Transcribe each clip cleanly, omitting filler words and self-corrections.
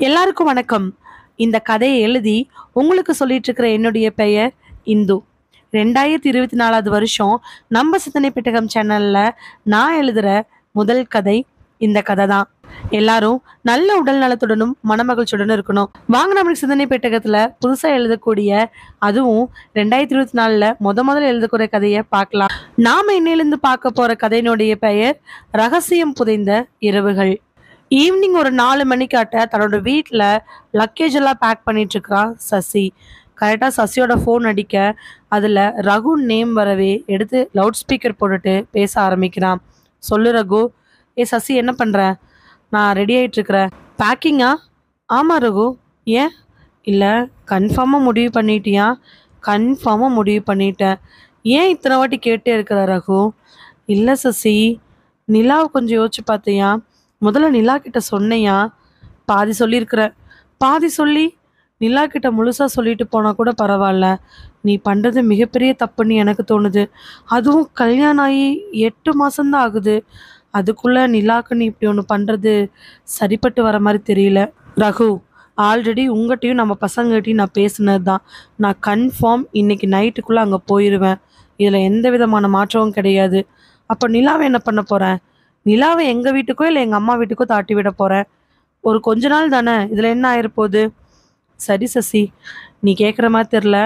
எல்லாருக்கும் வணக்கம். இந்த கதையை எழுதி உங்களுக்கு சொல்லிட்டு இருக்கிற என்னுடைய பெயர் இந்து. 2024வது வருஷம் நம்ம சிந்தனை பெட்டகம் சேனல்ல நான் எழுதுற முதல் கதை இந்த கதை தான். எல்லாரும் நல்ல உடல் நலத்துடனும் மனமகிழ்ச்சியுடனும் இருக்கணும். வாங்க நம்மளுக்கு சிந்தனை பெட்டகத்துல புதுசா எழுதக்கூடிய, அதுவும் 2024ல முதல்ல எழுதக்கூடிய கதையை பார்க்கலாம். நாம இன்னையிலிருந்து பார்க்க போற கதையினுடைய பெயர் ரகசியம் புதைந்த இரவுகள். ஈவினிங் ஒரு 4 மணிக்காட்ட தன்னோட வீட்டில் லக்கேஜ் எல்லாம் பேக் பண்ணிட்டு இருக்கிறான் சசி. கரெக்டாக சசியோட ஃபோன் அடிக்க அதில் ரகு நேம் வரவே எடுத்து லவுட் ஸ்பீக்கர் போட்டுட்டு பேச ஆரம்பிக்கிறான். சொல்லு ரகு. ஏ சசி, என்ன பண்ணுற? நான் ரெடி ஆகிட்டு இருக்கிறேன். பேக்கிங்கா? ஆமாம் ரகு. ஏன்? இல்லை, கன்ஃபார்மாக முடிவு பண்ணிட்டியா? கன்ஃபார்மாக முடிவு பண்ணிட்டேன். ஏன் இத்தனை வாட்டி கேட்டே இருக்கிற ரகு? இல்லை சசி, நிலாவை கொஞ்சம் யோசிச்சு பார்த்தியா? முதல்ல நிலா கிட்ட சொன்னையா? பாதி சொல்லியிருக்கிற. பாதி சொல்லி நிலா கிட்ட முழுசா சொல்லிட்டு போனா கூட பரவாயில்ல. நீ பண்றது மிகப்பெரிய தப்புன்னு எனக்கு தோணுது. அதுவும் கல்யாணம் ஆகி 8 மாசம்தான் ஆகுது. அதுக்குள்ள நிலாக்கு நீ இப்படி ஒன்று பண்றது சரிப்பட்டு வர மாதிரி தெரியல. ரகு, ஆல்ரெடி உங்ககிட்டயும் நம்ம பசங்ககிட்டையும் நான் பேசுனது தான். நான் கன்ஃபார்ம் இன்னைக்கு நைட்டுக்குள்ள அங்கே போயிடுவேன். இதுல எந்த விதமான மாற்றமும் கிடையாது. அப்போ நிலாவை என்ன பண்ண போறேன்? நிலாவை எங்க வீட்டுக்கோ இல்லை எங்க அம்மா வீட்டுக்கோ தாட்டி விட போறேன். ஒரு கொஞ்ச நாள் தானே, இதுல என்ன ஆயிருப்போகுது? சரி சசி, நீ கேட்குற மாதிரி தெரில.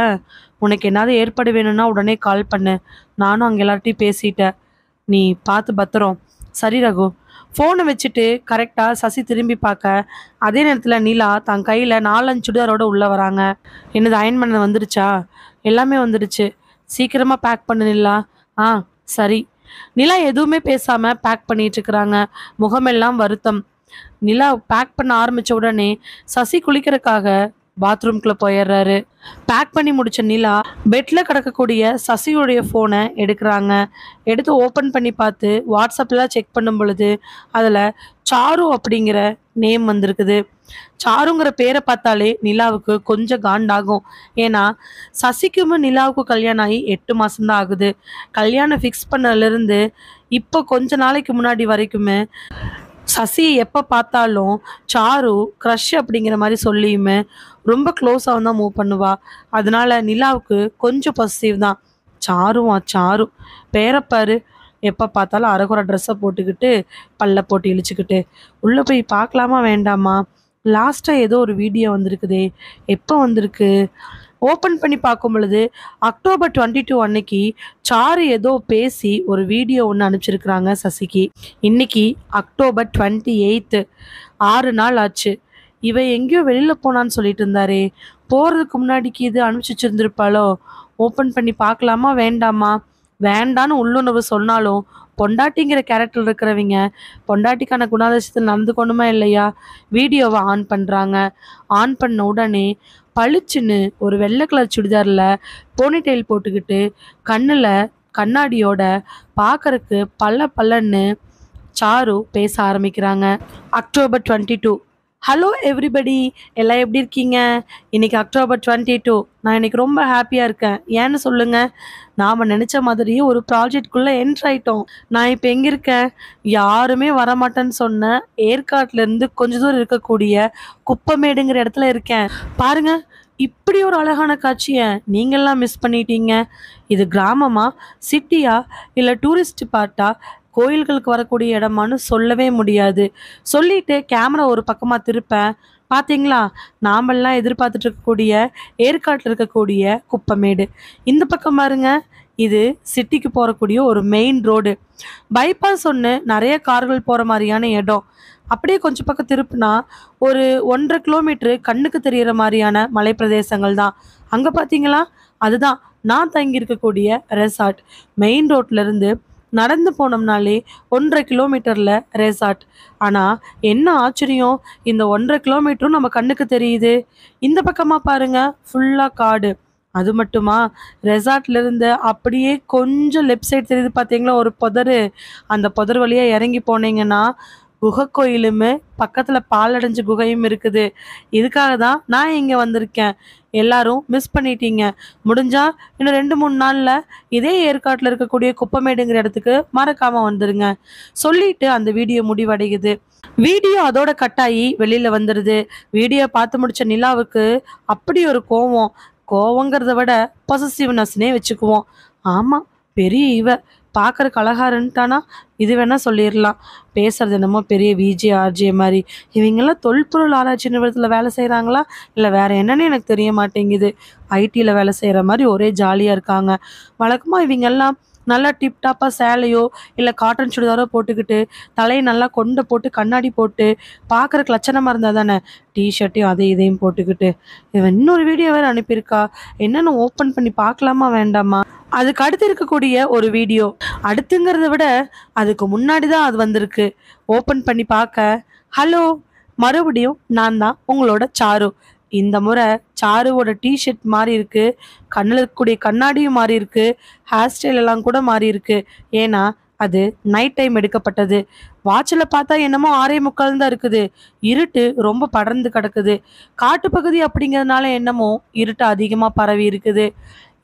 உனக்கு என்னாவது ஏற்பாடு வேணும்னா உடனே கால் பண்ணு. நானும் அங்கே எல்லார்ட்டையும் பேசிட்டேன். நீ பார்த்து பத்திரம். சரி ரகு. ஃபோனை வச்சுட்டு கரெக்டாக சசி திரும்பி பார்க்க, அதே நேரத்தில் நிலா தன் கையில் 4-5 சுடிதாரோட உள்ளே வராங்க. என்னது, அயன் பண்ண வந்துடுச்சா? எல்லாமே வந்துடுச்சு. சீக்கிரமாக பேக் பண்ணு நிலா. ஆ சரி. நிலா எதுவுமே பேசாம பேக் பண்ணிட்டு இருக்கிறாங்க. முகமெல்லாம் வருத்தம். நிலா பேக் பண்ண ஆரம்பிச்ச உடனே சசி குளிக்கிறதுக்காக பாத்ரூம்குள்ள போயிடுறாரு. பேக் பண்ணி முடிச்ச நிலா பெட்ல கிடக்கக்கூடிய சசியுடைய போனை எடுக்கிறாங்க. எடுத்து ஓபன் பண்ணி பார்த்து வாட்ஸ்அப்ல செக் பண்ணும் பொழுது அதுல சாரு அப்படிங்கிற நேம் வந்திருக்குது. சாருங்கிற பேரை பார்த்தாலே நிலாவுக்கு கொஞ்சம் காண்டாகும். ஏன்னா சசிக்கும் நிலாவுக்கும் கல்யாணம் ஆகி 8 மாசம்தான் ஆகுது. கல்யாணம் ஃபிக்ஸ் பண்ணதுலேருந்து இப்போ கொஞ்ச நாளைக்கு முன்னாடி வரைக்குமே சசியை எப்போ பார்த்தாலும் சாரு க்ரஷ் அப்படிங்கிற மாதிரி சொல்லியுமே ரொம்ப க்ளோஸாக தான் மூவ் பண்ணுவா. அதனால நிலாவுக்கு கொஞ்சம் பாசிட்டிவ் தான். சாரு பேரப்பாரு, எப்போ பார்த்தாலும் அரைகுறை ட்ரெஸ்ஸை போட்டுக்கிட்டு பல்ல போட்டு இழிச்சுக்கிட்டு உள்ளே போய் பார்க்கலாமா வேண்டாமா? லாஸ்ட்டாக ஏதோ ஒரு வீடியோ வந்திருக்குதே, எப்போ வந்திருக்கு? ஓப்பன் பண்ணி பார்க்கும் பொழுது அக்டோபர் 22 அன்னைக்கு சாரு ஏதோ பேசி ஒரு வீடியோ ஒன்று அனுப்பிச்சிருக்கிறாங்க சசிக்கு. இன்னைக்கு அக்டோபர் 28, 6 நாள் ஆச்சு. இவ எங்கேயோ வெளியில் போனான்னு சொல்லிட்டு இருந்தாரே, போகிறதுக்கு முன்னாடிக்கு இது அனுப்பிச்சி வச்சிருந்துருப்பாளோ? ஓப்பன் பண்ணி பார்க்கலாமா வேண்டாமா? வேண்டான்னு உள்ளுணர்வு சொன்னாலும் பொண்டாட்டிங்கிற கேரக்டர் இருக்கிறவங்க பொண்டாட்டிக்கான குணாதிசயத்தில் நடந்து கொண்டுமா இல்லையா? வீடியோவை ஆன் பண்ணுறாங்க. ஆன் பண்ண உடனே பளிச்சுன்னு ஒரு வெள்ளை கலர் சுடிதாரில் போனிடெயில் போட்டுக்கிட்டு கண்ணில் கண்ணாடியோட பார்க்கறக்கு பல்ல பல்லன்னு சாரு பேச ஆரம்பிக்கிறாங்க. அக்டோபர் 22. ஹலோ எவ்ரிபடி, எல்லாம் எப்படி இருக்கீங்க? இன்னைக்கு அக்டோபர் 22. நான் இன்னைக்கு ரொம்ப ஹாப்பியாக இருக்கேன். ஏன்னு சொல்லுங்க. நாம் நினச்ச மாதிரியே ஒரு ப்ராஜெக்ட்குள்ளே என்ட்ரு ஆயிட்டோம். நான் இப்போ எங்கே இருக்கேன்? யாருமே வரமாட்டேன்னு சொன்ன ஏற்காட்டிலேருந்து கொஞ்ச தூரம் இருக்கக்கூடிய குப்பமேடுங்கிற இடத்துல இருக்கேன். பாருங்க, இப்படி ஒரு அழகான காட்சியை நீங்கள்லாம் மிஸ் பண்ணிட்டீங்க. இது கிராமமா, சிட்டியா, இல்லை டூரிஸ்ட் பார்ட்டா, கோயில்களுக்கு வரக்கூடிய இடமானு சொல்லவே முடியாது. சொல்லிட்டு கேமரா ஒரு பக்கமாக திருப்பேன். பார்த்தீங்களா, நாமெல்லாம் எதிர்பார்த்துட்டு இருக்கக்கூடிய ஏற்காட்டில் இருக்கக்கூடிய குப்பமேடு. இந்த பக்கம் பாருங்க, இது சிட்டிக்கு போகக்கூடிய ஒரு மெயின் ரோடு. பைபாஸ் ஒன்று, நிறைய கார்கள் போகிற மாதிரியான இடம். அப்படியே கொஞ்சம் பக்கம் திருப்புனா ஒரு 1.5 கிலோமீட்டரு கண்ணுக்கு தெரிகிற மாதிரியான மலை பிரதேசங்கள் தான். அங்கே பார்த்தீங்களா, அதுதான் நான் தங்கி இருக்கக்கூடிய ரெசார்ட். மெயின் ரோட்லேருந்து நடந்து போனோம்னாலே 1.5 கிலோமீட்டரில் ரெசார்ட். ஆனால் என்ன ஆச்சரியம், இந்த 1.5 கிலோமீட்டரும் நம்ம கண்ணுக்கு தெரியுது. இந்த பக்கமாக பாருங்க, ஃபுல்லாக காடு. அது மட்டுமா, ரெசார்ட்லேருந்து அப்படியே கொஞ்சம் லெஃப்ட் சைடு தெரியுது பார்த்தீங்களா ஒரு புதர். அந்த புதர் வழியாக இறங்கி போனீங்கன்னா குகை கோயிலுமே பக்கத்தில் பாலடைஞ்ச குகையும் இருக்குது. இதுக்காக தான் நான் இங்கே வந்திருக்கேன். எல்லாரும் மிஸ் பண்ணிட்டீங்க. முடிஞ்சா இன்னும் 2-3 நாள்ல இதே ஏற்காட்டில் இருக்கக்கூடிய குப்பமேடுங்கிற இடத்துக்கு மறக்காம வந்துருங்க. சொல்லிட்டு அந்த வீடியோ முடிவடையுது. வீடியோ அதோட கட்டாயி வெளியில வந்துடுது. வீடியோ பார்த்து முடிச்ச நிலாவுக்கு அப்படி ஒரு கோவம். கோவங்கிறத விட பொசசிவ்னஸ்னே வச்சுக்குவோம். ஆமா, பெரிய பார்க்கறக்கு அழகா இருந்துட்டானா இது வேணா சொல்லிடலாம். பேசுறது என்னமோ பெரிய விஜே ஆர்ஜே மாதிரி. இவங்கெல்லாம் தொல்பொருள் ஆராய்ச்சி நிறுவனத்தில் வேலை செய்கிறாங்களா இல்லை வேற என்னன்னு எனக்கு தெரிய மாட்டேங்குது. ஐடியில் வேலை செய்கிற மாதிரி ஒரே ஜாலியாக இருக்காங்க. வழக்கமாக இவங்கெல்லாம் நல்லா டிப்டாப்பாக சேலையோ இல்லை காட்டன் சுடிதாரோ போட்டுக்கிட்டு தலையை நல்லா கொண்டை போட்டு கண்ணாடி போட்டு பார்க்குறக்கு லட்சணமாக இருந்தால் தானே டிஷர்ட்டையும் அதை இதையும் போட்டுக்கிட்டு. இவன் இன்னொரு வீடியோ வேறு அனுப்பியிருக்கா. என்னென்னு ஓப்பன் பண்ணி பார்க்கலாமா வேண்டாமா? அதுக்கு அடுத்து இருக்கக்கூடிய ஒரு வீடியோ, அடுத்துங்கிறத விட அதுக்கு முன்னாடி தான் அது வந்திருக்கு. ஓப்பன் பண்ணி பார்க்க, ஹலோ, மறுபடியும் நான் தான் உங்களோட சாரு. இந்த முறை சாருவோட டிஷர்ட் மாறி இருக்கு, கண்ணில் இருக்கக்கூடிய கண்ணாடியும் மாறி இருக்கு, ஹேர் ஸ்டைல் எல்லாம் கூட மாறி இருக்கு. ஏன்னா அது நைட் டைம் எடுக்கப்பட்டது. வாட்சில் பார்த்தா என்னமோ 6:45 தான் இருக்குது. இருட்டு ரொம்ப படர்ந்து கிடக்குது. காட்டுப்பகுதி அப்படிங்கிறதுனால என்னமோ இருட்டு அதிகமாக பரவி இருக்குது.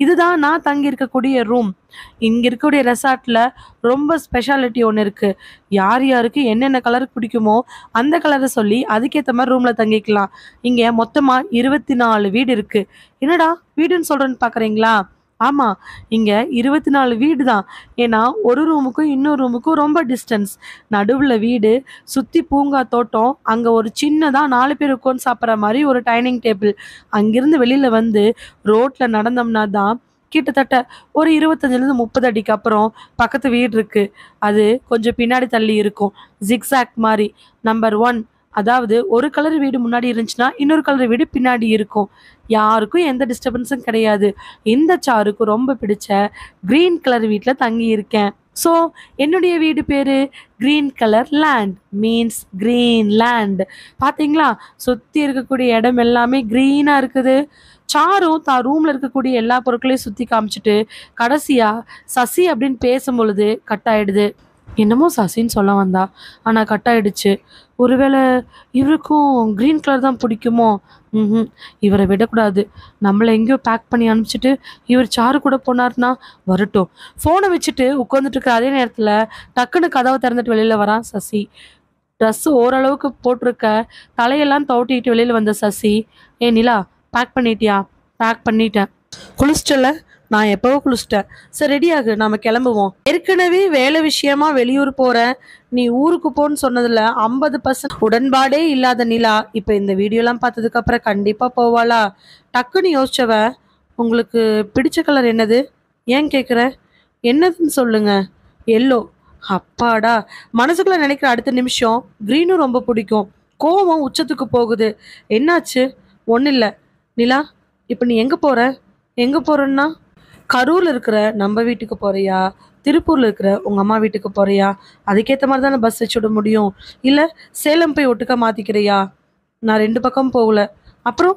இதுதான் நான் தங்கி இருக்கக்கூடிய ரூம். இங்க இருக்கக்கூடிய ரெசார்ட்ல ரொம்ப ஸ்பெஷாலிட்டி ஒன்று இருக்கு. யார் யாருக்கு என்னென்ன கலர் பிடிக்குமோ அந்த கலரை சொல்லி அதுக்கேற்ற மாதிரி ரூம்ல தங்கிக்கலாம். இங்க மொத்தமா 24 வீடு இருக்கு. என்னடா வீடுன்னு சொல்றேன்னு பாக்குறீங்களா? ஆமா, இங்க 24 வீடு தான். ஏன்னா ஒரு ரூமுக்கும் இன்னொரு ரூமுக்கும் ரொம்ப டிஸ்டன்ஸ். நடுவுல வீடு, சுத்தி பூங்கா தோட்டம், அங்க ஒரு சின்னதா 4 பேர் உட்கார்ந்து சாப்பிட்ற மாதிரி ஒரு டைனிங் டேபிள். அங்கிருந்து வெளியில வந்து ரோட்ல நடந்தோம்னா தான் கிட்டத்தட்ட ஒரு 25-30 அடிக்கு அப்புறம் பக்கத்து வீடு இருக்கு. அது கொஞ்சம் பின்னாடி தள்ளி இருக்கும். ஜிக்ஸாக் மாதிரி. நம்பர் 1, அதாவது ஒரு கலர் வீடு முன்னாடி இருந்துச்சுன்னா இன்னொரு கலர் வீடு பின்னாடி இருக்கும். யாருக்கும் எந்த டிஸ்டர்பன்ஸும் கிடையாது. இந்த சாருக்கு ரொம்ப பிடிச்ச கிரீன் கலர் வீட்டில் தங்கி இருக்கேன். ஸோ என்னுடைய வீடு பேரு green colour land, means green land. பார்த்தீங்களா, சுற்றி இருக்கக்கூடிய இடம் எல்லாமே க்ரீனாக இருக்குது. சாரும் தான் ரூமில் இருக்கக்கூடிய எல்லா பொருட்களையும் சுற்றி காமிச்சிட்டு கடைசியாக சசி அப்படின்னு பேசும் பொழுது கட் ஆயிடுது. என்னமோ சசின்னு சொல்ல வந்தா, ஆனால் கட் ஆயிடுச்சு. ஒருவேளை இவருக்கும் க்ரீன் கலர் தான் பிடிக்குமோ? ம், இவரை விடக்கூடாது. நம்மளை எங்கேயோ பேக் பண்ணி அனுப்பிச்சிட்டு இவர் சாரு கூட போனார்னா வரட்டும். ஃபோனை வச்சுட்டு உட்காந்துட்டு இருக்கிற அதே நேரத்தில் டக்குன்னு கதவை திறந்துட்டு வெளியில் வரான் சசி. ட்ரெஸ்ஸு ஓரளவுக்கு போட்டிருக்க, தலையெல்லாம் தவட்டிட்டு வெளியில் வந்த சசி, ஏ நிலா, பேக் பண்ணிட்டியா? பேக் பண்ணிட்டேன். குளிச்சிட்டல? நான் எப்போவோ குளிச்சிட்டேன். சரி, ரெடியாகு, நாம கிளம்புவோம். ஏற்கனவே வேலை விஷயமா வெளியூர் போறேன், நீ ஊருக்கு போன்னு சொன்னதுல 50% உடன்பாடே இல்லாத நிலா இப்ப இந்த வீடியோலாம் பார்த்ததுக்கு அப்புறம் கண்டிப்பா போவாளா? டக்குன்னு யோசிச்சவ, உங்களுக்கு பிடிச்ச கலர் என்னது? ஏன் கேட்குற? என்னதுன்னு சொல்லுங்க. எல்லோ. அப்பாடா, மனசுக்குள்ள நினைக்கிற அடுத்த நிமிஷம் க்ரீனும் ரொம்ப பிடிக்கும். கோவம் உச்சத்துக்கு போகுது. என்னாச்சு? ஒன்றும் இல்லை. நிலா, இப்போ நீ எங்கே போற? எங்கே போறன்னா, கரூரில் இருக்கிற நம்ம வீட்டுக்கு போறியா, திருப்பூரில் இருக்கிற உங்கள் அம்மா வீட்டுக்கு போறியா? அதுக்கேற்ற மாதிரி தானே பஸ் வச்சு விட முடியும். இல்லை சேலம் போய் ஒட்டுக்கா மாற்றிக்கிறியா? நான் 2 பக்கம் போகல. அப்புறம்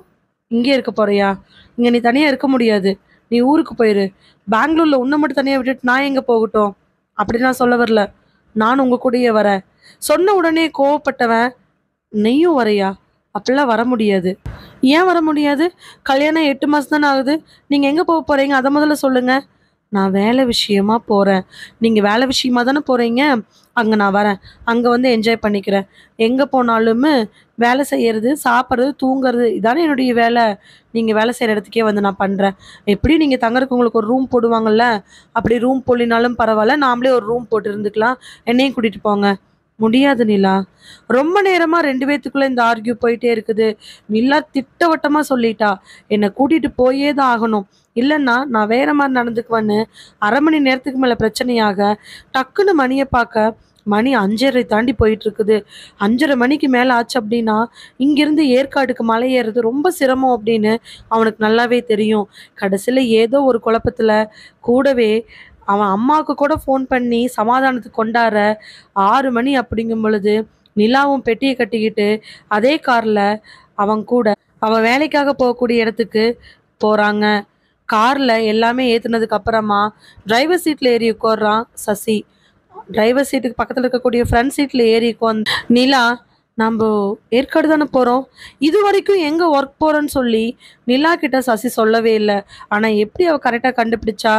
இங்கே இருக்க போறியா? இங்கே நீ தனியாக இருக்க முடியாது. நீ ஊருக்கு போயிரு. பெங்களூரில் உன்னை மட்டும் தனியாக விட்டுட்டு நான் எங்கே போகட்டும்? அப்படி நான் சொல்ல வரல. நான் உங்கள் கூடயே வரேன். சொன்ன உடனே கோவப்பட்டவன், நெய்யும் வரையா? அப்படிலாம் வர முடியாது. ஏன் வர முடியாது? கல்யாணம் 8 மாதம் தானே ஆகுது. நீங்கள் எங்கே போக போகிறீங்க அதை முதல்ல சொல்லுங்கள். நான் வேலை விஷயமா போகிறேன். நீங்கள் வேலை விஷயமா தானே போகிறீங்க. அங்கே நான் வரேன். அங்கே வந்து என்ஜாய் பண்ணிக்கிறேன். எங்கே போனாலுமே வேலை செய்கிறது, சாப்பிட்றது, தூங்குறது இதானே என்னுடைய வேலை. நீங்கள் வேலை செய்கிற இடத்துக்கே வந்து நான் பண்ணுறேன். எப்படியும் நீங்கள் தங்கறதுக்கு உங்களுக்கு ஒரு ரூம் போடுவாங்கள்ல, அப்படி ரூம் போடலினாலும் பரவாயில்ல, நாமளே ஒரு ரூம் போட்டு இருந்துக்கலாம். என்னையும் கூட்டிகிட்டு போங்க. முடியாது நிலா. ரொம்ப நேரமா 2 பேத்துக்குள்ள இந்த ஆர்கியூ போயிட்டே இருக்குது. நிலா திட்டவட்டமா சொல்லிட்டா, என்னை கூட்டிட்டு போயே தான் ஆகணும். இல்லைன்னா நான் வேற மாதிரி நடந்துக்குவேன்னு 1/2 மணி நேரத்துக்கு மேல பிரச்சனையாக டக்குன்னு மணியை பார்க்க மணி 5:30 தாண்டி போயிட்டு இருக்குது. 5:30 மணிக்கு மேல ஆச்சு அப்படின்னா இங்கிருந்து ஏற்காடுக்கு மலை ஏறுறது ரொம்ப சிரமம் அப்படின்னு அவனுக்கு நல்லாவே தெரியும். கடைசியில ஏதோ ஒரு குழப்பத்துல கூடவே அவன் அம்மாவுக்கு கூட ஃபோன் பண்ணி சமாதானத்துக்கு கொண்டாடுற 6 மணி அப்படிங்கும் பொழுது நிலாவும் பெட்டியை கட்டிக்கிட்டு அதே காரில் அவன் கூட அவன் வேலைக்காக போகக்கூடிய இடத்துக்கு போகிறாங்க. காரில் எல்லாமே ஏற்றுனதுக்கு அப்புறமா டிரைவர் சீட்டில் ஏறி உட்கார்றான் சசி. டிரைவர் சீட்டுக்கு பக்கத்தில் இருக்கக்கூடிய ஃப்ரண்ட் சீட்டில் ஏறி உட்காந்து, நிலா, நம்ம ஏற்காடு தானே போகிறோம். இது வரைக்கும் எங்கே ஒர்க் போகிறோன்னு சொல்லி நிலா கிட்ட சசி சொல்லவே இல்லை. ஆனால் எப்படி அவள் கரெக்டாக கண்டுபிடிச்சா?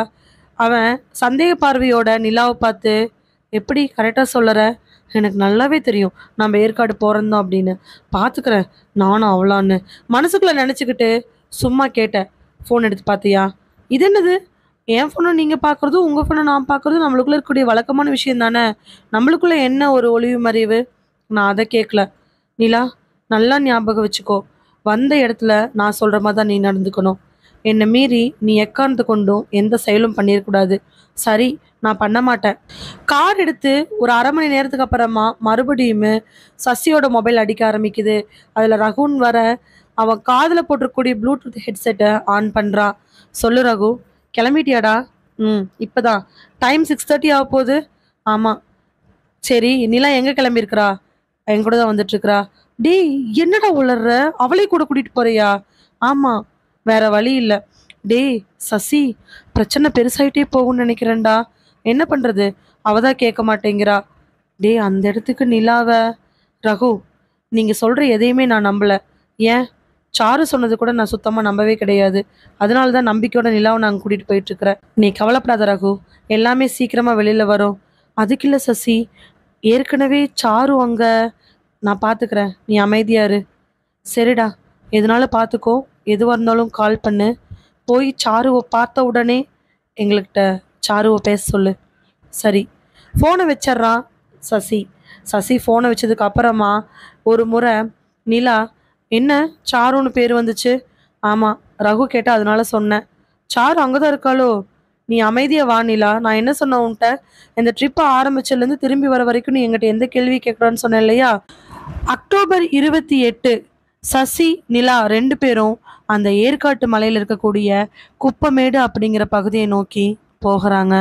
அவன் சந்தேக பார்வையோட நிலாவை பார்த்து, எப்படி கரெக்டாக சொல்லற? எனக்கு நல்லாவே தெரியும் நம்ம ஏற்காடு போகிறோம் அப்படின்னு. பார்த்துக்கிறேன் நானும் அவளான்னு மனசுக்குள்ளே நினச்சிக்கிட்டு சும்மா கேட்டேன். ஃபோன் எடுத்து பார்த்தியா? இது என்னது? என் ஃபோனை நீங்கள் பார்க்குறதும் உங்கள் ஃபோனை நான் பார்க்குறதும் நம்மளுக்குள்ளே இருக்கக்கூடிய வழக்கமான விஷயம் தானே. நம்மளுக்குள்ளே என்ன ஒரு ஒளிவு மறைவு? நான் அதை கேட்கல. நிலா, நல்லா ஞாபகம் வச்சுக்கோ. வந்த இடத்துல நான் சொல்கிற மாதிரி தான் நீ நடந்துக்கணும். என்னை மீறி நீ எக்காரணத்தை கொண்டும் எந்த செயலும் பண்ணிடக்கூடாது. சரி, நான் பண்ண மாட்டேன். கார் எடுத்து ஒரு அரை மணி நேரத்துக்கு அப்புறமா மறுபடியும் சசியோட மொபைல் அடிக்க ஆரம்பிக்குது. அதில் ரகுன் வர அவன் காதில் போட்டிருக்கக்கூடிய ப்ளூடூத் ஹெட்செட்டை ஆன் பண்ணுறான். சொல்லு ரகு, கிளம்பிட்டியாடா? இப்போதான். டைம் 6:30 ஆக போகுது. ஆமாம். சரி, நிலா எங்கே கிளம்பியிருக்கிறா? என் கூட தான் வந்துட்டுருக்குறா. டேய், என்னடா உளர்ற? அவளை கூட கூட்டிகிட்டு போறியா? ஆமாம், வேற வழி இல்லை. டேய் சசி, பிரச்சனை பெருசாயிட்டே போகும்னு நினைக்கிறேன்டா. என்ன பண்ணுறது? அவ தான் கேட்க மாட்டேங்கிறா. டேய், அந்த இடத்துக்கு நிலாவை. ரகு, நீங்கள் சொல்கிற எதையுமே நான் நம்பலை. ஏன்? சாரு சொன்னது கூட நான் சுத்தமாக நம்பவே கிடையாது. அதனால தான் நம்பிக்கையோட நிலாவை நாங்கள் கூட்டிகிட்டு போயிட்டுருக்குறேன். நீ கவலைப்படாத ரகு, எல்லாமே சீக்கிரமாக வெளியில் வரும். அதுக்கு இல்லை சசி, ஏற்கனவே சாரு அங்கே. நான் பார்த்துக்கிறேன், நீ அமைதியா இரு. சரிடா, எதனால பார்த்துக்கோ. எதுவாக இருந்தாலும் கால் பண்ணு. போய் சாருவை பார்த்த உடனே எங்கள்கிட்ட சாருவை பேச சொல்லு. சரி. ஃபோனை வச்சிட்றான் சசி. சசி ஃபோனை வச்சதுக்கு அப்புறமா ஒரு முறை நிலா, என்ன சாருன்னு பேர் வந்துச்சு? ஆமாம், ரகு கேட்டால் அதனால சொன்னேன். சாரு அங்கே தான் இருக்காளோ? நீ அமைதியாக வா நிலா. நான் என்ன சொன்னேன் உன்கிட்ட? இந்த ட்ரிப்பை ஆரம்பிச்சதுலேருந்து திரும்பி வர வரைக்கும் நீ என்கிட்ட எந்த கேள்வி கேட்குறான்னு சொன்னேன் இல்லையா? அக்டோபர் 28 சசி நிலா 2 பேரும் அந்த ஏற்காட்டு மலையில் இருக்கக்கூடிய குப்பமேடு அப்படிங்கிற பகுதியை நோக்கி போகிறாங்க.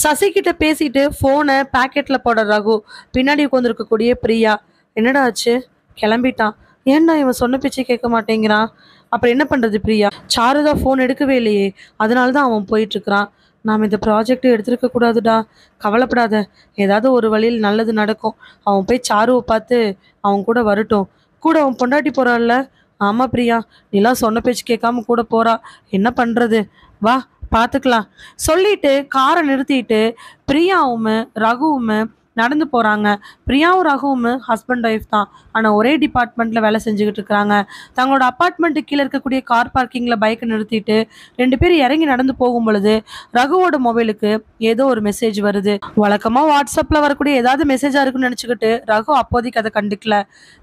சசி கிட்ட பேசிட்டு ஃபோனை பேக்கெட்ல போட ரகு. பின்னாடி உட்காந்துருக்கக்கூடிய பிரியா, என்னடா ஆச்சு? கிளம்பிட்டான். ஏன்டா இவன் சொன்ன பேச்சை கேட்க மாட்டேங்கிறான்? அப்புறம் என்ன பண்றது பிரியா? சாருதா ஃபோன் எடுக்கவே இல்லையே, அதனால தான் அவன் போயிட்டு இருக்கிறான். நாம் இந்த ப்ராஜெக்டை எடுத்துருக்க கூடாதுடா. கவலைப்படாத, ஏதாவது ஒரு வழியில் நல்லது நடக்கும். அவன் போய் சாருவை பார்த்து அவன் கூட வரட்டும். கூட அவன் பொண்டாட்டி போறான்ல. ஆமா பிரியா, நீலாம் சொன்ன பேச்சு கேட்காம கூட போறா. என்ன பண்றது? வா பார்த்துக்கலாம் சொல்லிட்டு காரை நிறுத்திட்டு பிரியாவும் ரகுவும் நடந்து போகிறாங்க. பிரியாவும் ரகுவும் ஹஸ்பண்ட் ஒய்ஃப் தான், ஆனால் ஒரே டிபார்ட்மெண்ட்டில் வேலை செஞ்சுக்கிட்டு இருக்கிறாங்க. தங்களோட அப்பார்ட்மெண்ட்டு கீழே இருக்கக்கூடிய கார் பார்க்கிங்கில் பைக்கை நிறுத்திட்டு 2 பேர் இறங்கி நடந்து போகும் பொழுது ரகுவோட மொபைலுக்கு ஏதோ ஒரு மெசேஜ் வருது. வழக்கமாக வாட்ஸ்அப்பில் வரக்கூடிய ஏதாவது மெசேஜாக இருக்குன்னு நினச்சிக்கிட்டு ரகு அப்போதைக்கு அதை கண்டுக்கல.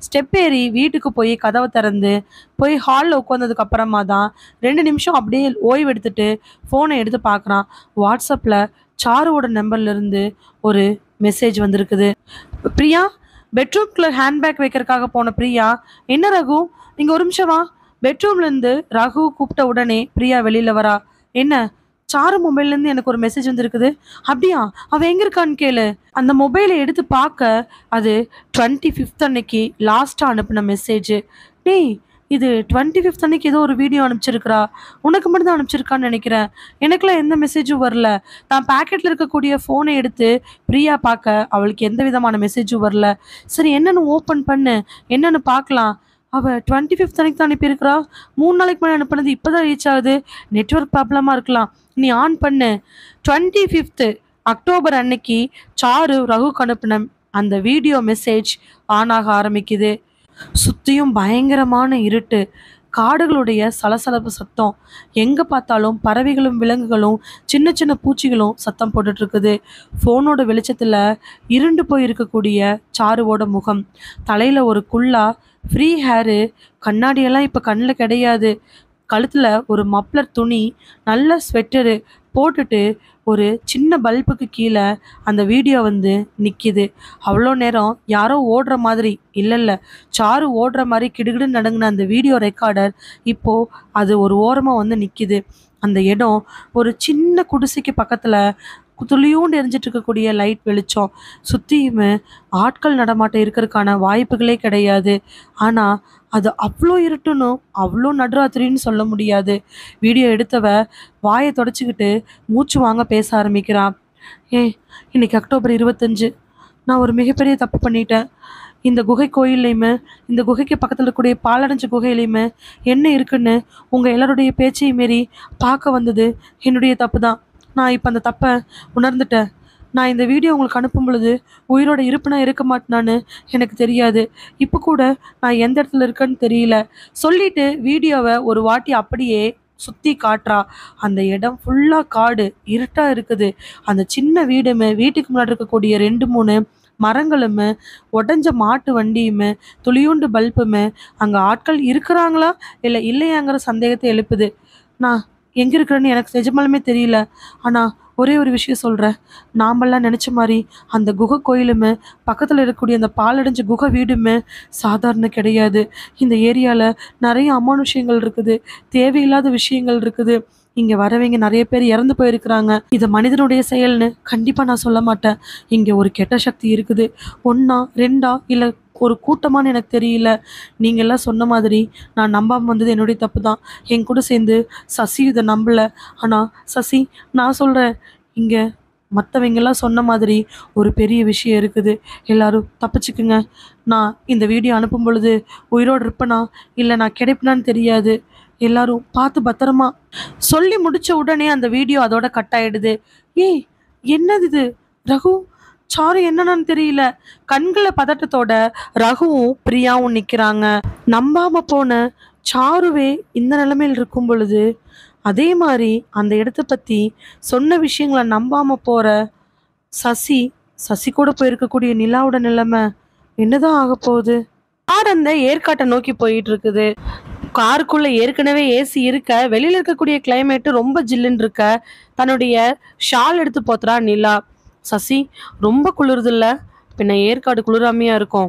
ஸ்டெப் ஏறி வீட்டுக்கு போய் கதவை திறந்து போய் ஹாலில் உட்காந்ததுக்கு அப்புறமா தான் 2 நிமிஷம் அப்படியே ஓய்வு எடுத்துட்டு ஃபோனை எடுத்து பார்க்குறான். வாட்ஸ்அப்பில் சாருவோட நம்பர்லேருந்து ஒரு மெசேஜ் வந்திருக்குது. பிரியா, பெட்ரூம்குள்ள ஹேண்ட்பேக் வைக்கிறதுக்காக போன பிரியா, என்ன ரகு நீங்க ஒரு நிமிஷம் வா. பெட்ரூம்லேருந்து ரகு கூப்பிட்ட உடனே பிரியா வெளியில வரா. என்ன? சாரு மொபைல்லேருந்து எனக்கு ஒரு மெசேஜ் வந்துருக்குது. அப்படியா? அவன் எங்கே இருக்கான்னு கேளு. அந்த மொபைலை எடுத்து பார்க்க அது 25th அன்னைக்கு லாஸ்ட்டாக அனுப்பின மெசேஜ். டேய், இது 25th அன்னைக்கு ஏதோ ஒரு வீடியோ அனுப்பிச்சிருக்கிறா. உனக்கு மட்டும் தான் அனுப்பிச்சிருக்கான்னு நினைக்கிறேன். எனக்குலாம் எந்த மெசேஜும் வரல. தான் பேக்கெட்டில் இருக்கக்கூடிய ஃபோனை எடுத்து பிரியா பார்க்க அவளுக்கு எந்த விதமான மெசேஜும் வரல. சரி, என்னென்னு ஓப்பன் பண்ணு, என்னென்னு பார்க்கலாம். அவள் 25th அன்னைக்கு தான் அனுப்பியிருக்கிறா. 3 நாளைக்கு முன்னாடி அனுப்புனது இப்போ தான் ரீச் ஆகுது. நெட்வொர்க் ப்ராப்ளமாக இருக்கலாம். நீ ஆன் பண்ணு. 25th அக்டோபர் அன்னைக்கு சாரு ரகுக்கு அனுப்பின அந்த வீடியோ மெசேஜ் ஆன் ஆக ஆரம்பிக்குது. சுற்றியும் பயங்கரமான இருட்டு, காடுகளுடைய சலசலப்பு சத்தம். எங்கே பார்த்தாலும் பறவைகளும் விலங்குகளும் சின்ன சின்ன பூச்சிகளும் சத்தம் போட்டுட்டு இருக்குது. ஃபோனோட வெளிச்சத்தில் இருண்டு போய் இருக்கக்கூடிய சாருவோட முகம், தலையில் ஒரு குள்ளா ஃப்ரீ ஹேரு, கண்ணாடியெல்லாம் இப்போ கண்ணில் கிடையாது. கழுத்தில் ஒரு மப்ளர் துணி, நல்ல ஸ்வெட்டரு போட்டுட்டு ஒரு சின்ன பல்புக்கு கீழே அந்த வீடியோ வந்து நிற்கிது. அவ்வளோ நேரம் யாரோ ஓடுற மாதிரி இல்லை, சாரு ஓடுற மாதிரி கிடுகிடுன்னு நடங்கின அந்த வீடியோ ரெக்கார்டர் இப்போது அது ஒரு ஓரமாக வந்து நிற்கிது. அந்த இடம் ஒரு சின்ன குடிசைக்கு பக்கத்தில் துளியூண்டு எரிஞ்சிட்டு இருக்கக்கூடிய லைட் வெளிச்சம். சுற்றியுமே ஆட்கள் நடமாட்டம் இருக்கிறதுக்கான வாய்ப்புகளே கிடையாது. ஆனால் அது அவ்வளோ இருட்டுன்னு அவ்வளோ நடுராத்திரின்னு சொல்ல முடியாது. வீடியோ எடுத்தவ வாயை தொடச்சிக்கிட்டு மூச்சு வாங்க பேச ஆரம்பிக்கிறான். இன்னைக்கு அக்டோபர் 25. நான் ஒரு மிகப்பெரிய தப்பு பண்ணிட்டேன். இந்த குகை கோயில்லையுமே இந்த குகைக்கு பக்கத்தில் இருக்கக்கூடிய பாலடைஞ்ச குகையிலையுமே என்ன இருக்குன்னு உங்கள் எல்லாருடைய பேச்சையும் மீறி பார்க்க வந்தது என்னுடைய தப்பு தான். நான் இப்போ அந்த தப்பை உணர்ந்துட்டேன். நான் இந்த வீடியோ உங்களுக்கு அனுப்பும் பொழுது உயிரோட இருப்புனா இருக்க மாட்டேனான்னு எனக்கு தெரியாது. இப்போ கூட நான் எந்த இடத்துல இருக்கேன்னு தெரியல. சொல்லிட்டு வீடியோவை ஒரு வாட்டி அப்படியே சுற்றி காட்டுறா. அந்த இடம் ஃபுல்லாக காடு இருட்டாக இருக்குது. அந்த சின்ன வீட்டுக்கு முன்னாடி இருக்கக்கூடிய 2 3 மரங்களுமே, உடஞ்ச மாட்டு வண்டியுமே, துளியுண்டு பல்புமே, அங்கே ஆட்கள் இருக்கிறாங்களா இல்லை இல்லையாங்கிற சந்தேகத்தை எழுப்புது. நான் எங்கே இருக்கிறேன்னு எனக்கு நிஜமாலுமே தெரியல. ஆனால் ஒரே ஒரு விஷயம் சொல்கிறேன். நாமெல்லாம் நினச்ச மாதிரி அந்த குகை கோயிலுமே பக்கத்தில் இருக்கக்கூடிய அந்த பாலடைஞ்ச குகை வீடுமே சாதாரண கிடையாது. இந்த ஏரியாவில் நிறைய அமானுஷ்யங்கள் இருக்குது, தேவையில்லாத விஷயங்கள் இருக்குது. இங்கே வரவங்க நிறைய பேர் இறந்து போயிருக்கிறாங்க. இது மனிதனுடைய செயல்னு கண்டிப்பாக நான் சொல்ல மாட்டேன். இங்கே ஒரு கெட்ட சக்தி இருக்குது. ஒன்றா 2ஆ இல்லை ஒரு கூட்டமானு எனக்கு தெரியல. நீங்கள் எல்லாம் சொன்ன மாதிரி நான் நம்பாமல் வந்தது என்னுடைய தப்பு தான். என் கூட சேர்ந்து சசி இதை நம்பலை. ஆனால் சசி, நான் சொல்கிறேன், இங்கே மற்றவங்கெல்லாம் சொன்ன மாதிரி ஒரு பெரிய விஷயம் இருக்குது. எல்லாரும் தப்பிச்சுக்குங்க. நான் இந்த வீடியோ அனுப்பும் பொழுது உயிரோடு இருப்பேனா இல்லை நான் கிடைப்பேனான்னு தெரியாது. எல்லாரும் பார்த்து பத்திரமா. சொல்லி முடிச்ச உடனே அந்த வீடியோ அதோட கட் ஆயிடுது. ஏய், என்னது இது? ரகு, சாரு என்னன்னு தெரியல. கண்களை பதட்டத்தோட ரகுவும் பிரியாவும் நிக்கிறாங்க. நம்பாம போன சாருவே இந்த நிலைமையில் இருக்கும் பொழுது அதே மாதிரி அந்த இடத்த பத்தி சொன்ன விஷயங்களை நம்பாம போற சசி கூட போயிருக்கக்கூடிய நிலாவோட நிலைமை என்னதான் ஆக போகுது? கார் அந்த ஏற்காட்டை நோக்கி போயிட்டு இருக்குது. காருக்குள்ள ஏற்கனவே ஏசி இருக்க, வெளியில இருக்கக்கூடிய கிளைமேட்டு ரொம்ப ஜில்லுன்னு இருக்க, தன்னுடைய ஷால் எடுத்து போத்துறா நிலா. சசி, ரொம்ப குளிருது இல்ல? பின்ன ஏற்காடு குளிராமையா இருக்கும்?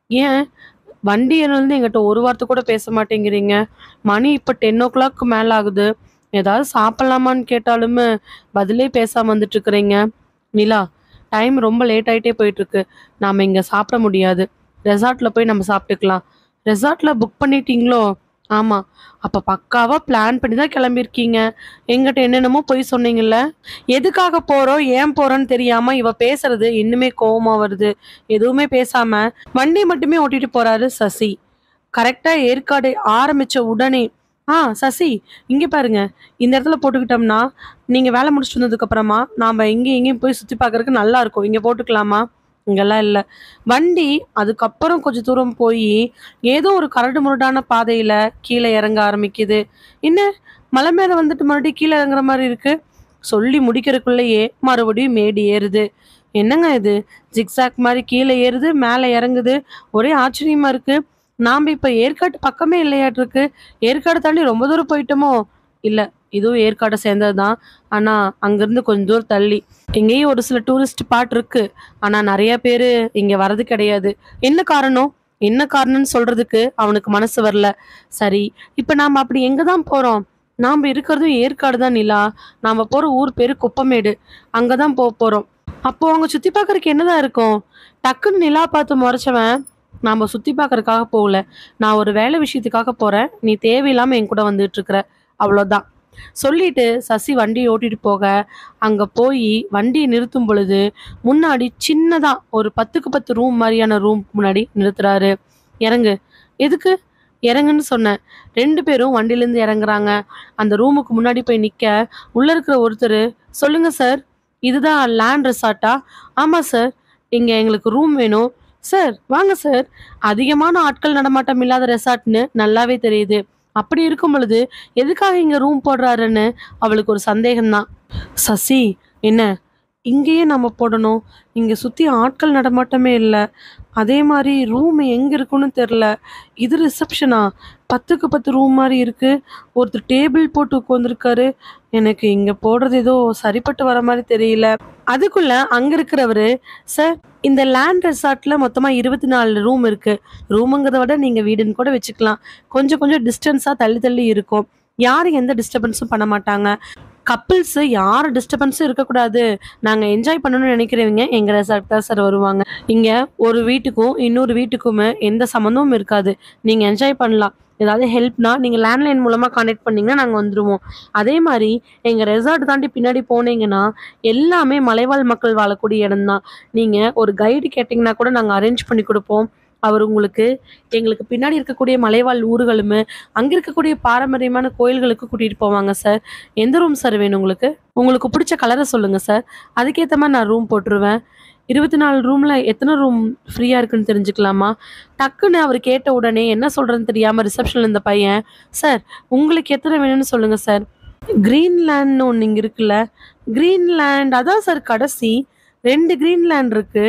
ஏன் வண்டி இருந்து எங்கிட்ட ஒரு வார்த்தை கூட பேச மாட்டேங்கிறீங்க? மணி இப்போ 10 o'clock மேல ஆகுது. ஏதாவது சாப்பிடலாமான்னு கேட்டாலுமே பதிலே பேசாம வந்துட்டு இருக்கிறீங்க. நிலா, டைம் ரொம்ப லேட் ஆயிட்டே போயிட்டு இருக்கு. நாம இங்க சாப்பிட முடியாது. ரெசார்ட்ல போய் நம்ம சாப்பிட்டுக்கலாம். ரெசார்ட்ல புக் பண்ணிட்டீங்களோ? ஆமா. அப்ப பக்காவா பிளான் பண்ணி தான் கிளம்பியிருக்கீங்க. எங்கிட்ட என்னென்னமோ போய் சொன்னீங்கல்ல. எதுக்காக போறோம் ஏன் போறோன்னு தெரியாம இவ பேசுறது இன்னுமே கோவமா வருது. எதுவுமே பேசாம வண்டி மட்டுமே ஓட்டிட்டு போறாரு சசி. கரெக்டா ஏற்காடு ஆரம்பிச்ச உடனே, சசி, இங்க பாருங்க, இந்த இடத்துல போட்டுக்கிட்டோம்னா நீங்க வேலை முடிச்சுட்டு வந்ததுக்கு அப்புறமா நாம இங்கேயும் போய் சுத்தி பார்க்கறதுக்கு நல்லா இருக்கும். இங்க போட்டுக்கலாமா? இங்கெல்லாம் இல்லை. வண்டி அதுக்கப்புறம் கொஞ்சம் தூரம் போய் ஏதோ ஒரு கரடு முரடான பாதையில கீழே இறங்க ஆரம்பிக்குது. என்ன, மலை மேல வந்துட்டு மறுபடியும் கீழே இறங்குற மாதிரி இருக்கு. சொல்லி முடிக்கிறதுக்குள்ளேயே மறுபடியும் மேடு ஏறுது. என்னங்க இது? ஜிக்ஸாக் மாதிரி கீழே ஏறுது, மேலே இறங்குது. ஒரே ஆச்சரியமா இருக்கு. நாம இப்ப ஏற்காட்டு பக்கமே இல்லையாட்டு இருக்கு. ஏற்காடு தாண்டி ரொம்ப தூரம் போயிட்டோமோ? இல்ல, இதுவும் ஏற்காடை சேர்ந்ததுதான். ஆனா அங்கிருந்து கொஞ்சம் தூரம் தள்ளி இங்கேயும் ஒரு சில டூரிஸ்ட் ஸ்பாட் இருக்கு. ஆனா நிறைய பேரு இங்க வர்றது கிடையாது. என்ன காரணம்? என்ன காரணம்னு சொல்றதுக்கு அவனுக்கு மனசு வரல. சரி, இப்ப நாம அப்படி எங்கதான் போறோம்? நாம இருக்கிறதும் ஏற்காடு தான் நிலா. நாம போற ஊர் பேரு குப்பமேடு. அங்கதான் போறோம். அப்போ அவங்க சுத்தி பார்க்கறதுக்கு என்னதான் இருக்கும்? டக்குன்னு நிலா பார்த்து முறைச்சவன், நாம சுத்தி பார்க்கறதுக்காக போகல, நான் ஒரு வேலை விஷயத்துக்காக போறேன், நீ தேவையில்லாம என் கூட வந்துட்டு இருக்கிற, அவ்வளோதான் சொல்லிட்டு சசி வண்டியை ஓட்டிட்டு போக, அங்க போய் வண்டியை நிறுத்தும் பொழுது முன்னாடி சின்னதா ஒரு 10க்கு 10 ரூம் மாதிரியான ரூம் முன்னாடி நிறுத்துறாரு. இறங்கு. எதுக்கு? இறங்குன்னு சொன்னேன். 2 பேரும் வண்டியிலேருந்து இறங்குறாங்க. அந்த ரூமுக்கு முன்னாடி போய் நிக்க, உள்ள இருக்கிற ஒருத்தர், சொல்லுங்க சார், இதுதான் லேண்ட் ரெசார்ட்டா? ஆமா சார், இங்க எங்களுக்கு ரூம் வேணும். சார் வாங்க சார், அதிகமான ஆட்கள் நடமாட்டம் இல்லாத ரெசார்ட்னு நல்லாவே தெரியுது. அப்படி இருக்கும் பொழுது எதுக்காக இங்க ரூம் போடுறாருன்னு அவளுக்கு ஒரு சந்தேகம்தான். சசி, என்ன இங்கேயே நம்ம போடணும்? இங்க சுத்தி ஆட்கள் நடமாட்டமே இல்லை. அதே மாதிரி ரூம் எங்க இருக்குன்னு தெரில. இது ரிசப்ஷனா? 10க்கு 10 ரூம் மாதிரி இருக்கு. ஒருத்தர் டேபிள் போட்டு உட்காந்துருக்காரு. எனக்கு இங்க போடுறது ஏதோ சரிப்பட்டு வர மாதிரி தெரியல. அதுக்குள்ள அங்க இருக்கிறவரு, சார், இந்த லேண்ட் ரெசார்ட்ல மொத்தமா 24 ரூம் இருக்கு. ரூமுங்கிறத விட நீங்க வீடுன்னு கூட வச்சுக்கலாம். கொஞ்சம் கொஞ்சம் டிஸ்டன்ஸா தள்ளி தள்ளி இருக்கும். யாரும் எந்த டிஸ்டர்பன்ஸும் பண்ண மாட்டாங்க. கப்பிள்ஸ் யாரும் டிஸ்டர்பன்ஸும் இருக்கக்கூடாது, நாங்க என்ஜாய் பண்ணணும்னு நினைக்கிறவங்க எங்க ரெசார்ட் தான் சார் வருவாங்க. இங்க ஒரு வீட்டுக்கும் இன்னொரு வீட்டுக்குமே எந்த சம்மந்தமும் இருக்காது. நீங்க என்ஜாய் பண்ணலாம். ஏதாவது ஹெல்ப்னா நீங்க லேண்ட்லைன் மூலமா கான்டாக்ட் பண்ணீங்கன்னா நாங்க வந்துருவோம். அதே மாதிரி எங்க ரெசார்ட் தாண்டி பின்னாடி போனீங்கன்னா எல்லாமே மலைவாழ் மக்கள் வாழக்கூடிய இடம் தான். நீங்க ஒரு கைடு கேட்டிங்கன்னா கூட நாங்க அரேஞ்ச் பண்ணி கொடுப்போம். அவர் உங்களுக்கு எங்களுக்கு பின்னாடி இருக்கக்கூடிய மலைவாழ் ஊர்களும் அங்க இருக்கக்கூடிய பாரம்பரியமான கோயில்களுக்கு கூட்டிட்டு போவாங்க சார். எந்த ரூம் சார் வேணும் உங்களுக்கு? உங்களுக்கு பிடிச்ச கலரை சொல்லுங்க சார். அதுக்கேத்த மாதிரி நான் ரூம் போட்டுருவேன். 24 ரூம்ல எத்தனை ரூம் ஃப்ரீயா இருக்குன்னு தெரிஞ்சுக்கலாமா? டக்குன்னு அவர் கேட்ட உடனே என்ன சொல்றதுன்னு தெரியாம ரிசப்ஷன்ல இருந்த பையன், சார் உங்களுக்கு எத்தனை வேணும்னு சொல்லுங்க சார். கிரீன்லேண்ட்னு ஒன்று இங்க இருக்குல்ல. கிரீன்லேண்ட் அதான் சார் கடைசி. 2 கிரீன்லேண்ட் இருக்கு.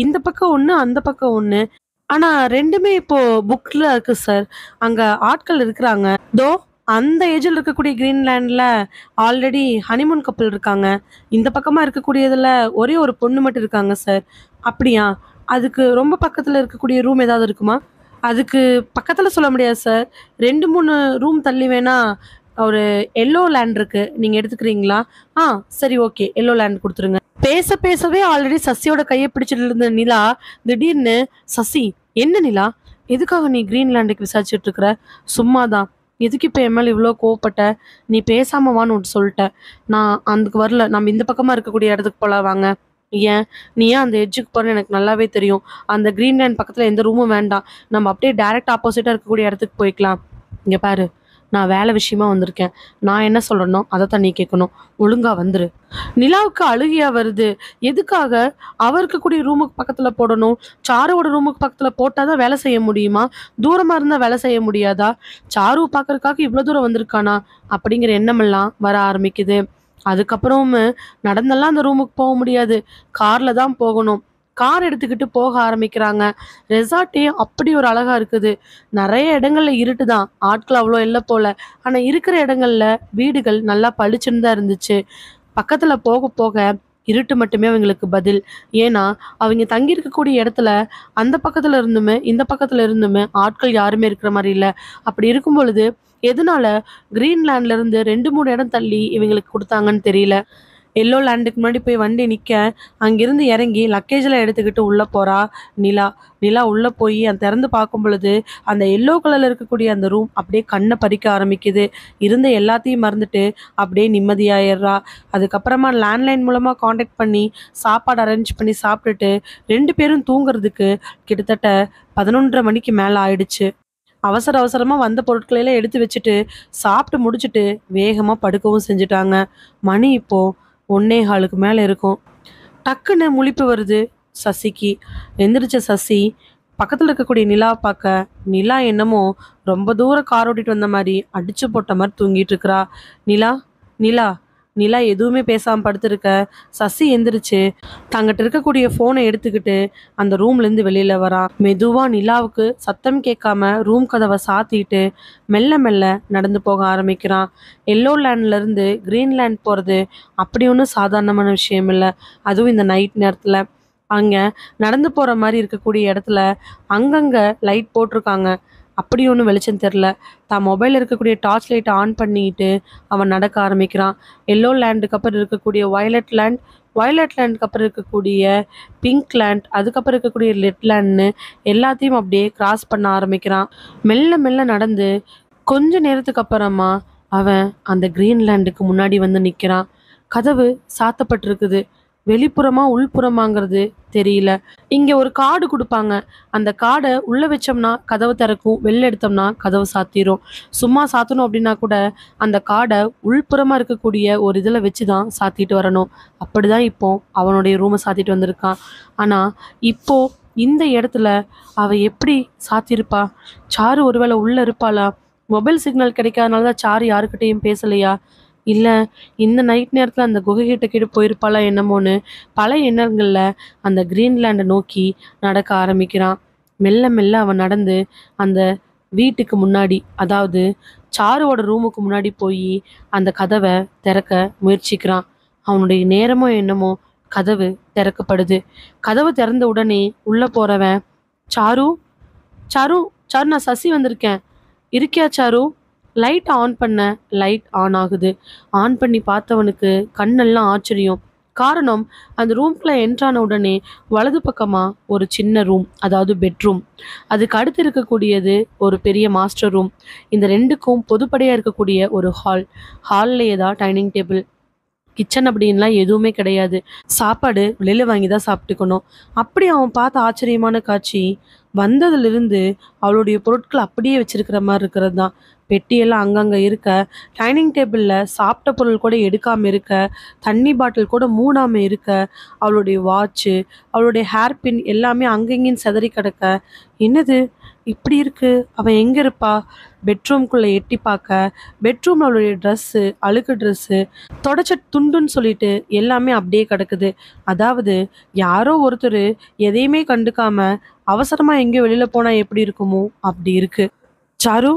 இந்த பக்கம் ஒண்ணு, அந்த பக்கம் ஒண்ணு. ஆனா 2மே இப்போ புக்ல இருக்கு சார். அங்க ஆட்கள் இருக்கிறாங்க. தோ அந்த ஏஜ்ல இருக்கக்கூடிய கிரீன்லேண்ட்ல ஆல்ரெடி ஹனிமூன் கப்பல் இருக்காங்க. இந்த பக்கமா இருக்கக்கூடியதுல ஒரே ஒரு பொண்ணு மட்டும் இருக்காங்க சார். அப்படியா? அதுக்கு ரொம்ப பக்கத்துல இருக்கக்கூடிய ரூம் ஏதாவது இருக்குமா? அதுக்கு பக்கத்துல சொல்ல முடியாது சார். 2, 3 ரூம் தள்ளி வேணா ஒரு எல்லோ லேண்ட் இருக்கு. நீங்க எடுத்துக்கிறீங்களா? ஆ சரி ஓகே. எல்லோ லேண்ட் குடுத்துருங்க. பேச பேசவே ஆல்ரெடி சசியோட கைய பிடிச்சிட்டு இருந்த நிலா, திடீர்னு சசி, என்ன நிலா? எதுக்காக நீ கிரீன்லாண்டுக்கு விசாரிச்சுட்டு இருக்கிற? சும்மாதான். எதுக்கு இப்ப என் மேல இவ்ளோ கோவப்பட்ட? நீ பேசாம வான்னு உன்ட்ட சொல்லிட்டேன். நான் அதுக்கு வரல. நம்ம இந்த பக்கமா இருக்கக்கூடிய இடத்துக்கு போலாம் வாங்க. ஏன்? நீ ஏன் அந்த எட்ஜுக்கு போறன்னு எனக்கு நல்லாவே தெரியும். அந்த கிரீன்லேண்ட் பக்கத்துல எந்த ரூமும் வேண்டாம். நம்ம அப்படியே டைரக்ட் ஆப்போசிட்டா இருக்கக்கூடிய இடத்துக்கு போய்க்கலாம். இங்க பாரு, நான் வேலை விஷயமா வந்திருக்கேன். நான் என்ன சொல்றேனோ அதைத்தான் நீ கேட்கணும். ஒழுங்கா வந்துரு. நிலாவுக்கு அழுகையா வருது. எதுக்காக? அவ இருக்கக்கூடிய ரூமுக்கு பக்கத்துல போடணும். சாருவோட ரூமுக்கு பக்கத்துல போட்டாதான் வேலை செய்ய முடியுமா? தூரமா இருந்தா வேலை செய்ய முடியாதா? சாரு பாக்குறதுக்காக இவ்வளவு தூரம் வந்திருக்கானா அப்படிங்கிற எண்ணமெல்லாம் வர ஆரம்பிக்குது. அதுக்கப்புறமும் நடந்தெல்லாம் அந்த ரூமுக்கு போக முடியாது. கார்ல தான் போகணும். கார் எடுத்துக்கிட்டு போக ஆரம்பிக்கிறாங்க. ரெசார்ட்டே அப்படி ஒரு அழகா இருக்குது. நிறைய இடங்கள்ல இருட்டு தான். ஆட்கள் அவ்வளோ இல்ல போல. ஆனா இருக்கிற இடங்கள்ல வீடுகள் நல்லா பளிச்சுன்னு தான் இருந்துச்சு. பக்கத்துல போக போக இருட்டு மட்டுமே அவங்களுக்கு பதில். ஏன்னா அவங்க தங்கி இருக்கக்கூடிய இடத்துல அந்த பக்கத்துல இருந்துமே இந்த பக்கத்துல இருந்துமே ஆட்கள் யாருமே இருக்கிற மாதிரி இல்ல. அப்படி இருக்கும் பொழுது எதனால கிரீன்லாண்ட்ல இருந்து 2, 3 இடம் தள்ளி இவங்களுக்கு கொடுத்தாங்கன்னு தெரியல. எல்லோ லேண்டுக்கு முன்னாடி போய் வண்டி நிக்க, அங்கிருந்து இறங்கி லக்கேஜ்லாம் எடுத்துக்கிட்டு உள்ள போறா நிலா. நிலா உள்ள போய் திறந்து பார்க்கும் பொழுது அந்த எல்லோ கலர்ல இருக்கக்கூடிய அந்த ரூம் அப்படியே கண்ணை பறிக்க ஆரம்பிக்குது. இருந்த எல்லாத்தையும் மறந்துட்டு அப்படியே நிம்மதியாயிடுறா. அதுக்கப்புறமா லேண்ட்லைன் மூலமா காண்டாக்ட் பண்ணி சாப்பாடு அரேஞ்ச் பண்ணி சாப்பிட்டுட்டு 2 பேரும் தூங்குறதுக்கு கிட்டத்தட்ட 11:30 மணிக்கு மேல ஆயிடுச்சு. அவசர அவசரமா வந்த பொருட்களை எல்லாம் எடுத்து வச்சுட்டு சாப்பிட்டு முடிச்சுட்டு வேகமா படுக்கவும் செஞ்சுட்டாங்க. மணி இப்போ 1:15க்கு மேல இருக்கும். டக்குன்னு முழிப்பு வருது சசிக்கு. எந்திரிச்ச சசி பக்கத்துல இருக்கக்கூடிய நிலாவை பார்க்க, நிலா என்னமோ ரொம்ப தூரம் கார் ஓட்டிட்டு வந்த மாதிரி அடிச்சு போட்ட மாதிரி தூங்கிட்டு இருக்கிறா. நிலா, நிலா, நிலா எதுவுமே பேசாம படுத்திருக்க. சசி எந்திரிச்சு தங்கிட்ட இருக்கக்கூடிய போனை எடுத்துக்கிட்டு அந்த ரூம்ல இருந்து வெளியில வரா. மெதுவா நிலாவுக்கு சத்தம் கேட்காம ரூம் கதவை சாத்திட்டு மெல்ல மெல்ல நடந்து போக ஆரம்பிக்கிறான். எல்லோ லேண்ட்ல இருந்து கிரீன்லேண்ட் போறது அப்படி ஒன்றும் சாதாரணமான விஷயம் இல்லை. அதுவும் இந்த நைட் நேரத்துல. அங்க நடந்து போற மாதிரி இருக்கக்கூடிய இடத்துல அங்கங்க லைட் போட்டிருக்காங்க. அப்படி ஒன்றும் வெளிச்சம் தெரில. தான் மொபைலில் இருக்கக்கூடிய டார்ச் லைட்டை ஆன் பண்ணிட்டு அவன் நடக்க ஆரம்பிக்கிறான். எல்லோ லேண்டுக்கு அப்புறம் இருக்கக்கூடிய வயலட் லேண்ட், வயலட் லேண்டுக்கு அப்புறம் இருக்கக்கூடிய பிங்க் லேண்ட், அதுக்கப்புறம் இருக்கக்கூடிய ரெட் லேண்ட்னு எல்லாத்தையும் அப்படியே கிராஸ் பண்ண ஆரம்பிக்கிறான். மெல்ல மெல்ல நடந்து கொஞ்ச நேரத்துக்கு அப்புறமா அவன் அந்த கிரீன்லேண்டுக்கு முன்னாடி வந்து நிற்கிறான். கதவு சாத்தப்பட்டிருக்குது. வெளிப்புறமா உள்புறமாங்கிறது தெரியல. இங்க ஒரு கார்டு கொடுப்பாங்க. அந்த கார்டை உள்ள வச்சோம்னா கதவு திறக்கும், வெளில எடுத்தோம்னா கதவு சாத்திரும். சும்மா சாத்தணும் அப்படின்னா கூட அந்த கார்டை உள்புறமா இருக்கக்கூடிய ஒரு இதுல வச்சுதான் சாத்திட்டு வரணும். அப்படிதான் இப்போ அவனுடைய ரூமை சாத்திட்டு வந்திருக்கான். ஆனா இப்போ இந்த இடத்துல அவ எப்படி சாத்திருப்பா? சாரு ஒருவேளை உள்ள இருப்பாளா? மொபைல் சிக்னல் கிடைக்காதனாலதான் சாரு யாருக்கிட்டையும் பேசலையா? இல்ல இந்த நைட் நேரத்துல அந்த குகை கிட்ட போயிருப்பாளா என்னமோன்னு பல எண்ணங்கள்ல அந்த கிரீன்லேண்டை நோக்கி நடக்க ஆரம்பிக்கிறான். மெல்ல மெல்ல அவன் நடந்து அந்த வீட்டுக்கு முன்னாடி, அதாவது சாருவோட ரூமுக்கு முன்னாடி போய் அந்த கதவை திறக்க முயற்சிக்கிறான். அவனுடைய நேரமோ என்னமோ கதவு திறக்கப்படுது. கதவு திறந்த உடனே உள்ள போறவன், சாரு, சாரு, சாரு, நான் சசி வந்திருக்கேன். இருக்கியா சாரு? லைட் ஆன் பண்ண, லைட் ஆன் ஆகுது. ஆன் பண்ணி பார்த்தவனுக்கு கண்ணெல்லாம் ஆச்சரியம். காரணம், அந்த ரூம்குள்ள என்ட்ரான உடனே வலது பக்கமா ஒரு சின்ன ரூம், அதாவது பெட்ரூம். அதுக்கு அடுத்து இருக்கக்கூடியது ஒரு பெரிய மாஸ்டர் ரூம். இந்த 2க்கும் பொதுப்படையா இருக்கக்கூடிய ஒரு ஹால். ஹால்லேயே தான் டைனிங் டேபிள். கிச்சன் அப்படின்லாம் எதுவுமே கிடையாது. சாப்பாடு வெளியில வாங்கி தான் சாப்பிட்டுக்கணும். அப்படி அவன் பார்த்த ஆச்சரியமான காட்சி, வந்ததிலிருந்து அவளுடைய பொருட்கள் அப்படியே வச்சிருக்கிற மாதிரி இருக்கிறது தான். பெட்டியெல்லாம் அங்கங்கே இருக்க, டைனிங் டேபிளில் சாப்பிட்ட பொருள் கூட எடுக்காமல் இருக்க, தண்ணி பாட்டில் கூட மூடாமல் இருக்க, அவளுடைய வாட்சு, அவளுடைய ஹேர் பின் எல்லாமே அங்கங்கேயும் சிதறி கிடக்க, என்னது இப்படி இருக்கு, அவன் எங்கே இருப்பா? பெட்ரூம்குள்ளே எட்டி பார்க்க, பெட்ரூமில் அவளுடைய ட்ரெஸ்ஸு, அழுக்கு ட்ரெஸ்ஸு, தொடச்ச துண்டுன்னு சொல்லிட்டு எல்லாமே அப்படியே கிடக்குது. அதாவது யாரோ ஒருத்தர் எதையுமே கண்டுக்காம அவசரமாக எங்கேயோ வெளியில் போனால் எப்படி இருக்குமோ அப்படி இருக்கு. சாரு,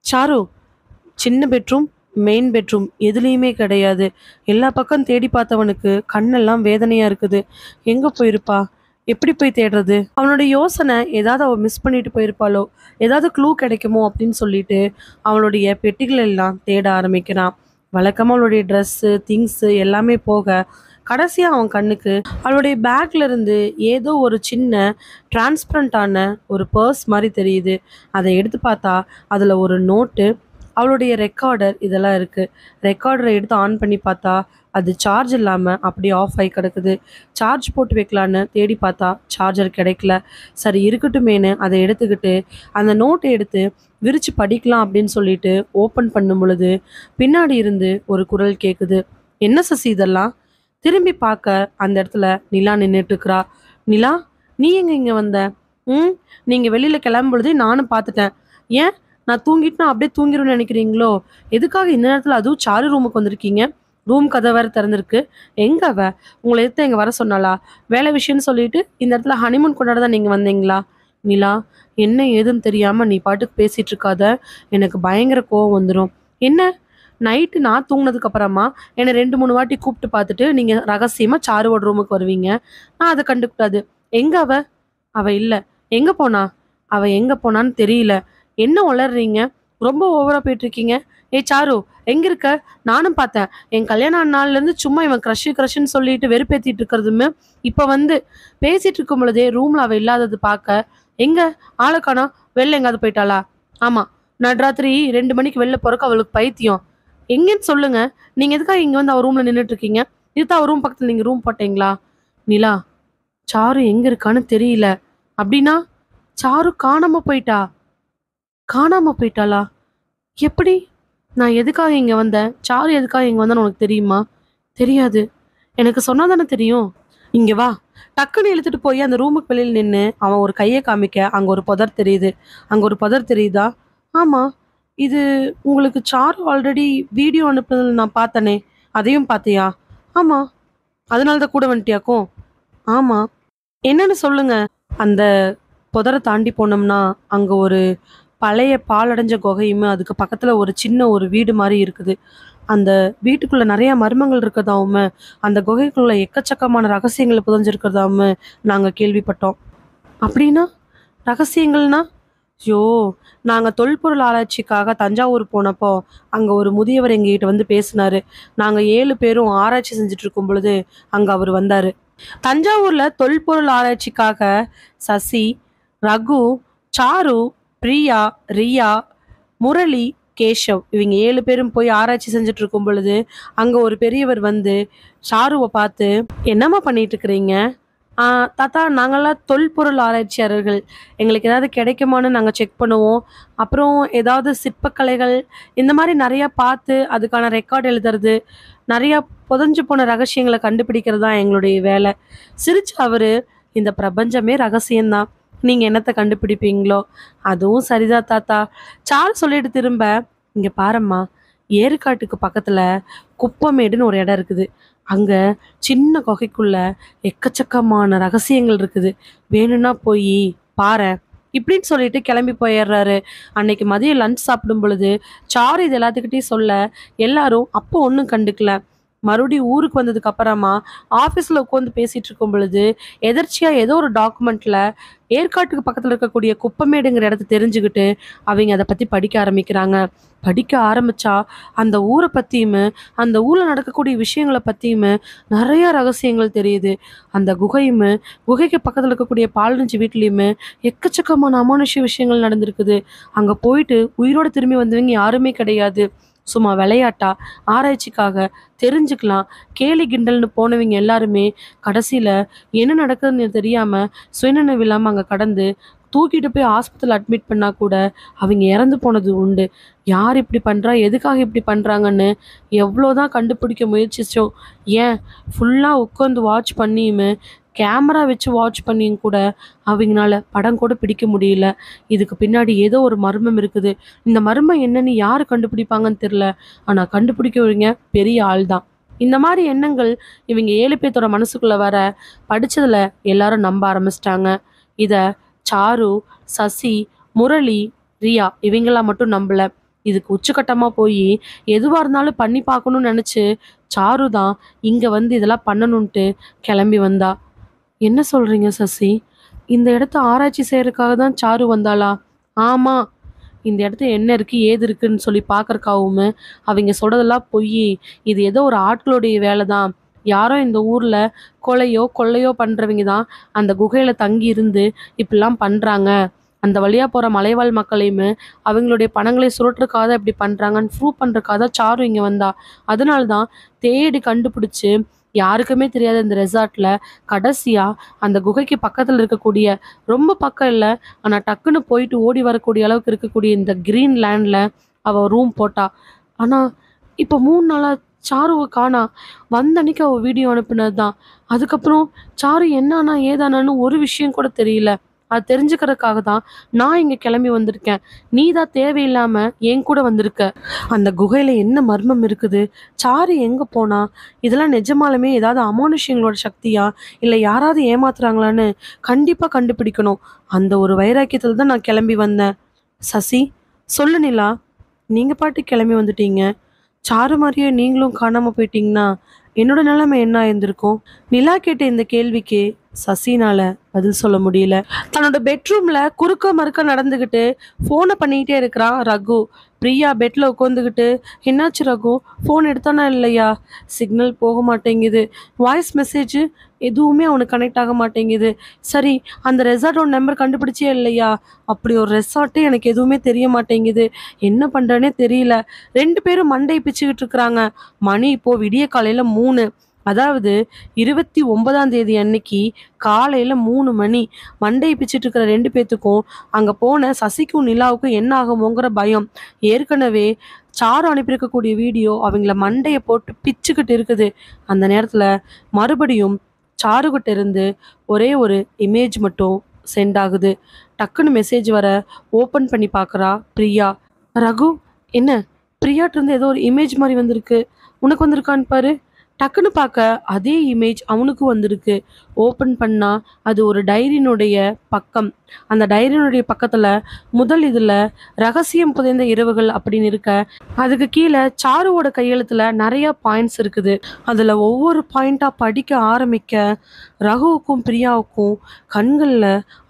சாரு, சின்ன பெட்ரூம், மெயின் பெட்ரூம் எதுலேயுமே கிடையாது. எல்லா பக்கம் தேடி பார்த்தவனுக்கு கண்ணெல்லாம் வேதனையாக இருக்குது. எங்கே போயிருப்பா? எப்படி போய் தேடுறது? அவனோட யோசனை ஏதாவது அவள் மிஸ் பண்ணிட்டு போயிருப்பாளோ, ஏதாவது க்ளூ கிடைக்குமோ அப்படின்னு சொல்லிட்டு அவளுடைய பெட்டிகள் எல்லாம் தேட ஆரம்பிக்கிறான். வழக்கமாக அவளுடைய ட்ரெஸ்ஸு, திங்ஸு எல்லாமே போக கடைசியாக அவன் கண்ணுக்கு அவளுடைய பேக்ல இருந்து ஏதோ ஒரு சின்ன டிரான்ஸ்பரண்டான ஒரு பர்ஸ் மாதிரி தெரியுது. அதை எடுத்து பார்த்தா அதில் ஒரு நோட்டு, அவளுடைய ரெக்கார்டர் இதெல்லாம் இருக்குது. ரெக்கார்டரை எடுத்து ஆன் பண்ணி பார்த்தா அது சார்ஜ் இல்லாமல் அப்படியே ஆஃப் ஆகி கிடக்குது. சார்ஜ் போட்டு வைக்கலான்னு தேடி பார்த்தா சார்ஜர் கிடைக்கல. சரி இருக்கட்டுமேனு அதை எடுத்துக்கிட்டு அந்த நோட்டை எடுத்து விரித்து படிக்கலாம் அப்படின்னு சொல்லிட்டு ஓப்பன் பண்ணும் பொழுது பின்னாடி இருந்து ஒரு குரல் கேட்குது. என்ன சசி இதெல்லாம்? திரும்பி பார்க்க அந்த இடத்துல நிலா நின்றுட்டுருக்குறா. நிலா, நீ எங்கே இங்கே வந்த? நீங்கள் வெளியில் கிளம்பும் பொழுதே நானும் பார்த்துட்டேன். ஏன் நான் தூங்கிட்டு நான் அப்படியே தூங்கிடும்னு நினைக்கிறீங்களோ? எதுக்காக இந்த நேரத்தில் அதுவும் சாரு ரூமுக்கு வந்திருக்கீங்க? ரூம் கதை வேறு திறந்துருக்கு. எங்க அவ உங்களை எடுத்து எங்கே வர சொன்னாலா? வேலை விஷயம்னு சொல்லிட்டு இந்த இடத்துல ஹனிமூன் கொண்டாட தான் நீங்கள் வந்தீங்களா? நிலா, என்ன ஏதுன்னு தெரியாமல் நீ பாட்டுக்கு பேசிகிட்டு இருக்காத, எனக்கு பயங்கர கோவம் வந்துடும். என்ன, நைட்டு நான் தூங்கினதுக்கு அப்புறமா என்னை 2-3 வாட்டி கூப்பிட்டு பார்த்துட்டு நீங்கள் ரகசியமாக சாருவோட ரூமுக்கு வருவீங்க. நான் அதை கண்டுக்கூடாது. எங்க அவ? அவ இல்லை. எங்கே போனா? அவ எங்கே போனான்னு தெரியல. என்ன உளர்றீங்க? ரொம்ப ஓவரா போயிட்டு இருக்கீங்க. ஏய் சாரு, எங்க இருக்க? நானும் பார்த்தேன். என் கல்யாணம் நாள்லேருந்து சும்மா இவன் க்ரஷ்ன்னு சொல்லிட்டு வெறுப்பேற்றிட்டு இருக்கிறதுமே இப்போ வந்து பேசிட்டு இருக்கும் பொழுதே ரூம்ல அவ இல்லாதது பார்க்க, எங்க ஆளை காணோம், வெளில எங்காவது போயிட்டாளா? ஆமா, நடுராத்திரி 2 மணிக்கு வெளில போறக்கு அவளுக்கு பைத்தியம். எங்கன்னு சொல்லுங்க. நீங்க எதுக்காக இங்க வந்து அவ ரூம்ல நின்றுட்டு இருக்கீங்க? இதுதான் அவர் ரூம் பக்கத்துல நீங்க ரூம் போட்டீங்களா? நிலா, சாரு எங்க இருக்கான்னு தெரியல. அப்படின்னா சாரு காணாம போயிட்டா? காணாம போயிட்டாளா? எப்படி? நான் எதுக்காக இங்க வந்தேன், சாரு எதுக்காக இங்க வந்தான்னு உனக்கு தெரியுமா? தெரியாது. எனக்கு சொன்னா தானே தெரியும். இங்க வா. டக்குன்னு இழுத்துட்டு போய் அந்த ரூமுக்கு வெளியில் நின்று அவன் ஒரு கையை காமிக்க அங்க ஒரு புதர் தெரியுது. அங்க ஒரு புதர் தெரியுதா? ஆமா. இது உங்களுக்கு சாரு ஆல்ரெடி வீடியோ அனுப்புனது நான் பார்த்தனே. அதையும் பார்த்தியா? ஆமா. அதனால தான் கூட வந்துட்டியாக்கும்? ஆமா. என்னன்னு சொல்லுங்க. அந்த புதரை தாண்டி போனோம்னா அங்க ஒரு பழைய பாழடைஞ்ச குகையுமே அதுக்கு பக்கத்துல ஒரு சின்ன ஒரு வீடு மாதிரி இருக்குது. அந்த வீட்டுக்குள்ள நிறைய மர்மங்கள் இருக்கிறதாவுமே, அந்த குகைக்குள்ள எக்கச்சக்கமான ரகசியங்கள் புதைஞ்சிருக்கிறதாவுமே நாங்க கேள்விப்பட்டோம். அப்படின்னா ரகசியங்கள்னா? ஐயோ, நாங்க தொல்பொருள் ஆராய்ச்சிக்காக தஞ்சாவூர் போனப்போ அங்க ஒரு முதியவர் எங்ககிட்ட வந்து பேசினாரு. நாங்க 7 பேரும் ஆராய்ச்சி செஞ்சுட்டு இருக்கும் பொழுது அங்க அவர் வந்தாரு. தஞ்சாவூர்ல தொல்பொருள் ஆராய்ச்சிக்காக சசி, ரகு, சாரு, பிரியா, ரியா, முரளி, கேஷவ் இவங்க 7 பேரும் போய் ஆராய்ச்சி செஞ்சுட்டு இருக்கும் பொழுது அங்க ஒரு பெரியவர் வந்து சாருவை பார்த்து, என்னம்மா பண்ணிட்டு இருக்கிறீங்க? தாத்தா, நாங்கள்லாம் தொல்பொருள் ஆராய்ச்சியாளர்கள். எங்களுக்கு ஏதாவது கிடைக்குமான்னு நாங்கள் செக் பண்ணுவோம். அப்புறம் ஏதாவது சிற்பக்கலைகள் இந்த மாதிரி நிறையா பார்த்து அதுக்கான ரெக்கார்ட் எழுதுறது, நிறையா புதஞ்சு போன ரகசியங்களை கண்டுபிடிக்கிறது தான் எங்களுடைய வேலை. சிரிச்சு அவரு, இந்த பிரபஞ்சமே ரகசியம்தான், நீங்கள் என்னத்தை கண்டுபிடிப்பீங்களோ? அதுவும் சரிதான் தாத்தா. சார் சொல்லிட்டு திரும்ப, இங்கே பாரம்மா, ஏற்காட்டுக்கு பக்கத்தில் குப்பமேடுன்னு ஒரு இடம் இருக்குது. அங்கே சின்ன குகைக்குள்ள எக்கச்சக்கமான ரகசியங்கள் இருக்குது. வேணும்னா போய் பாரேன் இப்படின்னு சொல்லிட்டு கிளம்பி போயிடுறாரு. அன்னைக்கு மதியம் லஞ்ச் சாப்பிடும் பொழுது சாரு இது எல்லாத்துக்கிட்டையும் சொல்ல எல்லாரும் அப்போ ஒன்றும் கண்டுக்கல. மறுபடியும் ஊருக்கு வந்ததுக்கு அப்புறமா ஆஃபீஸில் உட்காந்து பேசிட்டு இருக்கும் பொழுது எதர்ச்சியாக ஏதோ ஒரு டாக்குமெண்ட்ல ஏற்காட்டுக்கு பக்கத்தில் இருக்கக்கூடிய குப்பமேடுங்கிற இடத்த தெரிஞ்சுக்கிட்டு அவங்க அதை பற்றி படிக்க ஆரம்பிக்கிறாங்க. படிக்க ஆரம்பிச்சா அந்த ஊரை பற்றியுமே அந்த ஊரில் நடக்கக்கூடிய விஷயங்களை பற்றியுமே நிறைய ரகசியங்கள் தெரியுது. அந்த குகைக்கு பக்கத்தில் இருக்கக்கூடிய பாலஞ்சி வீட்லேயுமே எக்கச்சக்கமான அமானுஷ்ய விஷயங்கள் நடந்திருக்குது. அங்கே போயிட்டு உயிரோடு திரும்பி வந்தவங்க யாருமே கிடையாது. சும்மா விளையாட்டா ஆராய்ச்சிக்காக தெரிஞ்சுக்கலாம் கேலி கிண்டல்னு போனவங்க எல்லாருமே கடைசியில் என்ன நடக்குதுன்னு தெரியாமல் சுயநினைவு இல்லாமல் அங்கே கடந்து தூக்கிட்டு போய் ஆஸ்பத்திரியில் அட்மிட் பண்ணா கூட அவங்க இறந்து போனது உண்டு. யார் இப்படி பண்றா? எதுக்காக இப்படி பண்றாங்கன்னு எவ்வளோதான் கண்டுபிடிக்க முயற்சிச்சோம். ஏன் ஃபுல்லாக உட்காந்து வாட்ச் பண்ணியுமே கேமரா வச்சு வாட்ச் பண்ணியும் கூட அவங்களால படம் கூட பிடிக்க முடியல. இதுக்கு பின்னாடி ஏதோ ஒரு மர்மம் இருக்குது. இந்த மர்மம் என்னன்னு யாரு கண்டுபிடிப்பாங்கன்னு தெரியல. ஆனா கண்டுபிடிக்கிறவங்க பெரிய ஆள் தான். இந்த மாதிரி எண்ணங்கள் இவங்க 7 பேர்த்தோட மனசுக்குள்ள வர படிச்சதுல எல்லாரும் நம்ப ஆரம்பிச்சிட்டாங்க. இத சாரு, சசி, முரளி, ரியா இவங்களாம் மட்டும் நம்பல. இதுக்கு உச்சகட்டமா போய் எதுவா இருந்தாலும் பண்ணி பார்க்கணும்னு நினைச்சு சாரு தான் இங்க வந்து இதெல்லாம் பண்ணணும்ட்டு கிளம்பி வந்தா. என்ன சொல்றீங்க சசி? இந்த இடத்த ஆராய்ச்சி செய்யறதுக்காக தான் சாரு வந்தாளா? ஆமா. இந்த இடத்துல என்ன இருக்கு ஏது இருக்குன்னு சொல்லி பார்க்கறக்காகவும் அவங்க சொல்றதெல்லாம் பொய். இது ஏதோ ஒரு ஆட்களுடைய வேலை தான். யாரோ இந்த ஊர்ல கொலையோ கொள்ளையோ பண்றவங்க தான் அந்த குகையில தங்கி இருந்து இப்படிலாம் பண்றாங்க. அந்த வழியா போற மலைவாழ் மக்களையுமே அவங்களுடைய பணங்களை சுருட்டுறதுக்காக தான் இப்படி பண்றாங்கன்னு ப்ரூவ் பண்றதுக்காக தான் சாரு இங்க வந்தா. அதனால தான் தேடி கண்டுபிடிச்சு யாருக்குமே தெரியாத இந்த ரெசார்ட்ல கடைசியா அந்த குகைக்கு பக்கத்துல இருக்கக்கூடிய, ரொம்ப பக்கம் இல்லை, ஆனா டக்குன்னு போயிட்டு ஓடி வரக்கூடிய அளவுக்கு இருக்கக்கூடிய இந்த கிரீன் லேண்ட்ல அவ ரூம் போட்டா. ஆனா இப்போ 3 நாளா சாருவை காணா. வந்த அன்னைக்கு அவ வீடியோ அனுப்புனது தான். அதுக்கப்புறம் சாரு என்னானா ஏதானான்னு ஒரு விஷயம் கூட தெரியல. அது தெரிஞ்சுக்கிறதுக்காக தான் நான் இங்க கிளம்பி வந்திருக்கேன். நீ தான் தேவையில்லாம என் கூட வந்திருக்க. அந்த குகையில என்ன மர்மம் இருக்குது? சாரு எங்க போனா? இதெல்லாம் நிஜமாலுமே ஏதாவது அமானுஷ்யங்களோட சக்தியா, இல்ல யாராவது ஏமாத்துறாங்களான்னு கண்டிப்பா கண்டுபிடிக்கணும். அந்த ஒரு வைராக்கியத்துல தான் நான் கிளம்பி வந்தேன். சசி, சொல்லு நிலா. நீங்க பாட்டு கிளம்பி வந்துட்டீங்க. சாரு மாதிரியே நீங்களும் காணாம போயிட்டீங்கன்னா என்னோட நிலைமை என்ன ஆயிருந்திருக்கும்? நிலா கேட்ட இந்த கேள்விக்கு சசினால பதில் சொல்ல முடியல. தன்னோட பெட்ரூம்ல குறுக்க மறுக்க நடந்துகிட்டு போனை பண்ணிக்கிட்டே இருக்கிறான் ரகு. பிரியா பெட்ல உட்காந்துக்கிட்டு, என்னாச்சு ரகு, ஃபோன் எடுத்தானா இல்லையா? சிக்னல் போக மாட்டேங்குது, வாய்ஸ் மெசேஜ் எதுவுமே அவனுக்கு கனெக்ட் ஆக மாட்டேங்குது. சரி, அந்த ரெசார்ட்டோட நம்பர் கண்டுபிடிச்சே இல்லையா? அப்படி ஒரு ரெசார்ட்டே எனக்கு எதுவுமே தெரிய மாட்டேங்குது. என்ன பண்றேனே தெரியல. 2 பேரும் மண்டை பிச்சுக்கிட்டு இருக்கிறாங்க. மணி இப்போ விடிய காலையில 3, அதாவது 29ஆம் தேதி அன்னைக்கு காலையில 3 மணி. மண்டையை பிச்சுட்டு இருக்கிற 2 பேத்துக்கும் அங்க போன சசிக்கும் நிலாவுக்கும் என்ன ஆகுமோங்கிற பயம். ஏற்கனவே சாரு அனுப்பியிருக்கக்கூடிய வீடியோ அவங்கள மண்டையை போட்டு பிச்சுக்கிட்டு இருக்குது. அந்த நேரத்துல மறுபடியும் சாருகிட்ட இருந்து ஒரே ஒரு இமேஜ் மட்டும் சென்ட் ஆகுது. டக்குன்னு மெசேஜ் வர ஓப்பன் பண்ணி பார்க்குறா பிரியா. ரகு, என்ன பிரியாட்ட இருந்து ஏதோ ஒரு இமேஜ் மாதிரி வந்திருக்கு, உனக்கு வந்திருக்கான்னு பாரு. டக்குன்னு பார்க்க அதே இமேஜ் அவனுக்கு வந்திருக்கு. ஓப்பன் பண்ணா அது ஒரு டைரியினுடைய பக்கம். அந்த டைரியினுடைய பக்கத்துல முதல் இதுல ரகசியம் புதைந்த இரவுகள் அப்படின்னு இருக்க, அதுக்கு கீழே சாருவோட கையெழுத்துல நிறைய பாயிண்ட்ஸ் இருக்குது. அதுல ஒவ்வொரு பாயிண்டா படிக்க ஆரம்பிக்க ரகுவுக்கும் பிரியாவுக்கும் கண்கள்ல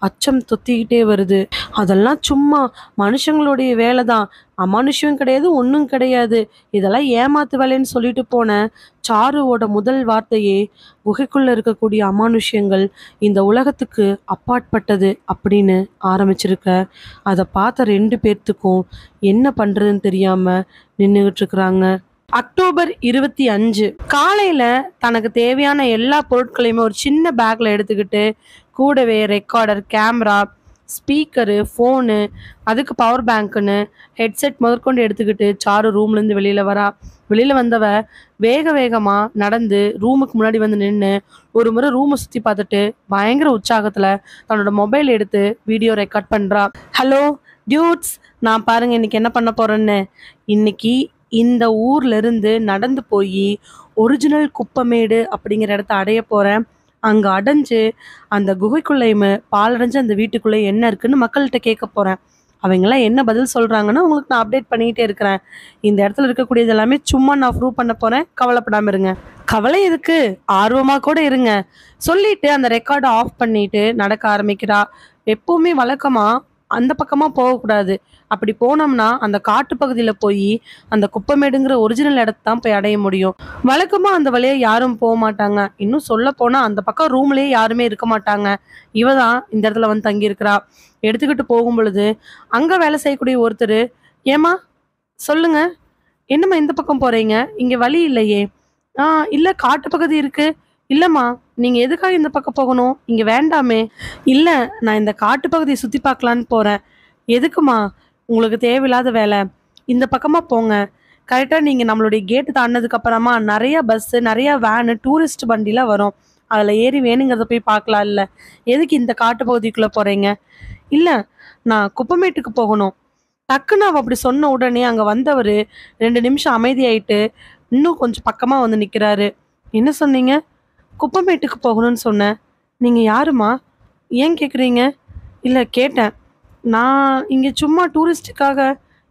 அச்சம் தொத்திக்கிட்டே வருது. அதெல்லாம் சும்மா மனுஷங்களுடைய வேலை தான், அமானுஷ்யம் கிடையாது, ஒன்றும் கிடையாது, இதெல்லாம் ஏமாத்து வேலைன்னு சொல்லிட்டு போன சாருவோட முதல் வார்த்தையே குகைக்குள்ள இருக்கக்கூடிய அமானுஷ்யங்கள் இந்த உலகத்துக்கு அப்பாற்பட்டது அப்படின்னு ஆரம்பிச்சிருக்க. அதை பார்த்த 2 பேர்த்துக்கும் என்ன பண்றதுன்னு தெரியாம நின்றுகிட்டு இருக்கிறாங்க. அக்டோபர் 25 காலையில தனக்கு தேவையான எல்லா பொருட்களையுமே ஒரு சின்ன பேக்ல எடுத்துக்கிட்டு, கூடவே ரெக்கார்டர், கேமரா, ஸ்பீக்கரு, ஃபோனு, அதுக்கு பவர் பேங்க்குன்னு ஹெட்செட் முதற்கொண்டு எடுத்துக்கிட்டு சாரு ரூம்லேருந்து வெளியில் வரா. வெளியில் வந்தவ வேக வேகமாக நடந்து ரூமுக்கு முன்னாடி வந்து நின்று ஒரு முறை ரூமை சுற்றி பார்த்துட்டு பயங்கர உற்சாகத்தில் தன்னோட மொபைல் எடுத்து வீடியோ ரெக்கார்ட் பண்ணுறா. ஹலோ டியூட்ஸ், நான் பாருங்க இன்னைக்கு என்ன பண்ண போகிறேன்னு. இன்னைக்கு இந்த ஊர்லேருந்து நடந்து போய் ஒரிஜினல் குப்பமேடு அப்படிங்கிற இடத்த அடைய போகிறேன். அங்கே அடைஞ்சு அந்த குகைக்குள்ளேயுமே பாலடைஞ்சு அந்த வீட்டுக்குள்ளே என்ன இருக்குன்னு மக்கள்கிட்ட கேட்க போகிறேன். அவங்கெல்லாம் என்ன பதில் சொல்கிறாங்கன்னா உங்களுக்கு நான் அப்டேட் பண்ணிக்கிட்டே இருக்கிறேன். இந்த இடத்துல இருக்கக்கூடியது எல்லாமே சும்மா நான் ப்ரூவ் பண்ண போகிறேன், கவலைப்படாமல் இருங்க. கவலை எதுக்கு, ஆர்வமாக கூட இருங்க சொல்லிட்டு அந்த ரெக்கார்டை ஆஃப் பண்ணிட்டு நடக்க ஆரம்பிக்கிறா. எப்பவுமே வழக்கமாக அந்த பக்கமாக போகக்கூடாது. அப்படி போனோம்னா அந்த காட்டு பகுதியில் போய் அந்த குப்பமேடுங்கிற ஒரிஜினல் இடத்தான் போய் அடைய முடியும். வழக்கமாக அந்த வழியை யாரும் போக மாட்டாங்க. இன்னும் சொல்ல போனால் அந்த பக்கம் ரூம்லேயே யாருமே இருக்க மாட்டாங்க. இவ தான் இந்த இடத்துல வந்து தங்கியிருக்கிறா. எடுத்துக்கிட்டு போகும் பொழுது அங்கே வேலை செய்யக்கூடிய ஒருத்தர், ஏமா சொல்லுங்க, என்னம்மா இந்த பக்கம் போகிறீங்க, இங்கே வழி இல்லையே? இல்லை காட்டு பகுதி இருக்குது, இல்லம்மா, நீங்க எதுக்காக இந்த பக்கம் போகணும்? இங்க வேண்டாமே. இல்ல, நான் இந்த காட்டு பகுதிய சுத்தி பார்க்கலான்னு போறேன். எதுக்குமா? உங்களுக்கு தேவையில்லாத வேலை. இந்த பக்கமா போங்க. கரெக்ட்டா நீங்க நம்மளுடைய கேட் தாண்டுனதுக்கு அப்புறமா நெறைய பஸ்ஸு, நெறைய வேனு, டூரிஸ்ட் வண்டிலாம் வரும். அதுல ஏறி வேணுங்கிறத போய் பார்க்கலாம்ல. எதுக்கு இந்த காட்டு பகுதிக்குள்ள போறீங்க? இல்ல, நான் குப்பமேட்டுக்கு போகணும். டக்குன்னு அவ அப்படி சொன்ன உடனே அங்க வந்தவரு 2 நிமிஷம் அமைதியாயிட்டு, இன்னும் கொஞ்சம் பக்கமா வந்து நிக்கிறாரு. என்ன சொன்னீங்க? குப்பமேட்டுக்கு போகணும்னு சொன்னேன். நீங்க யாரும்மா? ஏன் கேட்குறீங்க? இல்ல கேட்டேன். நான் இங்க சும்மா டூரிஸ்ட்டுக்காக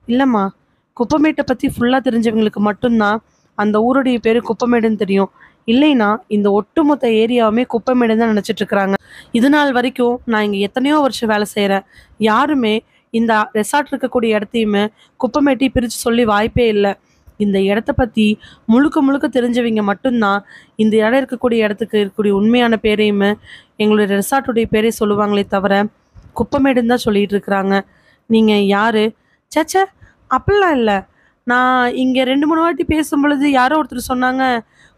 இல்லம்மா. குப்பமேட்ட பத்தி ஃபுல்லா தெரிஞ்சவங்களுக்கு மட்டும் தான் அந்த ஊருடைய பேரு குப்பமேடுன்னு தெரியும். இல்லைன்னா, இந்த ஒட்டுமொத்த ஏரியாவுமே குப்பமேடுன்னு தான் நெனச்சிட்டு இருக்கிறாங்க. இது நாள் வரைக்கும் நான் இங்க எத்தனையோ வருஷம் வேலை செய்றேன். யாருமே இந்த ரெசார்ட் இருக்கக்கூடிய இடத்தையுமே குப்பமேட்டையும் பிரிச்சு சொல்லி வாய்ப்பே இல்ல. இந்த இடத்த பத்தி முழுக்க முழுக்க தெரிஞ்சவங்க மட்டும் தான் இந்த இடம் இருக்கக்கூடிய இடத்துக்கு இருக்கக்கூடிய உண்மையான பேரையுமே எங்களுடைய ரெசார்ட்டுடைய பேரை சொல்லுவாங்களே தவிர, குப்பமேடுன்னு தான் சொல்லிட்டு இருக்கிறாங்க. நீங்க யாரு? ச்சே! அப்படிலாம் இல்ல. நான் இங்க 2, 3 வாட்டி பேசும்பொழுது யாரோ ஒருத்தர் சொன்னாங்க,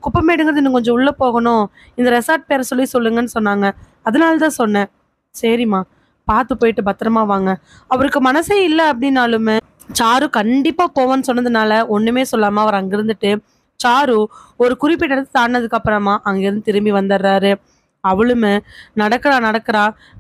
"குப்பமேடுங்கிறது இன்னும் கொஞ்சம் உள்ள போகணும். இந்த ரெசார்ட் பேர சொல்லி சொல்லுங்கன்னு" சொன்னாங்க. அதனால தான் சொன்னேன். சரிம்மா, பார்த்து போயிட்டு பத்திரமா வாங்க. அவருக்கு மனசே இல்ல அப்படின்னாலுமே, சாரு கண்டிப்பா போவேன்னு சொன்னதுனால ஒண்ணுமே சொல்லாம அவர் அங்க இருந்துட்டு, சாரு ஒரு குறிப்பிட்ட இடத்த தாண்டுனதுக்கு அப்புறமா அங்கிருந்து திரும்பி வந்துடுறாரு. அவளுமே நடக்கிறா,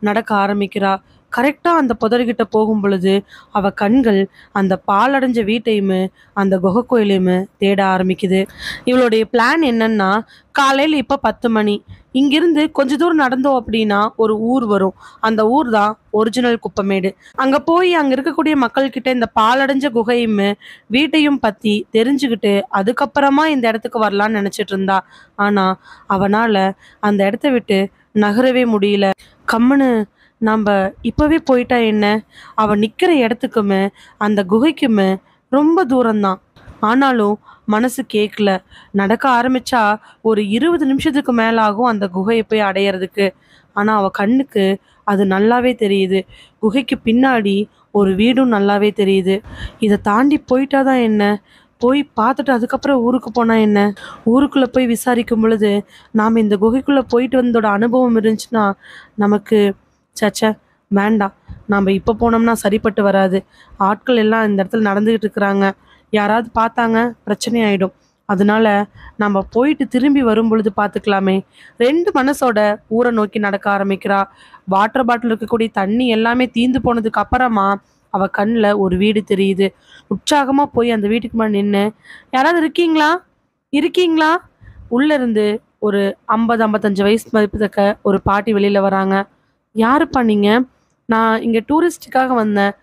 நடக்க ஆரம்பிக்கிறா. கரெக்ட்டா அந்த புதர்கிட்ட போகும் பொழுது, அவ கண்கள் அந்த பாழடைஞ்ச வீட்டையுமே, அந்த குகை கோயிலையுமே தேட ஆரம்பிக்குது. இவளுடைய பிளான் என்னன்னா, காலையில இப்ப 10 மணி. இங்கிருந்து கொஞ்ச தூரம் நடந்தோம் அப்படின்னா, ஒரு ஊர் வரும். அந்த ஊர் தான் ஒரிஜினல் குப்பமேடு. அங்க போய் அங்க இருக்கக்கூடிய மக்கள்கிட்ட இந்த பாழடைஞ்ச குகையுமே, வீட்டையும் பத்தி தெரிஞ்சுக்கிட்டு, அதுக்கப்புறமா இந்த இடத்துக்கு வரலான்னு நெனச்சிட்டு இருந்தா. ஆனா, அவனால அந்த இடத்த விட்டு நகரவே முடியல. கம்முனு நம்ப இப்பவே போயிட்டா என்ன? அவ நிக்கிற இடத்துக்குமே, அந்த குகைக்குமே ரொம்ப தூரம்தான். ஆனாலும் மனசு கேட்கல. நடக்க ஆரம்பிச்சா ஒரு 20 நிமிஷத்துக்கு மேல ஆகும் அந்த குகைய போய் அடையறதுக்கு. ஆனா அவ கண்ணுக்கு அது நல்லாவே தெரியுது. குகைக்கு பின்னாடி ஒரு வீடும் நல்லாவே தெரியுது. இத தாண்டி போயிட்டா தான் என்ன? போய் பார்த்துட்டு அதுக்கப்புறம் ஊருக்கு போனா என்ன? ஊருக்குள்ள போய் விசாரிக்கும் பொழுது, நாம இந்த குகைக்குள்ள போயிட்டு வந்ததோட அனுபவம் இருந்துச்சுன்னா, நமக்கு ச்சே! வேண்டாம். நாம இப்ப போனோம்னா சரிப்பட்டு வராது. ஆட்கள் எல்லாம் இந்த இடத்துல நடந்துகிட்டு இருக்கிறாங்க. யாராவது பார்த்தாங்க பிரச்சனை ஆயிடும். அதனால நம்ம போயிட்டு திரும்பி வரும்பொழுது பார்த்துக்கலாமே. 2 மனசோட ஊர நோக்கி நடக்க ஆரம்பிக்கிறா. வாட்டர் பாட்டில் இருக்கக்கூடிய தண்ணி எல்லாமே தீந்து போனதுக்கு அப்புறமா அவ கண்ல ஒரு வீடு தெரியுது. உற்சாகமா போய் அந்த வீட்டுக்கு முன்னாடி நின்னு, "யாராவது இருக்கீங்களா? இருக்கீங்களா?" உள்ள இருந்து ஒரு 50, 55 வயசு மதிப்புத்தக்க ஒரு பாட்டி வெளியில வராங்க. "யாருப்பா நீங்க?" "நான் இங்க டூரிஸ்ட்டுக்காக வந்தேன்."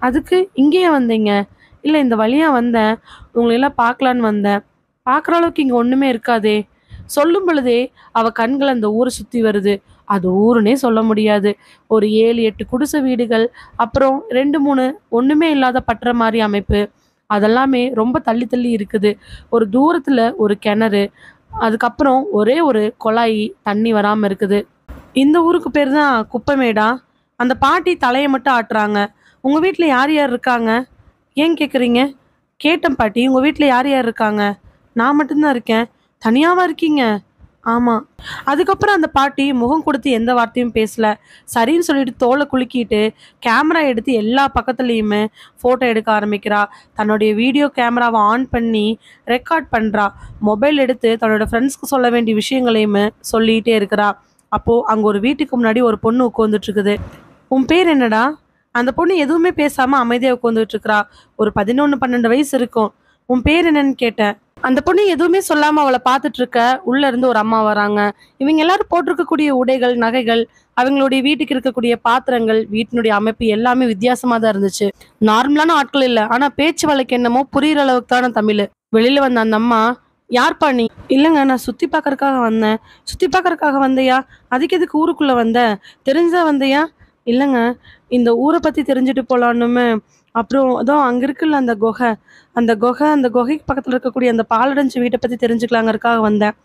"அதுக்கு இங்கேயே வந்தீங்க?" "இல்ல இந்த வழியா வந்தேன். உங்களையெல்லாம் பார்க்கலான்னு வந்தேன்." "பார்க்குற அளவுக்கு இங்க ஒண்ணுமே இருக்காதே." சொல்லும் பொழுதே அவ கண்கள் அந்த ஊர சுத்தி வருது. அது ஊருன்னே சொல்ல முடியாது. ஒரு 7, 8 குடிசை வீடுகள், அப்புறம் 2, 3 ஒண்ணுமே இல்லாத பட்ற மாரி அமைப்பு. அதெல்லாமே ரொம்ப தள்ளி தள்ளி இருக்குது. ஒரு தூரத்துல ஒரு கிணறு. அதுக்கப்புறம் ஒரே ஒரு குழாயி தண்ணி வராம இருக்குது. "இந்த ஊருக்கு பேரு தான் குப்பமேடா?" அந்த பாட்டி தலைய மட்டும் ஆட்டுறாங்க. "உங்க வீட்ல யார் யார் இருக்காங்க?" "ஏன் கேட்குறீங்க?" "கேட்டேன் பாட்டி. உங்க வீட்ல யார் யார் இருக்காங்க?" "நான் மட்டும் தான் இருக்கேன்." "தனியாவா இருக்கீங்க?" "ஆமா." அதுக்கப்புறம் அந்த பாட்டி முகம் கொடுத்து எந்த வார்த்தையும் பேசல. சரின்னு சொல்லிட்டு தோள குலுக்கிட்டு, கேமரா எடுத்து எல்லா பக்கத்துலயுமே ஃபோட்டோ எடுக்க ஆரம்பிக்கிறா. தன்னுடைய வீடியோ கேமராவ ஆன் பண்ணி ரெக்கார்ட் பண்றா. மொபைல் எடுத்து தன்னோட ஃப்ரெண்ட்ஸ்க்கு சொல்ல வேண்டிய விஷயங்களையுமே சொல்லிட்டே இருக்கிறா. அப்போ அங்க ஒரு வீட்டுக்கு முன்னாடி ஒரு பொண்ணு உட்கார்ந்துட்டு இருக்குது. "உன் பேர் என்னடா?" அந்த பொண்ணு எதுவுமே பேசாம அமைதியா உட்கார்ந்துட்டு இருக்கிறா. ஒரு 11, 12 வயசு இருக்கும். "உன் பேர் என்னன்னு?" கேட்டேன். அந்த பொண்ணு எதுவுமே சொல்லாம அவள பார்த்துட்டு இருக்க, உள்ள இருந்து ஒரு அம்மா வராங்க. இவங்க எல்லாரும் போட்டிருக்கக்கூடிய உடைகள், நகைகள், அவங்களுடைய வீட்டுக்கு இருக்கக்கூடிய பாத்திரங்கள், வீட்டினுடைய அமைப்பு எல்லாமே வித்தியாசமா தான் இருந்துச்சு. நார்மலான ஆட்கள் இல்ல. ஆனா பேச்சு வழக்கு என்னமோ புரியிற அளவுக்கு தான தமிழு. வெளியில வந்த அந்த அம்மா, "யார்ப்பா நீ?" "இல்லங்க, நான் சுத்தி பார்க்கறக்காக வந்தேன்." "சுத்தி பார்க்கறக்காக வந்தியா? அதுக்கு எதுக்கு ஊருக்குள்ள வந்த? தெரிஞ்சா வந்தியா?" "இல்லங்க, இந்த ஊர பத்தி தெரிஞ்சுட்டு போலான்னுமே. அப்புறம் அதோ அங்க இருக்குல்ல அந்த குகை. அந்த குகைக்கு பக்கத்துல இருக்கக்கூடிய அந்த பாழடைஞ்ச வீட்ட பத்தி தெரிஞ்சுக்கலாங்கறக்காக வந்தேன்."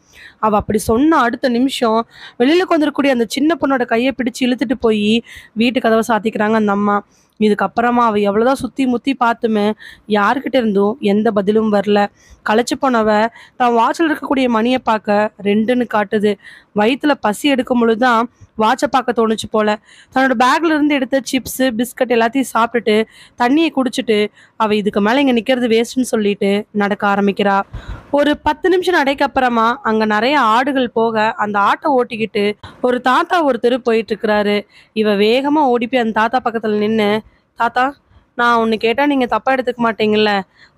அவ அப்படி சொன்ன அடுத்த நிமிஷம், வெளியில உட்காந்துருக்கக்கூடிய அந்த சின்ன பொண்ணோட கைய பிடிச்சு இழுத்துட்டு போயி, வீட்டு கதவ சாத்திக்கிறாங்க அந்த அம்மா. இதுக்கப்புறமா அவ எவ்வளவுதான் சுத்தி முத்தி பார்த்துமே யாருக்கிட்ட இருந்தும் எந்த பதிலும் வரல. களைச்சு போனவ தான் வாட்சில் இருக்கக்கூடிய மணியை பார்க்க 2ன்னு காட்டுது. வயித்துல பசி எடுக்கும் பொழுதுதான் வாட்சை பார்க்க தோணுச்சு போல. தன்னோட பேக்ல இருந்து எடுத்த சிப்ஸ் பிஸ்கட் எல்லாத்தையும் சாப்பிட்டுட்டு தண்ணியை குடிச்சிட்டு அவ இதுக்கு மேல இங்க நிக்கிறது வேஸ்ட்னு சொல்லிட்டு நடக்க ஆரம்பிக்கிறா. ஒரு 10 நிமிஷம் நடைக்கு அப்புறமா அங்க நிறைய ஆடுகள் போக அந்த ஆட்டை ஓட்டிக்கிட்டு ஒரு தாத்தா ஒருத்தர் போயிட்டு இருக்கிறாரு. இவ வேகமா ஓடி போய் அந்த தாத்தா பக்கத்துல நின்னு, தாத்தா, நான் ஒன்னு கேட்டா நீங்க தப்பா எடுத்துக்க மாட்டீங்கல்ல?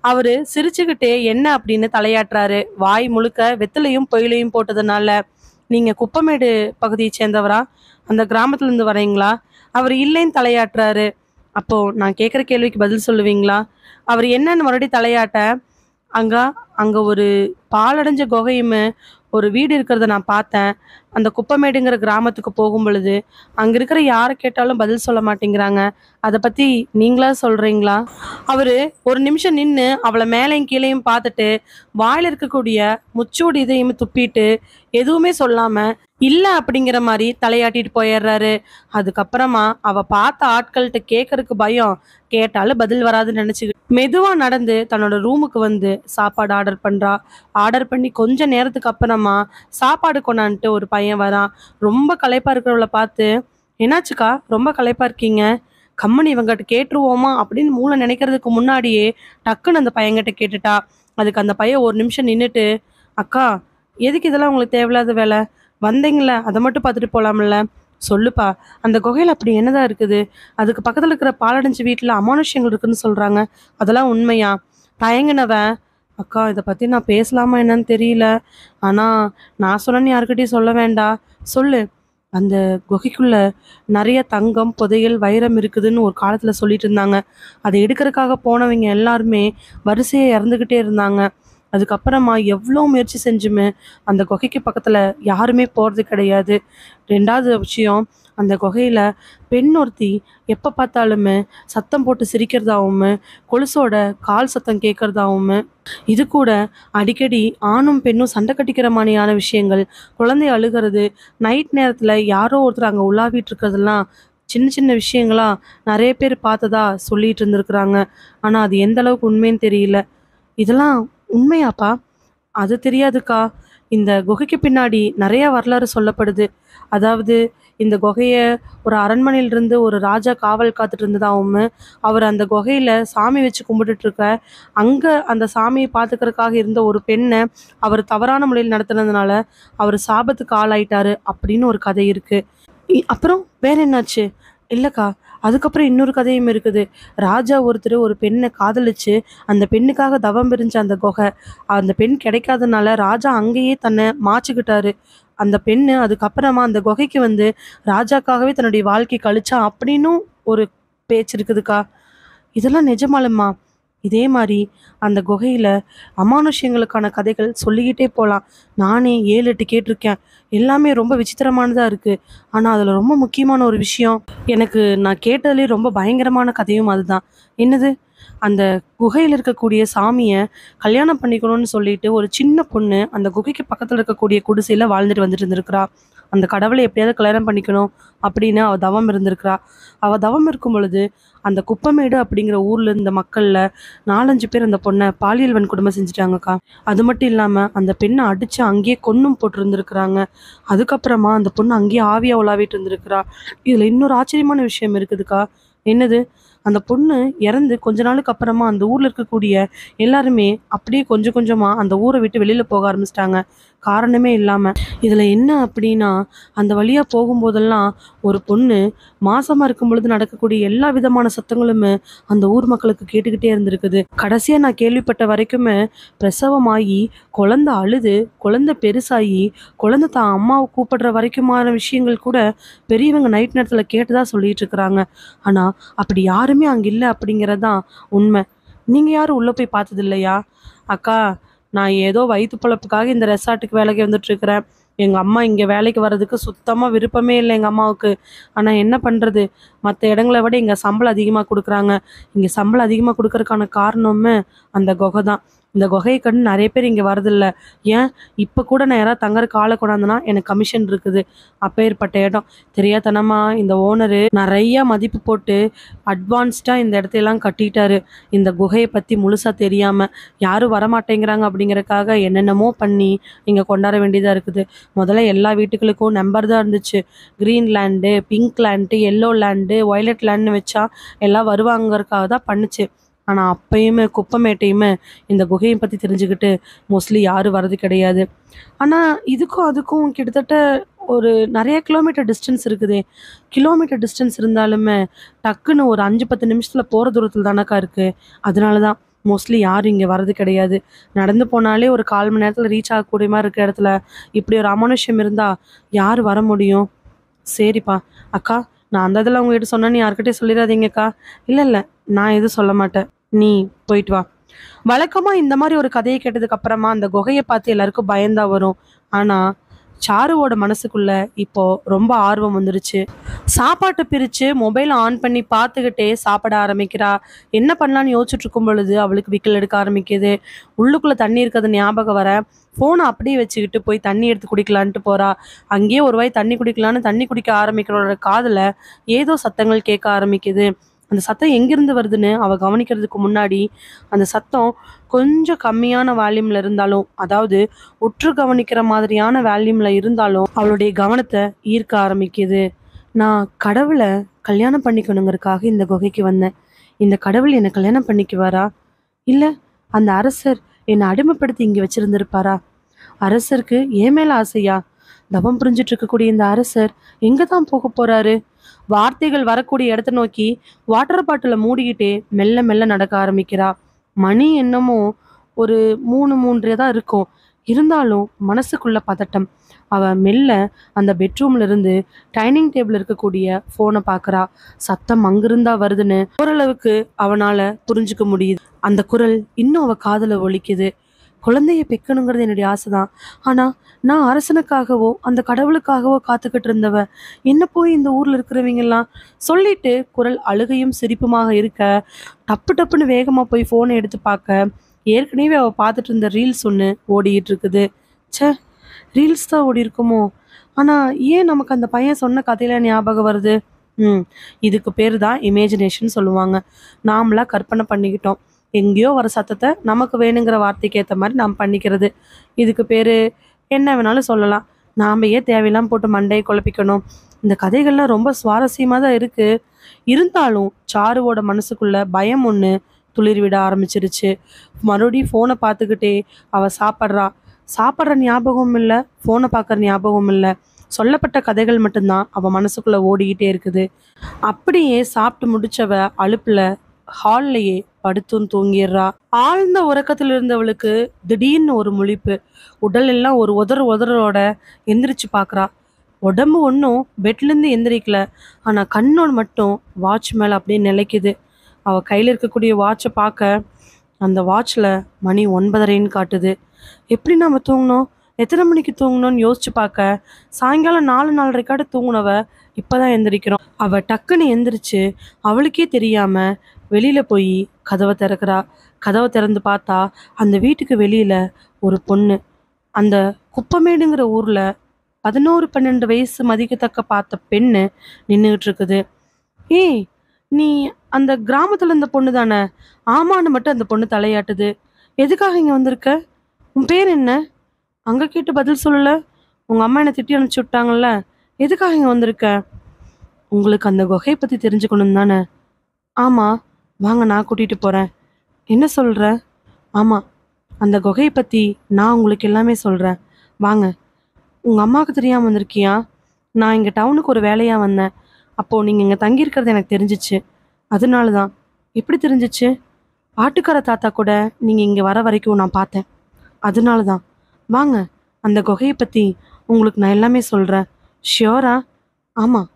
அவரு சிரிச்சுக்கிட்டே என்ன அப்படின்னு தலையாட்டுறாரு. வாய் முழுக்க வெத்தலையும் பொயிலையும் போட்டதுனால. நீங்க குப்பமேடு பகுதியை சேர்ந்தவரா? அந்த கிராமத்துல இருந்து வரீங்களா? அவர் இல்லைன்னு தலையாட்டுறாரு. அப்போ நான் கேட்குற கேள்விக்கு பதில் சொல்லுவீங்களா? அவர் என்னன்னு மறுபடியும் தலையாட்ட, அங்க அங்க ஒரு பாழடைஞ்ச குகையுமே ஒரு வீடு இருக்கிறத நான் பார்த்தேன். அந்த குப்பமேடுங்கிற கிராமத்துக்கு போகும் பொழுது அங்க இருக்கிற யாரை கேட்டாலும் பதில் சொல்ல மாட்டேங்கிறாங்க. அதை பத்தி நீங்களா சொல்றீங்களா? அவரு ஒரு நிமிஷம் நின்னு அவளை மேலையும் கீழையும் பார்த்துட்டு வாயில இருக்கக்கூடிய முச்சூடு இதையும் துப்பிட்டு எதுவுமே சொல்லாம இல்ல அப்படிங்கிற மாதிரி தலையாட்டிட்டு போயிடுறாரு. அதுக்கப்புறமா அவ பார்த்த ஆட்கள்கிட்ட கேட்கறதுக்கு பயம், கேட்டாலும் பதில் வராதுன்னு நினைச்சு மெதுவா நடந்து தன்னோட ரூமுக்கு வந்து சாப்பாடு ஆர்டர் பண்றா. ஆர்டர் பண்ணி கொஞ்ச நேரத்துக்கு அப்புறமா சாப்பாடு கொண்டான்ட்டு ஒரு பையன் வரான். ரொம்ப களைப்பா இருக்கிறவளை பார்த்து, என்னாச்சுக்கா ரொம்ப களைப்பா இருக்கீங்க, கம்மனி இவங்கிட்ட கேட்டுருவோமா அப்படின்னு மூளை நினைக்கிறதுக்கு முன்னாடியே டக்குன்னு அந்த பையன்கிட்ட கேட்டுட்டா. அதுக்கு அந்த பையன் ஒரு நிமிஷம் நின்றுட்டு, அக்கா, எதுக்கு இதெல்லாம் உங்களுக்கு தேவையில்லாத வேலை? வந்தீங்கள அதை மட்டும் பார்த்துட்டு போலாம்ல. சொல்லுப்பா, அந்த குகையில அப்படி என்னதான் இருக்குது? அதுக்கு பக்கத்துல இருக்கிற பாலடைஞ்ச வீட்டுல அமானுஷ்யங்கள் இருக்குன்னு சொல்றாங்க, அதெல்லாம் உண்மையா? தயங்கினவன், அக்கா, இதை பத்தி நான் பேசலாமா என்னன்னு தெரியல. ஆனா நான் சொன்னேன்னு யாருக்கிட்டையும் சொல்ல வேண்டாம். சொல்லு. அந்த குகைக்குள்ள நிறைய தங்கம் புதையல் வைரம் இருக்குதுன்னு ஒரு காலத்துல சொல்லிட்டு இருந்தாங்க. அதை எடுக்கிறதுக்காக போனவங்க எல்லாருமே வரிசையை இறந்துகிட்டே இருந்தாங்க. அதுக்கப்புறமா எவ்வளோ முயற்சி செஞ்சுமே அந்த குகைக்கு பக்கத்துல யாருமே போறது கிடையாது. 2வது விஷயம், அந்த குகையில பெண் ஒருத்தி எப்ப பார்த்தாலுமே சத்தம் போட்டு சிரிக்கிறதாவும் கொலுசோட கால் சத்தம் கேட்கறதாவும், இது கூட அடிக்கடி ஆணும் பெண்ணும் சண்டை கட்டிக்கிற மாதிரியான விஷயங்கள், குழந்தை அழுகிறது, நைட் நேரத்துல யாரோ ஒருத்தர் அங்க உலாவிட்டு இருக்கிறதெல்லாம் சின்ன சின்ன விஷயங்களா நிறைய பேர் பார்த்ததா சொல்லிட்டு இருந்திருக்கிறாங்க. ஆனா அது எந்த அளவுக்கு உண்மைன்னு தெரியல. இதெல்லாம் உண்மையாப்பா? அது தெரியாதுக்கா. இந்த குகைக்கு பின்னாடி நிறைய வரலாறு சொல்லப்படுது. அதாவது இந்த குகைய ஒரு அரண்மனையிலிருந்து ஒரு ராஜா காவல் காத்துட்டு இருந்ததாவும், அவர் அந்த குகையில சாமி வச்சு கும்பிட்டுட்டு இருக்க, அங்க அந்த சாமியை பார்த்துக்கிறதுக்காக இருந்த ஒரு பெண்ணை அவர் தவறான முறையில் நடத்துனதுனால அவர் சாபத்துக்கு ஆளாயிட்டாரு அப்படின்னு ஒரு கதை இருக்கு. அப்புறம் வேற என்னாச்சு? இல்லக்கா, அதுக்கப்புறம் இன்னொரு கதையும் இருக்குது. ராஜா ஒருத்தர் ஒரு பெண்ணை காதலிச்சு அந்த பெண்ணுக்காக தவம் பிரிஞ்ச அந்த குகை, அந்த பெண் கிடைக்காதனால ராஜா அங்கேயே தன்னை மாச்சுக்கிட்டாரு. அந்த பெண்ணு அதுக்கப்புறமா அந்த குகைக்கு வந்து ராஜாக்காகவே தன்னுடைய வாழ்க்கை கழிச்சா அப்படின்னும் ஒரு பேச்சு இருக்குதுக்கா. இதெல்லாம் நிஜமாலுமா? இதே மாதிரி அந்த குகையில அமானுஷ்யங்களுக்கான கதைகள் சொல்லிக்கிட்டே போகலாம். நானே 7 8 கேட்டிருக்கேன். எல்லாமே ரொம்ப விசித்திரமானதா இருக்கு. ஆனா அதுல ரொம்ப முக்கியமான ஒரு விஷயம், எனக்கு நான் கேட்டதுலேயே ரொம்ப பயங்கரமான கதையும் அதுதான். என்னது? அந்த குகையில் இருக்கக்கூடிய சாமியை கல்யாணம் பண்ணிக்கணும்னு சொல்லிட்டு ஒரு சின்ன பொண்ணு அந்த குகைக்கு பக்கத்துல இருக்கக்கூடிய குடிசையில வாழ்ந்துட்டு வந்துட்டு இருந்திருக்கிறா. அந்த கடவுளை எப்படியாவது கல்யாணம் பண்ணிக்கணும் அப்படின்னு அவ தவம் இருந்திருக்கிறா. அவ தவம் இருக்கும் பொழுது அந்த குப்பமேடு அப்படிங்கிற ஊர்ல இருந்த மக்கள்ல 4 5 பேர் அந்த பொண்ணை பாலியல் வன்கொடுமை செஞ்சுட்டாங்கக்கா. அது மட்டும் இல்லாம அந்த பெண்ணை அடிச்சு அங்கேயே கொன்னும் போட்டு இருந்திருக்கிறாங்க. அதுக்கப்புறமா அந்த பொண்ணு அங்கேயே ஆவியா உலாவிட்டு இருந்திருக்கிறா. இதுல இன்னொரு ஆச்சரியமான விஷயம் இருக்குதுக்கா. என்னது? அந்த பொண்ணு இறந்து கொஞ்ச நாளுக்கு அப்புறமா அந்த ஊர்ல இருக்கக்கூடிய எல்லாருமே அப்படியே கொஞ்சம் கொஞ்சமா அந்த ஊரை விட்டு வெளியில போக ஆரம்பிச்சிட்டாங்க, காரணமே இல்லாம. இதுல என்ன அப்படின்னா, அந்த வழியா போகும்போதெல்லாம் ஒரு பொண்ணு மாசமா இருக்கும் பொழுது நடக்கக்கூடிய எல்லா விதமான சத்தங்களுமே அந்த ஊர் மக்களுக்கு கேட்டுக்கிட்டே இருந்திருக்குது. கடைசியா நான் கேள்விப்பட்ட வரைக்குமே பிரசவமாகி குழந்தை அழுது குழந்தை பெருசாகி குழந்தை தான் அம்மாவை கூப்பிடுற வரைக்குமான விஷயங்கள் கூட பெரியவங்க நைட் நேரத்துல கேட்டுதா சொல்லிட்டு இருக்கிறாங்க. ஆனா அப்படி யாருமே அங்க இல்லை அப்படிங்கறதுதான் உண்மை. நீங்க யாரும் உள்ள போய் பார்த்தது இல்லையா? அக்கா, நான் ஏதோ வயிற்று பொழப்புக்காக இந்த ரெசார்ட்டுக்கு வேலைக்கு வந்துட்டு இருக்கிறேன். எங்கள் அம்மா இங்கே வேலைக்கு வர்றதுக்கு சுத்தமாக விருப்பமே இல்லை எங்கள் அம்மாவுக்கு. ஆனால் என்ன பண்ணுறது, மற்ற இடங்களை விட இங்கே சம்பளம் அதிகமாக கொடுக்குறாங்க. இங்கே சம்பளம் அதிகமாக கொடுக்கறதுக்கான காரணமே அந்த குகை தான். இந்த குகையை கண்டு நிறைய பேர் இங்கே வரதில்ல. ஏன் இப்போ கூட நான் யாராவது தங்கறக்கு ஆளை கொண்டாந்தனா எனக்கு கமிஷன் இருக்குது. அப்பேற்பட்ட இடம். தெரியாதனமா இந்த ஓனரு நிறைய மதிப்பு போட்டு அட்வான்ஸ்டாக இந்த இடத்தையெல்லாம் கட்டிட்டாரு. இந்த குகையை பற்றி முழுசாக தெரியாமல் யாரும் வரமாட்டேங்கிறாங்க அப்படிங்கிறக்காக என்னென்னமோ பண்ணி இங்கே கொண்டாட வேண்டியதாக இருக்குது. முதல்ல எல்லா வீட்டுகளுக்கும் நம்பர் தான் இருந்துச்சு. Green land, pink land, yellow land, violet லேண்டுன்னு வச்சா எல்லாம் வருவாங்கறக்காக தான் பண்ணுச்சு. ஆனால் அப்பயுமே குப்பமேட்டையுமே இந்த குகையை பற்றி தெரிஞ்சுக்கிட்டு மோஸ்ட்லி யாரும் வர்றது கிடையாது. ஆனால் இதுக்கும் அதுக்கும் கிட்டத்தட்ட ஒரு நிறைய கிலோமீட்டர் டிஸ்டன்ஸ் இருக்குதே. கிலோமீட்டர் டிஸ்டன்ஸ் இருந்தாலுமே டக்குன்னு ஒரு 5-10 நிமிஷத்தில் போகிற தூரத்தில் தானக்கா இருக்குது. அதனால தான் மோஸ்ட்லி யாரும் இங்கே வர்றது கிடையாது. நடந்து போனாலே ஒரு 1/4 மணி நேரத்தில் ரீச் ஆகக்கூடிய மாதிரி இருக்க இடத்துல இப்படி ஒரு அமானுஷ்யம் இருந்தால் யார் வர முடியும்? சரிப்பா. அக்கா, நான் அந்த இதெல்லாம் உங்ககிட்ட சொன்னேன்னு யார்கிட்டயும் சொல்லிடாதீங்கக்கா. இல்லை இல்லை, நான் எதுவும் சொல்ல மாட்டேன். நீ போயிட்டு வா. வழக்கமா இந்த மாதிரி ஒரு கதையை கேட்டதுக்கு அப்புறமா அந்த குகையை பார்த்து எல்லாருக்கும் பயந்தா வரும். ஆனா சாருவோட மனசுக்குள்ள இப்போ ரொம்ப ஆர்வம் வந்துருச்சு. சாப்பாட்டை பிரிச்சு மொபைலை ஆன் பண்ணி பார்த்துக்கிட்டே சாப்பிட ஆரம்பிக்கிறா. என்ன பண்ணலான்னு யோசிச்சுட்டு இருக்கும் பொழுது அவளுக்கு விக்கல் எடுக்க ஆரம்பிக்குது. உள்ளுக்குள்ள தண்ணி இருக்கிறது ஞாபகம் வர ஃபோனை அப்படியே வச்சுக்கிட்டு போய் தண்ணி எடுத்து குடிக்கலான்ட்டு போறா. அங்கேயே ஒரு வாய் தண்ணி குடிக்கலான்னு தண்ணி குடிக்க ஆரம்பிக்கிறோட காதுல ஏதோ சத்தங்கள் கேட்க ஆரம்பிக்குது. அந்த சத்தம் எங்கிருந்து வருதுன்னு அவ கவனிக்கிறதுக்கு முன்னாடி அந்த சத்தம் கொஞ்சம் கம்மியான வால்யூம்ல இருந்தாலும், அதாவது உற்று கவனிக்கிற மாதிரியான வால்யூம்ல இருந்தாலும் அவளுடைய கவனத்தை ஈர்க்க ஆரம்பிக்குது. நான் கடவுளை கல்யாணம் பண்ணிக்கணுங்கிறதுக்காக இந்த குகைக்கு வந்தேன். இந்த கடவுள் என்னை கல்யாணம் பண்ணிக்குவாரா? இல்லை அந்த அரசர் என்னை அடிமைப்படுத்தி இங்கே வச்சிருந்திருப்பாரா? அரசருக்கு ஏன் மேல ஆசையா? தவம் புரிஞ்சிட்டு இருக்கக்கூடிய இந்த அரசர் எங்க தான் போக போறாரு? வார்த்தைகள் வரக்கூடிய இடத்த நோக்கி வாட்டர் பாட்டிலை மூடிக்கிட்டே மெல்ல மெல்ல நடக்க ஆரம்பிக்கிறா. மணி என்னமோ ஒரு 3-3 தான் இருக்கும். இருந்தாலும் மனசுக்குள்ள பதட்டம். அவ மெல்ல அந்த பெட்ரூம்ல இருந்து டைனிங் டேபிள் இருக்கக்கூடிய போனை பார்க்கறா. சத்தம் அங்கிருந்தா வருதுன்னு ஓரளவுக்கு அவனால புரிஞ்சுக்க முடியுது. அந்த குரல் இன்னும் அவ காதுல ஒலிக்குது. குழந்தைய பெக்கணுங்கிறது என்னுடைய ஆசைதான். ஆனா நான் அரசனுக்காகவோ அந்த கடவுளுக்காகவோ காத்துக்கிட்டு இருந்தவ என்ன போய் இந்த ஊர்ல இருக்கிறவங்க எல்லாம் சொல்லிட்டு குரல் அழுகையும் சிரிப்புமாக இருக்க டப்பு டப்புன்னு வேகமா போய் போனை எடுத்து பார்க்க ஏற்கனவே அவ பார்த்துட்டு இருந்த ரீல்ஸ் ஒன்று ஓடிட்டு இருக்குது. ச்சே, ரீல்ஸ் தான் ஓடி இருக்குமோ? ஆனா ஏன் நமக்கு அந்த பையன் சொன்ன கதையில ஞாபகம் வருது? இதுக்கு பேர் தான் இமேஜினேஷன் சொல்லுவாங்க. நாமளா கற்பனை பண்ணிக்கிட்டோம். எங்கேயோ வர சத்தத்தை நமக்கு வேணுங்கிற வார்த்தைக்கு ஏற்ற மாதிரி நாம் பண்ணிக்கிறது. இதுக்கு பேர் என்ன வேணாலும் சொல்லலாம். நாம் ஏன் தேவையில்லாமல் போட்டு மண்டையை குழப்பிக்கணும்? இந்த கதைகள்லாம் ரொம்ப சுவாரஸ்யமாக தான் இருக்குது. இருந்தாலும் சாருவோட மனசுக்குள்ள பயம் ஒன்று துளிர் விட ஆரம்பிச்சிருச்சு. மறுபடியும் ஃபோனை பார்த்துக்கிட்டே அவள் சாப்பிட்ற ஞாபகமும் இல்லை, ஃபோனை பார்க்குற ஞாபகமும் இல்லை. சொல்லப்பட்ட கதைகள் மட்டும்தான் அவள் மனசுக்குள்ளே ஓடிக்கிட்டே இருக்குது. அப்படியே சாப்பிட்டு முடிச்சவ அலுப்புல ஹால்லையே படுத்தும் தூங்கிடுறா. ஆழ்ந்த உறக்கத்தில் இருந்தவளுக்கு திடீர்னு ஒரு முழிப்பு. உடல் எல்லாம் ஒரு உதறோட எந்திரிச்சு பார்க்குறா. உடம்பு ஒன்றும் பெட்லேருந்து எந்திரிக்கல. ஆனால் கண்ணோடு மட்டும் வாட்ச் மேலே அப்படியே நிலைக்குது. அவள் கையில் இருக்கக்கூடிய வாட்சை பார்க்க அந்த வாட்சில் மணி 9:30ன்னு காட்டுது. எப்படி நம்ம தூங்கணும், எத்தனை மணிக்கு தூங்கணும்னு யோசிச்சு பார்க்க சாயங்காலம் 4-4:30 தூங்கினவ இப்போதான் எந்திரிக்கிறோம். அவள் டக்குன்னு எந்திரிச்சு அவளுக்கே தெரியாமல் வெளியில் போய் கதவை திறக்கிறா. கதவை திறந்து பார்த்தா அந்த வீட்டுக்கு வெளியில் ஒரு பொண்ணு அந்த குப்பமேடுங்கிற ஊரில் 11-12 வயசு மதிக்கத்தக்க பார்த்த பெண்ணு நின்றுக்கிட்டு இருக்குது. ஏய், நீ அந்த கிராமத்தில் இருந்த பொண்ணு தானே? ஆமான்னு மட்டும் அந்த பொண்ணு தலையாட்டுது. எதுக்காக இங்கே வந்திருக்க? உன் பேர் என்ன? அங்கே கேட்டு பதில் சொல்லலை. உங்கள் அம்மா என்னை திட்டி அனுப்பிச்சி விட்டாங்கல்ல, எதுக்காக இங்கே வந்திருக்க? உங்களுக்கு அந்த குகையை பற்றி தெரிஞ்சுக்கணும் தானே? ஆமாம், வாங்க நான் கூட்டிகிட்டு போகிறேன். என்ன சொல்கிற? ஆமாம், அந்த குகையை பற்றி நான் உங்களுக்கு எல்லாமே சொல்கிறேன். வாங்க. உங்கள் அம்மாவுக்கு தெரியாமல் வந்திருக்கியா? நான் இங்கே டவுனுக்கு ஒரு வேலையாக வந்தேன். அப்போது நீங்கள் இங்கே தங்கியிருக்கிறது எனக்கு தெரிஞ்சிச்சு. அதனால தான். எப்படி தெரிஞ்சிச்சு? ஆட்டுக்கார தாத்தா கூட நீங்கள் இங்கே வர வரைக்கும் நான் பார்த்தேன். அதனால தான். வாங்க, அந்த குகையை பற்றி உங்களுக்கு நான் எல்லாமே சொல்கிறேன். ஷியோரா? ஆமாம்.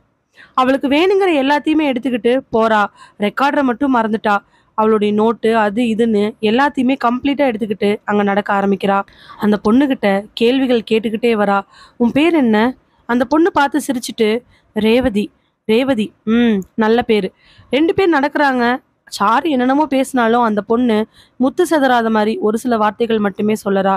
அவளுக்கு வேணுங்கிற எல்லாத்தையுமே எடுத்துக்கிட்டு போறா. ரெக்கார்டரை மட்டும் மறந்துட்டா. அவளுடைய நோட்டு அது இதுன்னு எல்லாத்தையுமே கம்ப்ளீட்டாக எடுத்துக்கிட்டு அங்கே நடக்க ஆரம்பிக்கிறா. அந்த பொண்ணுக்கிட்ட கேள்விகள் கேட்டுக்கிட்டே வரா. உன் பேர் என்ன? அந்த பொண்ணு பார்த்து சிரிச்சிட்டு ரேவதி. ரேவதி, நல்ல பேர். 2 பேர் நடக்கிறாங்க. சாரு என்னென்னமோ பேசினாலும் அந்த பொண்ணு முத்து செதறாத மாதிரி ஒரு சில வார்த்தைகள் மட்டுமே சொல்லறா.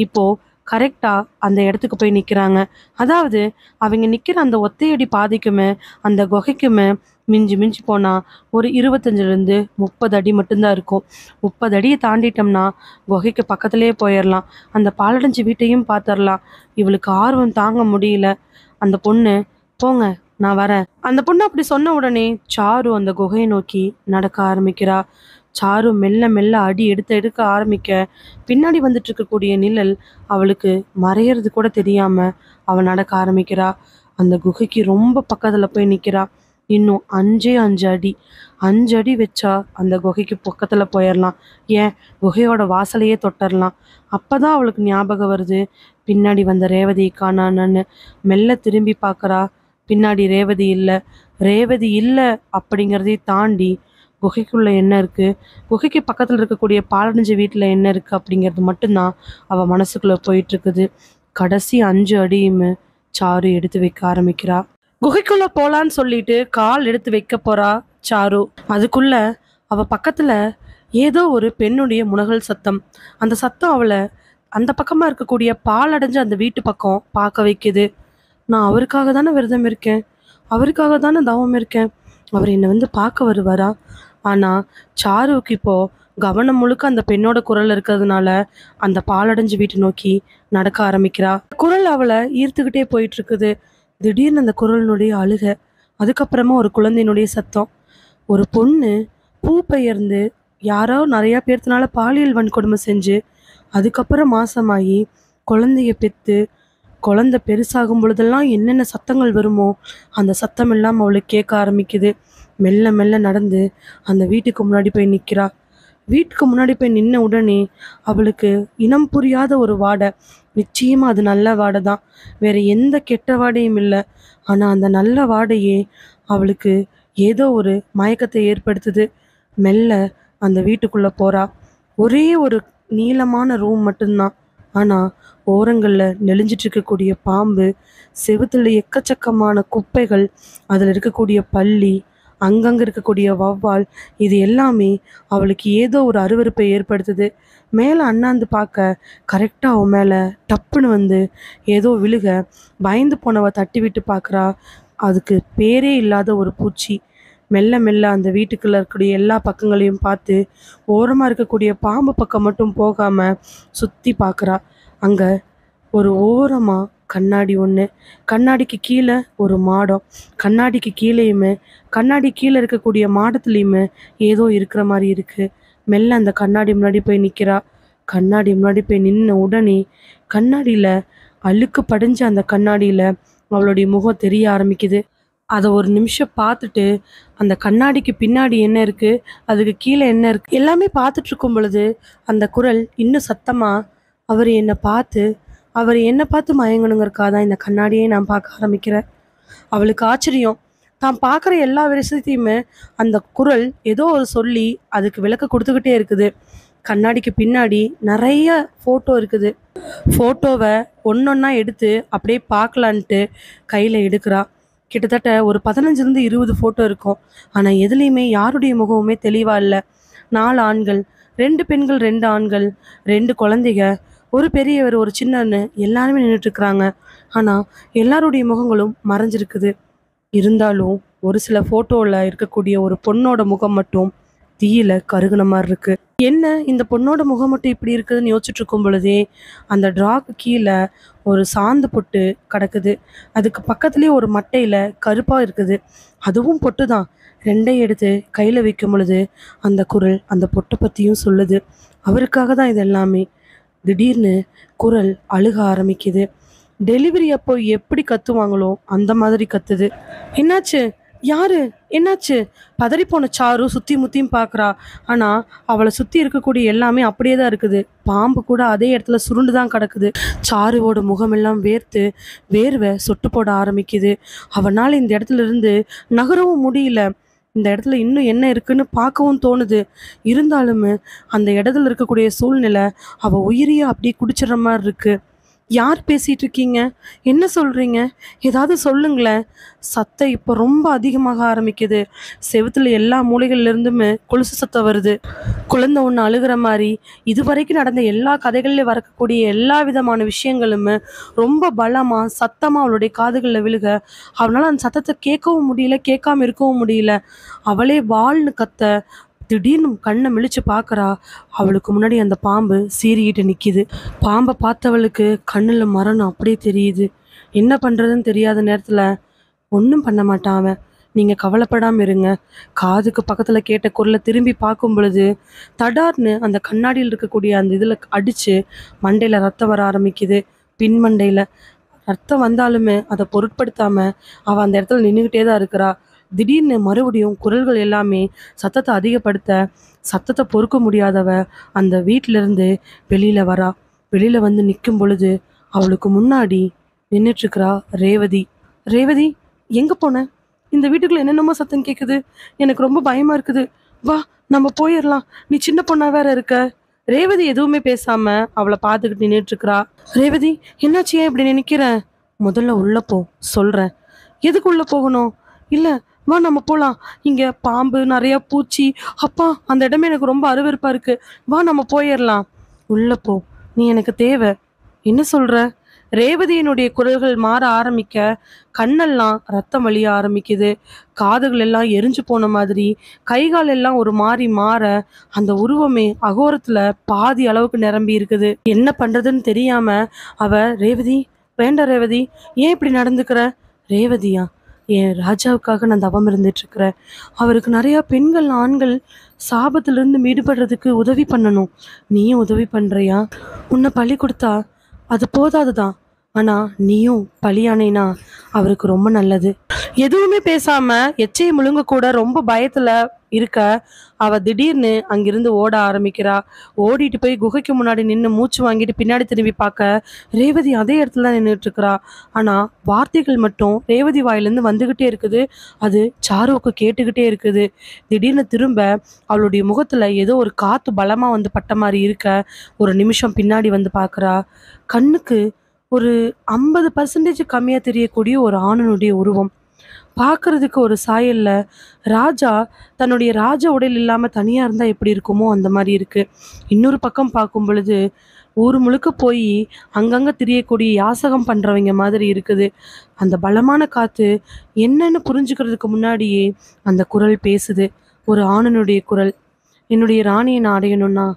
இப்போ கரெக்டா அந்த இடத்துக்கு போய் நிக்கிறாங்க. அதாவது அவங்க நிக்கிற அந்த ஒத்தையடி பாதைக்குமே அந்த குகைக்குமே மிஞ்சி மிஞ்சி போனா ஒரு 25லேருந்து 30 அடி மட்டும்தான் இருக்கும். 30 அடியை தாண்டிட்டோம்னா குகைக்கு பக்கத்துலேயே போயிடலாம். அந்த பாலடைஞ்ச வீட்டையும் பார்த்துடலாம். இவளுக்கு ஆர்வம் தாங்க முடியல. அந்த பொண்ணு, போங்க நான் வரேன். அந்த பொண்ணு அப்படி சொன்ன உடனே சாரு அந்த குகையை நோக்கி நடக்க ஆரம்பிக்கிறா. சாரு மெல்ல மெல்ல அடி எடுத்து எடுக்க ஆரம்பிக்க பின்னாடி வந்துட்டு இருக்கக்கூடிய நிழல் அவளுக்கு மறையறது கூட தெரியாம அவள் நடக்க ஆரம்பிக்கிறா. அந்த குகைக்கு ரொம்ப பக்கத்துல போய் நிக்கிறா. இன்னும் 5 அடி 5 அடி வச்சா அந்த குகைக்கு பக்கத்துல போயிடலாம். ஏன், குகையோட வாசலையே தொட்டரலாம். அப்பதான் அவளுக்கு ஞாபகம் வருது, பின்னாடி வந்த ரேவதியை காணான்னு. மெல்ல திரும்பி பார்க்கறா. பின்னாடி ரேவதி இல்லை. ரேவதி இல்லை அப்படிங்கிறதை தாண்டி குகைக்குள்ள என்ன இருக்கு, குகைக்கு பக்கத்துல இருக்கக்கூடிய பாலடைஞ்ச வீட்டுல என்ன இருக்கு அப்படிங்கிறது மட்டும்தான் அவ மனசுக்குள்ள போயிட்டு இருக்குது. கடைசி 5 அடியுமே சாரு எடுத்து வைக்க ஆரம்பிக்கிறா. குகைக்குள்ள போலான்னு சொல்லிட்டு கால் எடுத்து வைக்க போறா சாரு. அதுக்குள்ள அவ பக்கத்துல ஏதோ ஒரு பெண்ணுடைய முனகல் சத்தம். அந்த சத்தம் அவளை அந்த பக்கமா இருக்கக்கூடிய பாலடைஞ்ச அந்த வீட்டு பக்கம் பார்க்க வைக்குது. நான் அவருக்காக தானே விரதம் இருக்கேன், அவருக்காக தானே தவம் இருக்கேன், அவர் என்னை வந்து பார்க்க வருவாரா? ஆனா சாருவுக்கு இப்போ கவனம் முழுக்க அந்த பெண்ணோட குரல் இருக்கிறதுனால அந்த பாலடைஞ்சு வீட்டை நோக்கி நடக்க ஆரம்பிக்கிறா. குரல் அவளை ஈர்த்துக்கிட்டே போயிட்டு இருக்குது. திடீர்னு அந்த குரலினுடைய அழுக, அதுக்கப்புறமா ஒரு குழந்தையினுடைய சத்தம். ஒரு பொண்ணு பூ பெயர்ந்து யாரோ நிறைய பேர்த்தினால பாலியல் வன்கொடுமை செஞ்சு அதுக்கப்புறம் மாசமாகி குழந்தைய பெற்று குழந்தை பெருசாகும் பொழுதெல்லாம் என்னென்ன சத்தங்கள் வருமோ அந்த சத்தம் எல்லாம் அவளுக்கு கேட்க ஆரம்பிக்குது. மெல்ல மெல்ல நடந்து அந்த வீட்டுக்கு முன்னாடி போய் நிற்கிறா. வீட்டுக்கு முன்னாடி போய் நின்ன உடனே அவளுக்கு இனம் புரியாத ஒரு வாடை. நிச்சயமா அது நல்ல வாடை தான், வேற எந்த கெட்ட வாடையும் இல்லை. ஆனால் அந்த நல்ல வாடையே அவளுக்கு ஏதோ ஒரு மயக்கத்தை ஏற்படுத்துது. மெல்ல அந்த வீட்டுக்குள்ளே போறா. ஒரே ஒரு நீளமான ரூம் மட்டும்தான். ஆனால் ஓரங்களில் நெளிஞ்சிட்டு இருக்கக்கூடிய பாம்பு, செவுத்துல எக்கச்சக்கமான குப்பைகள், அதில் இருக்கக்கூடிய பல்லி, அங்கங்கே இருக்கக்கூடிய வௌவால், இது எல்லாமே அவளுக்கு ஏதோ ஒரு அருவருப்பை ஏற்படுத்துது. மேலே அண்ணாந்து பார்க்க கரெக்டாக அவன் மேலே டப்புன்னு வந்து ஏதோ விழுக பயந்து போனவ தட்டி விட்டு பார்க்குறா. அதுக்கு பேரே இல்லாத ஒரு பூச்சி. மெல்ல மெல்ல அந்த வீட்டுக்குள்ளே இருக்கக்கூடிய எல்லா பக்கங்களையும் பார்த்து ஓரமாக இருக்கக்கூடிய பாம்பு பக்கம் மட்டும் போகாமல் சுற்றி பார்க்குறா. அங்கே ஒரு ஓரமாக கண்ணாடி ஒன்று, கண்ணாடிக்கு கீழே ஒரு மாடம், கண்ணாடிக்கு கீழேயுமே கண்ணாடி கீழே இருக்கக்கூடிய மாடத்துலேயுமே ஏதோ இருக்கிற மாதிரி இருக்குது. மெல்ல அந்த கண்ணாடி முன்னாடி போய் நிற்கிறா. கண்ணாடி முன்னாடி போய் நின்ன உடனே கண்ணாடியில் அழுக்கு படிஞ்ச அந்த கண்ணாடியில் அவளுடைய முகம் தெரிய ஆரம்பிக்குது. அதை ஒரு நிமிஷம் பார்த்துட்டு அந்த கண்ணாடிக்கு பின்னாடி என்ன இருக்குது, அதுக்கு கீழே என்ன இருக்குது எல்லாமே பார்த்துட்டு இருக்கும் பொழுது அந்த குரல் இன்னும் சத்தமாக, அவர் என்னை பார்த்து மயங்கணுங்கிறக்காக தான் இந்த கண்ணாடியே நான் பார்க்க ஆரம்பிக்கிறேன். அவளுக்கு ஆச்சரியம். தான் பார்க்குற எல்லா விஷயத்தையுமே அந்த குரல் ஏதோ ஒரு சொல்லி அதுக்கு விளக்க கொடுத்துக்கிட்டே இருக்குது. கண்ணாடிக்கு பின்னாடி நிறைய ஃபோட்டோ இருக்குது. ஃபோட்டோவை ஒன்றொன்னா எடுத்து அப்படியே பார்க்கலான்ட்டு கையில் எடுக்கிறா. கிட்டத்தட்ட ஒரு 15லேருந்து 20 ஃபோட்டோ இருக்கும். ஆனால் எதுலேயுமே யாருடைய முகமுமே தெளிவாக இல்லை. 4 ஆண்கள், 2 பெண்கள், 2 ஆண்கள், 2 குழந்தைங்க, ஒரு பெரியவர், ஒரு சின்னன்னு எல்லாருமே நின்றுட்டுருக்குறாங்க. ஆனால் எல்லாருடைய முகங்களும் மறைஞ்சிருக்குது. இருந்தாலும் ஒரு சில ஃபோட்டோவில் இருக்கக்கூடிய ஒரு பொண்ணோட முகம் மட்டும் தீயில கருகுன மாதிரி இருக்கு. என்ன இந்த பொண்ணோட முகம் மட்டும் இப்படி இருக்குதுன்னு யோசிச்சுட்டு இருக்கும் பொழுதே அந்த ட்ராக்கு கீழே ஒரு சாந்து பொட்டு கிடக்குது. அதுக்கு பக்கத்துலேயே ஒரு மட்டையில் கருப்பாக இருக்குது. அதுவும் பொட்டு தான். 2ஐயும் எடுத்து கையில் வைக்கும் பொழுது அந்த குரல் அந்த பொட்டை பற்றியும் சொல்லுது. அவருக்காக தான் இது எல்லாமே. திடீர்னு குரல் அழுக ஆரம்பிக்குது. டெலிவரி அப்போ எப்படி கத்துவாங்களோ அந்த மாதிரி கத்துது. என்னாச்சு, யாரு, என்னாச்சு? பதறிப்போன சாரு சுற்றி முற்றியும் பார்க்குறா. ஆனால் அவளை சுற்றி இருக்கக்கூடிய எல்லாமே அப்படியே தான் இருக்குது. பாம்பு கூட அதே இடத்துல சுருண்டு தான் கிடக்குது. சாருவோட முகமெல்லாம் வேர்த்து வேர்வை சொட்டு போட ஆரம்பிக்குது. அவனால் இந்த இடத்துல இருந்து நகரவும் முடியல. இந்த இடத்துல இன்னும் என்ன இருக்குன்னு பார்க்கவும் தோணுது. இருந்தாலுமே அந்த இடத்துல இருக்கக்கூடிய சூழ்நிலை அவள் உயிரியை அப்படியே குடிச்சிடுற மாதிரி இருக்கு. யார் பேசிட்டு இருக்கீங்க? என்ன சொல்றீங்க? ஏதாவது சொல்லுங்களேன். சத்தம் இப்போ ரொம்ப அதிகமாக ஆரம்பிக்குது. செவுத்துல எல்லா மூலைகள்ல இருந்துமே கொலுசு சத்தம் வருது. குழந்தை ஒண்ணு அழுகுற மாரி, இதுவரைக்கும் நடந்த எல்லா கதைகள்ல வரக்கூடிய எல்லா விதமான விஷயங்களுமே ரொம்ப பலமா, சத்தமா அவளுடைய காதுகள்ல விழுக, அவளால அந்த சத்தத்த கேட்கவும் முடியல, கேட்காம இருக்கவும் முடியல. அவளே வாள்னு கத்த, திடீர்னு கண்ண விழிச்சு பார்க்கறா. அவளுக்கு முன்னாடி அந்த பாம்பு சீறிக்கிட்டு நிக்குது. பாம்ப பார்த்தவளுக்கு கண்ணுல மரணம் அப்படியே தெரியுது. என்ன பண்றதுன்னு தெரியாத நேரத்துல, "ஒண்ணும் பண்ண மாட்டான் அவன். நீங்க கவலைப்படாம இருங்க." காதுக்கு பக்கத்துல கேட்ட குரல திரும்பி பார்க்கும் பொழுது, தடார்னு அந்த கண்ணாடியில் இருக்கக்கூடிய அந்த இதுல அடிச்சு மண்டையில ரத்தம் வர ஆரம்பிக்குது. பின் மண்டையில. ரத்தம் வந்தாலுமே அத பொருட்படுத்தாம அவ அந்த இடத்துல நின்னுகிட்டே தான் இருக்கிறா. திடீர்னு மறுபடியும் குரல்கள் எல்லாமே சத்தத்த அதிகப்படுத்த, சத்தத்த பொறுக்க முடியாதவ அந்த வீட்லருந்து வெளியில வரா. வெளியில வந்து நிக்கும் பொழுது, அவளுக்கு முன்னாடி நின்னுட்டுருக்கிறா ரேவதி. "ரேவதி, எங்க போன? இந்த வீட்டுக்குள்ள என்னென்னமோ சத்தம் கேக்குது. எனக்கு ரொம்ப பயமா இருக்குது. வா, நம்ம போயிரலாம். நீ சின்ன பொண்ணா வேற இருக்க." ரேவதி எதுவுமே பேசாம அவள பார்த்துக்கிட்டு நின்னுட்டுருக்கிறா. "ரேவதி, என்னாச்சு? ஏன் இப்படி நிக்கிற? முதல்ல உள்ள போ, சொல்றேன்." "எதுக்கு உள்ள போகணும்?" "இல்ல, வா நம்ம போலாம். இங்க பாம்பு, நெறைய பூச்சி. அப்பா, அந்த இடமே எனக்கு ரொம்ப அருவருப்பா இருக்கு. வா நம்ம போயிரலாம்." "உள்ள போ. நீ எனக்கு தேவ." "என்ன சொல்ற?" ரேவதியினுடைய குரல்கள் மாற ஆரம்பிக்க, கண்ணெல்லாம் ரத்தம் வழிய ஆரம்பிக்குது. காதுகள் எல்லாம் எரிஞ்சு போன மாதிரி, கை கால் எல்லாம் ஒரு மாறி மாற, அந்த உருவமே அகோரத்துல பாதி அளவுக்கு நிரம்பி இருக்குது. என்ன பண்றதுன்னு தெரியாம அவ, "ரேவதி, வேண்டாம் ரேவதி. ஏன் இப்படி நடந்துக்கிற?" "ரேவதியா? என் ராஜாவுக்காக நான் தவம் இருந்துட்டு இருக்கிறேன். அவருக்கு நிறைய பெண்கள், ஆண்கள் சாபத்திலிருந்து மீடுபடுறதுக்கு உதவி பண்ணணும். நீயும் உதவி பண்றியா? உன்னை பலி கொடுத்தா அது போதாதுதான். ஆனா நீயும் பலியானேனா அவருக்கு ரொம்ப நல்லது." எதுவுமே பேசாம எச்சையை முழுங்க கூட ரொம்ப பயத்துல இருக்க, அவ திடீர்னு அங்கிருந்து ஓட ஆரம்பிக்கிறா. ஓடிட்டு போய் குகைக்கு முன்னாடி நின்னு மூச்சு வாங்கிட்டு பின்னாடி திரும்பி பார்க்க, ரேவதி அதே இடத்துல தான் நின்னுட்டு இருக்கிறா. ஆனா வார்த்தைகள் மட்டும் ரேவதி வாயிலிருந்து வந்துகிட்டே இருக்குது. அது சாருவுக்கு கேட்டுக்கிட்டே இருக்குது. திடீர்னு திரும்ப அவளுடைய முகத்துல ஏதோ ஒரு காத்து பலமா வந்து பட்ட மாதிரி இருக்க, ஒரு நிமிஷம் பின்னாடி வந்து பார்க்கறா. கண்ணுக்கு ஒரு 50% கம்மியா தெரியக்கூடிய ஒரு ஆணனுடைய உருவம். பார்க்கறதுக்கு ஒரு சாயல்ல ராஜா தன்னுடைய ராஜ உடையில் இல்லாம தனியா இருந்தா எப்படி இருக்குமோ அந்த மாரி இருக்கு. இன்னொரு பக்கம் பார்க்கும் பொழுது, ஊர் முழுக்க போயி அங்கங்க திரியக்கூடிய யாசகம் பண்றவங்க மாதிரி இருக்குது. அந்த பலமான காத்து என்னன்னு புரிஞ்சுக்கிறதுக்கு முன்னாடியே அந்த குரல் பேசுது. ஒரு ஆணனுடைய குரல். "என்னுடைய ராணிய நான் அடையணும்னா,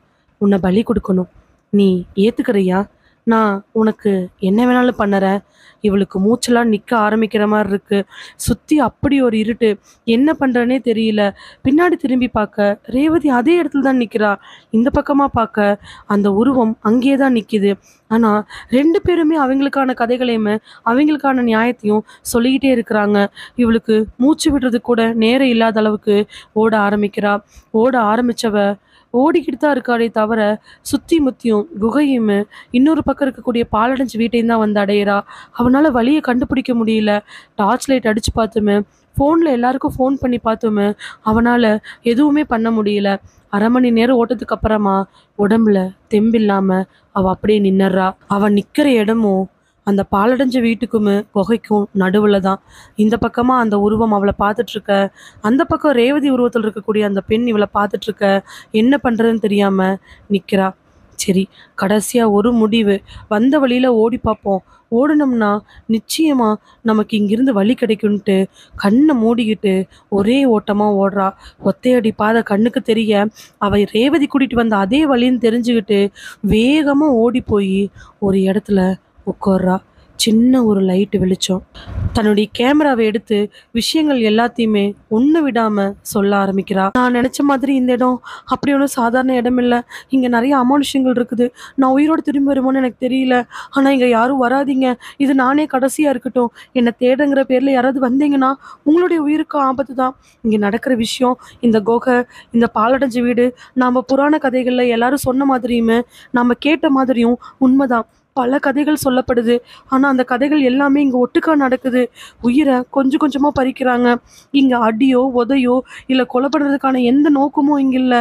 உன்னை பலி குடுக்கணும். நீ ஏத்துக்கிறியா? நான் உனக்கு என்ன வேணாலும் பண்ணறேன்." இவளுக்கு மூச்செல்லாம் நிக்க ஆரம்பிக்கிற மாரி இருக்கு. சுத்தி அப்படி ஒரு இருட்டு. என்ன பண்றன்னே தெரியல. பின்னாடி திரும்பி பார்க்க, ரேவதி அதே இடத்துல தான் நிக்கிறா. இந்த பக்கமா பார்க்க, அந்த உருவம் அங்கேயே தான் நிக்குது. ஆனா 2 பேருமே அவங்களுக்கான கதைகளையுமே, அவங்களுக்கான நியாயத்தையும் சொல்லிக்கிட்டே இருக்கிறாங்க. இவளுக்கு மூச்சு விடுறதுக்கு கூட நேரம் இல்லாத அளவுக்கு ஓட ஆரம்பிக்கிறா. ஓட ஆரம்பிச்சவ ஓடிக்கிட்டு தான் இருக்காளே தவிர, சுத்தி முத்தியும் குகையுமே, இன்னொரு பக்கம் இருக்கக்கூடிய பாழடைஞ்ச வீட்டையும் தான் வந்து அடையிறா. அவனால வழிய கண்டுபிடிக்க முடியல. டார்ச் லைட் அடிச்சு பார்த்துமே, ஃபோன்ல எல்லாருக்கும் ஃபோன் பண்ணி பார்த்துமே, அவனால எதுவுமே பண்ண முடியல. 1/2 மணி நேரம் ஓட்டத்துக்கு அப்புறமா உடம்புல தெம்பில்லாம அவ அப்படியே நின்னுறா. அவ நிக்கிற இடமும் அந்த பாழடைஞ்ச வீட்டுக்குமே குகைக்கும் நடுவுல தான். இந்த பக்கமா அந்த உருவம் அவளை பார்த்துட்டு இருக்க, அந்த பக்கம் ரேவதி உருவத்தில் இருக்கக்கூடிய அந்த பெண் இவளை பார்த்துட்டு இருக்க. என்ன பண்றதுன்னு தெரியாம நிக்கிறா. சரி, கடைசியா ஒரு முடிவு. வந்த வழியில ஓடி பார்ப்போம். ஓடுனோம்னா நிச்சயமா நமக்கு இங்கிருந்து வழி கிடைக்கும்ன்ட்டு கண்ணை மூடிக்கிட்டு ஒரே ஓட்டமா ஓடுறா. ஒத்தையடி பாதை கண்ணுக்கு தெரிய, அவ ரேவதி கூட்டிட்டு வந்த அதே வழின்னு தெரிஞ்சுக்கிட்டு வேகமா ஓடி போய் ஒரு இடத்துல உட்கார்றா. சின்ன ஒரு லைட் வெளிச்சம். தன்னுடைய கேமராவை எடுத்து விஷயங்கள் எல்லாத்தையுமே ஒண்ணு விடாம சொல்ல ஆரம்பிக்கிறா. "நான் நினைச்ச மாதிரி இந்த இடம் அப்படி ஒன்றும் சாதாரண இடம் இல்லை. இங்க நிறைய அமானுஷ்யங்கள் இருக்குது. நான் உயிரோடு திரும்பி வருமோன்னு எனக்கு தெரியல. ஆனா இங்க யாரும் வராதீங்க. இது நானே கடைசியா இருக்கட்டும். என்னை தேடுங்கிற பேர்ல யாராவது வந்தீங்கன்னா உங்களுடைய உயிருக்கு ஆபத்து தான். இங்க நடக்கிற விஷயம், இந்த குகை, இந்த பாலடைஞ்ச வீடு, நாம புராண கதைகள்ல எல்லாரும் சொன்ன மாதிரியுமே நாம கேட்ட மாதிரியும் உண்மைதான். பல கதைகள் சொல்லப்படுது. ஆனா அந்த கதைகள் எல்லாமே இங்க ஒட்டுக்கா நடக்குது. உயிரை கொஞ்சம் கொஞ்சமா பறிக்கிறாங்க. இங்க அடியோ உதையோ இல்ல கொலை பண்றதுக்கான எந்த நோக்கமும் இங்க இல்ல.